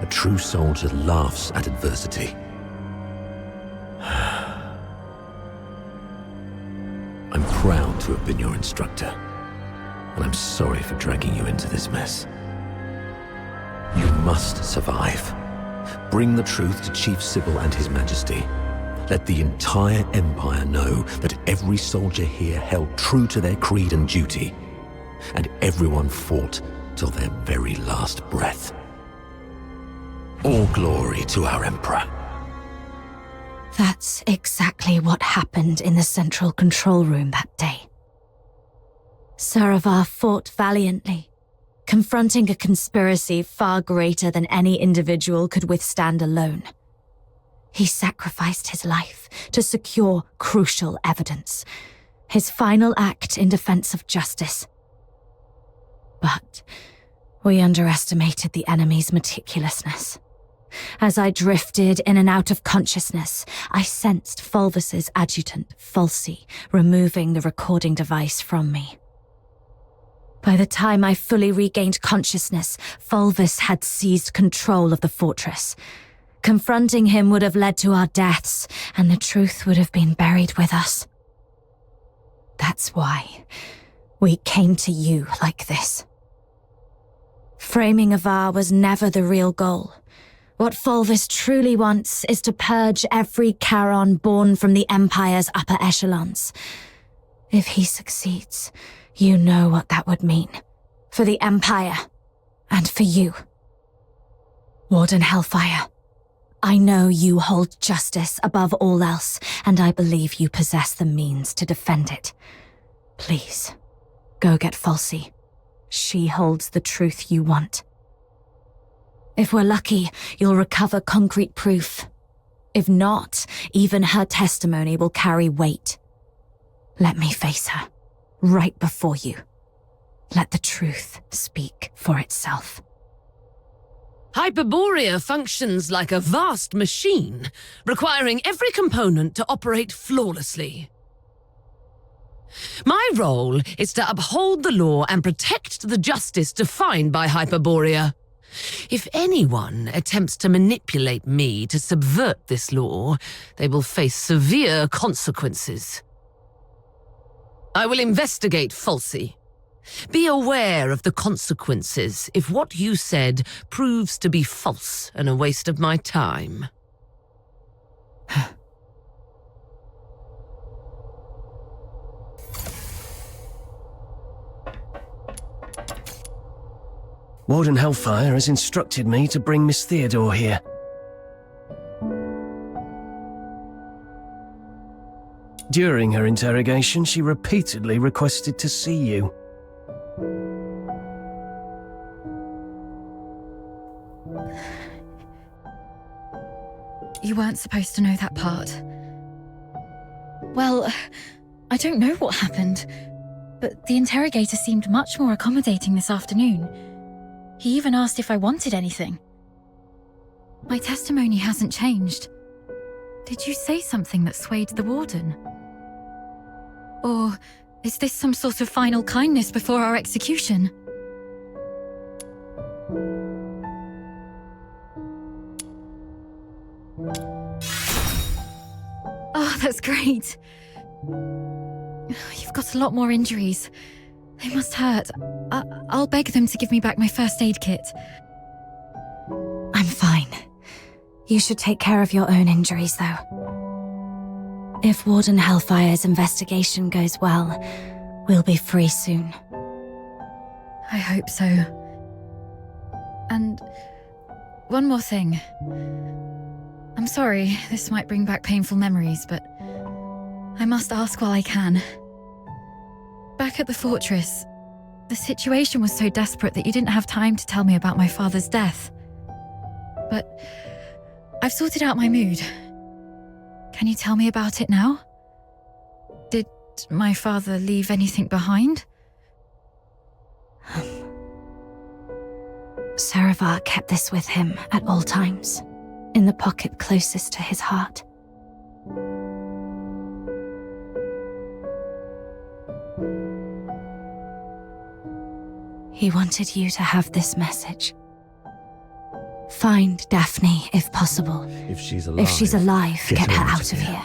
A true soldier laughs at adversity. I'm proud to have been your instructor, and I'm sorry for dragging you into this mess. You must survive. Bring the truth to Chief Sibylle and His Majesty. Let the entire Empire know that every soldier here held true to their creed and duty, and everyone fought till their very last breath. All glory to our Emperor. That's exactly what happened in the central control room that day. Saravar fought valiantly, confronting a conspiracy far greater than any individual could withstand alone. He sacrificed his life to secure crucial evidence, his final act in defense of justice. But we underestimated the enemy's meticulousness. As I drifted in and out of consciousness, I sensed Fulvis's adjutant, Falsey, removing the recording device from me. By the time I fully regained consciousness, Fulvis had seized control of the fortress. Confronting him would have led to our deaths, and the truth would have been buried with us. That's why we came to you like this. Framing Avar was never the real goal. What Fulvis truly wants is to purge every Charon born from the Empire's upper echelons. If he succeeds, you know what that would mean. For the Empire, and for you. Warden Hellfire, I know you hold justice above all else, and I believe you possess the means to defend it. Please, go get Falsey. She holds the truth you want. If we're lucky, you'll recover concrete proof. If not, even her testimony will carry weight. Let me face her, right before you. Let the truth speak for itself. Hyperborea functions like a vast machine, requiring every component to operate flawlessly. My role is to uphold the law and protect the justice defined by Hyperborea. If anyone attempts to manipulate me to subvert this law, they will face severe consequences. I will investigate Falsey. Be aware of the consequences if what you said proves to be false and a waste of my time. Warden Hellfire has instructed me to bring Miss Theodore here. During her interrogation, she repeatedly requested to see you. You weren't supposed to know that part. Well, I don't know what happened, but the interrogator seemed much more accommodating this afternoon. He even asked if I wanted anything. My testimony hasn't changed. Did you say something that swayed the warden? Or is this some sort of final kindness before our execution? Oh, that's great. You've got a lot more injuries. They must hurt. I'll beg them to give me back my first aid kit. I'm fine. You should take care of your own injuries, though. If Warden Hellfire's investigation goes well, we'll be free soon. I hope so. And one more thing. I'm sorry, this might bring back painful memories, but I must ask while I can. Back at the fortress, the situation was so desperate that you didn't have time to tell me about my father's death. But I've sorted out my mood. Can you tell me about it now? Did my father leave anything behind? Saravar kept this with him at all times, in the pocket closest to his heart. He wanted you to have this message. Find Daphne, if possible. If she's alive, get her out of here.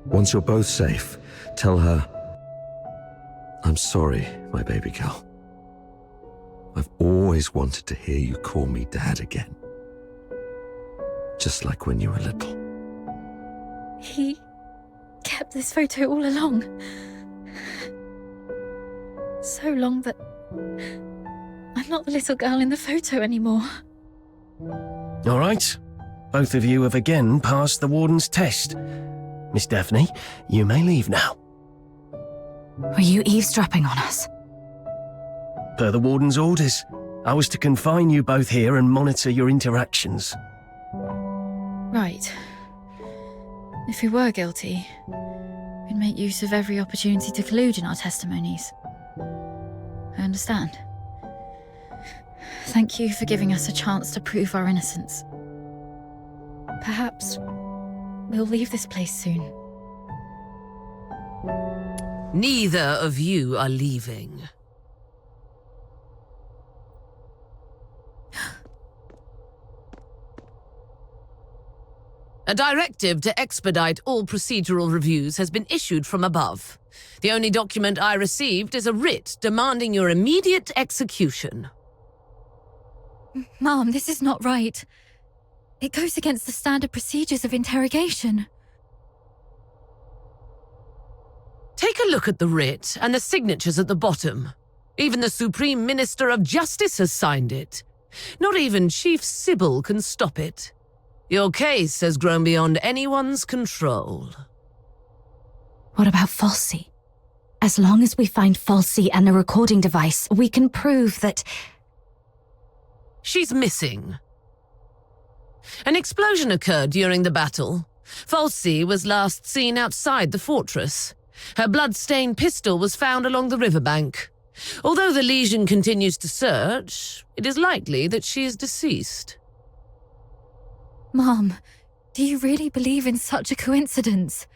Once you're both safe, tell her, I'm sorry, my baby girl. I've always wanted to hear you call me Dad again. Just like when you were little. He kept this photo all along. So long that I'm not the little girl in the photo anymore. All right. Both of you have again passed the warden's test. Miss Daphne, you may leave now. Were you eavesdropping on us? Per the Warden's orders, I was to confine you both here and monitor your interactions. Right. If we were guilty, we'd make use of every opportunity to collude in our testimonies. I understand. Thank you for giving us a chance to prove our innocence. Perhaps we'll leave this place soon. Neither of you are leaving. A directive to expedite all procedural reviews has been issued from above. The only document I received is a writ demanding your immediate execution. Mom, this is not right. It goes against the standard procedures of interrogation. Take a look at the writ and the signatures at the bottom. Even the Supreme Minister of Justice has signed it. Not even Chief Sibylle can stop it. Your case has grown beyond anyone's control. What about Falsey? As long as we find Falsey and the recording device, we can prove that... She's missing. An explosion occurred during the battle. Falsey was last seen outside the fortress. Her blood-stained pistol was found along the riverbank. Although the Legion continues to search, it is likely that she is deceased. Mom, do you really believe in such a coincidence?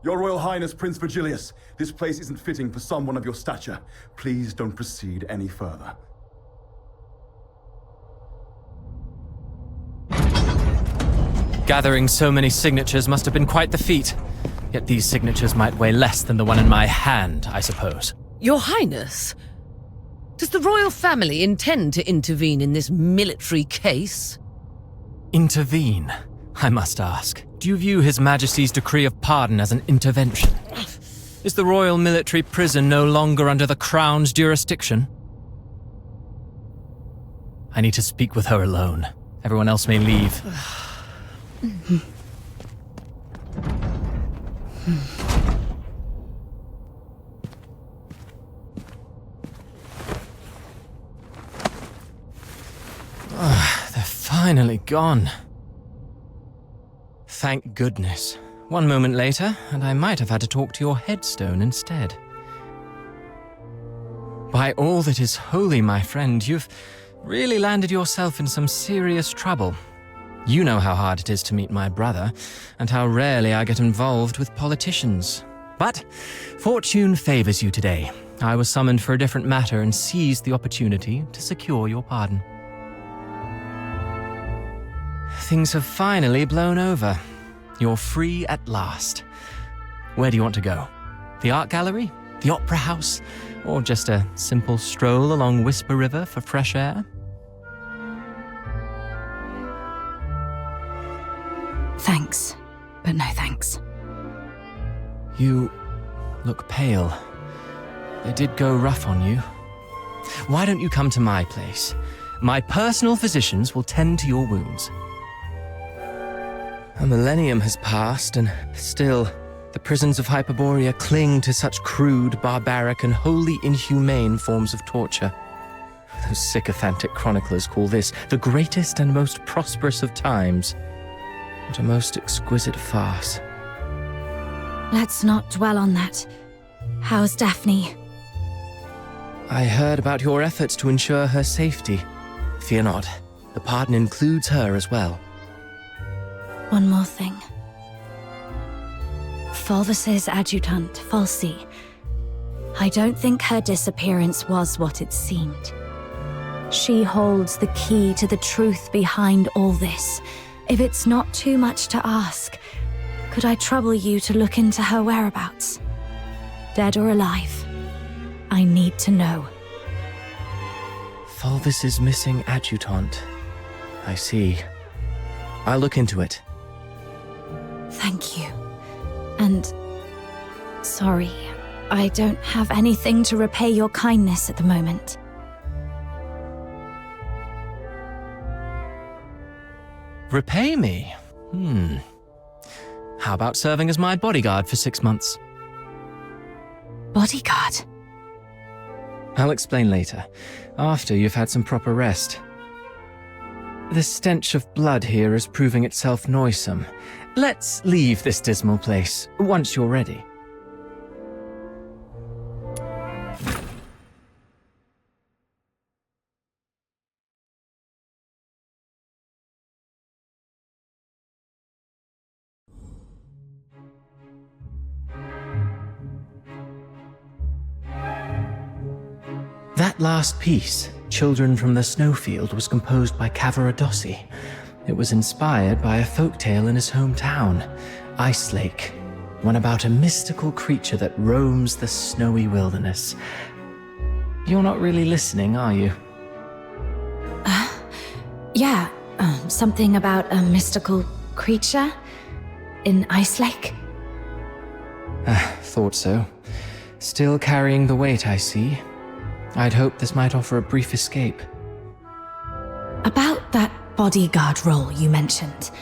Your Royal Highness, Prince Virgilius, this place isn't fitting for someone of your stature. Please don't proceed any further. Gathering so many signatures must have been quite the feat. Yet these signatures might weigh less than the one in my hand, I suppose. Your Highness, does the royal family intend to intervene in this military case? Intervene, I must ask. Do you view His Majesty's decree of pardon as an intervention? Is the royal military prison no longer under the Crown's jurisdiction? I need to speak with her alone. Everyone else may leave. They're finally gone. Thank goodness. One moment later, and I might have had to talk to your headstone instead. By all that is holy, my friend, you've really landed yourself in some serious trouble. You know how hard it is to meet my brother, and how rarely I get involved with politicians. But fortune favors you today. I was summoned for a different matter and seized the opportunity to secure your pardon. Things have finally blown over. You're free at last. Where do you want to go? The art gallery? The opera house? Or just a simple stroll along Whisper River for fresh air? Thanks, but no thanks. You look pale. They did go rough on you. Why don't you come to my place? My personal physicians will tend to your wounds. A millennium has passed, and still, the prisons of Hyperborea cling to such crude, barbaric, and wholly inhumane forms of torture. Those sycophantic chroniclers call this the greatest and most prosperous of times. What a most exquisite farce. Let's not dwell on that. How's Daphne? I heard about your efforts to ensure her safety. Fear not, the pardon includes her as well. One more thing. Fulvis's adjutant, Falsey. I don't think her disappearance was what it seemed. She holds the key to the truth behind all this. If it's not too much to ask, could I trouble you to look into her whereabouts? Dead or alive? I need to know. Fulvis's missing adjutant. I see. I'll look into it. Thank you. And... sorry, I don't have anything to repay your kindness at the moment. Repay me? How about serving as my bodyguard for 6 months? Bodyguard? I'll explain later, after you've had some proper rest. The stench of blood here is proving itself noisome. Let's leave this dismal place once you're ready. That last piece, Children from the Snowfield, was composed by Cavaradossi. It was inspired by a folktale in his hometown, Ice Lake, one about a mystical creature that roams the snowy wilderness. You're not really listening, are you? Yeah, something about a mystical creature in Ice Lake? Thought so. Still carrying the weight, I see. I'd hoped this might offer a brief escape. About that bodyguard role you mentioned,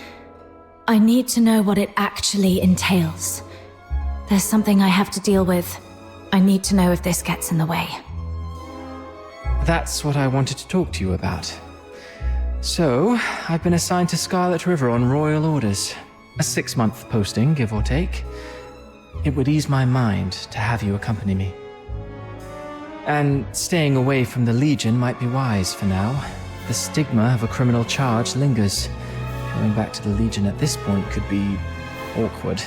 I need to know what it actually entails. There's something I have to deal with. I need to know if this gets in the way. That's what I wanted to talk to you about. So, I've been assigned to Scarlet River on royal orders. A 6-month posting, give or take. It would ease my mind to have you accompany me. And staying away from the Legion might be wise for now. The stigma of a criminal charge lingers. Going back to the Legion at this point could be awkward.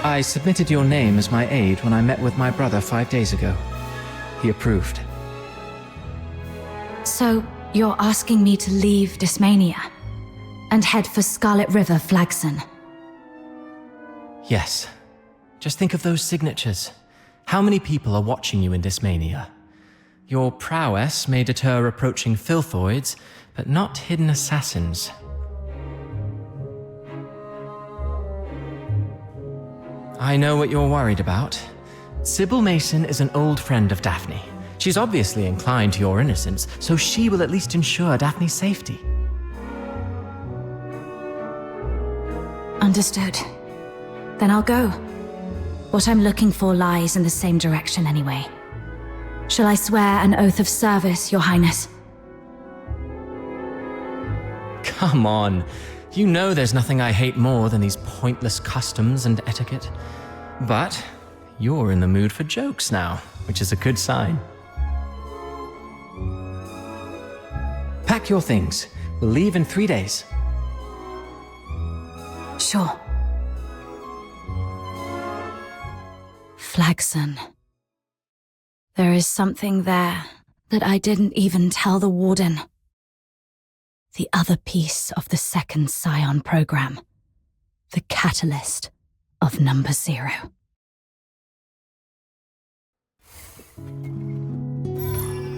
I submitted your name as my aide when I met with my brother 5 days ago. He approved. So, you're asking me to leave Dysmania and head for Scarlet River, Phoxhunter? Yes. Just think of those signatures. How many people are watching you in Dysmania? Your prowess may deter approaching filthoids, but not hidden assassins. I know what you're worried about. Sibylle Mason is an old friend of Daphne. She's obviously inclined to your innocence, so she will at least ensure Daphne's safety. Understood. Then I'll go. What I'm looking for lies in the same direction anyway. Shall I swear an oath of service, Your Highness? Come on. You know there's nothing I hate more than these pointless customs and etiquette. But you're in the mood for jokes now, which is a good sign. Pack your things. We'll leave in 3 days. Sure. Phoxhunter. There is something there that I didn't even tell the Warden. The other piece of the second Scion program. The catalyst of Number 0.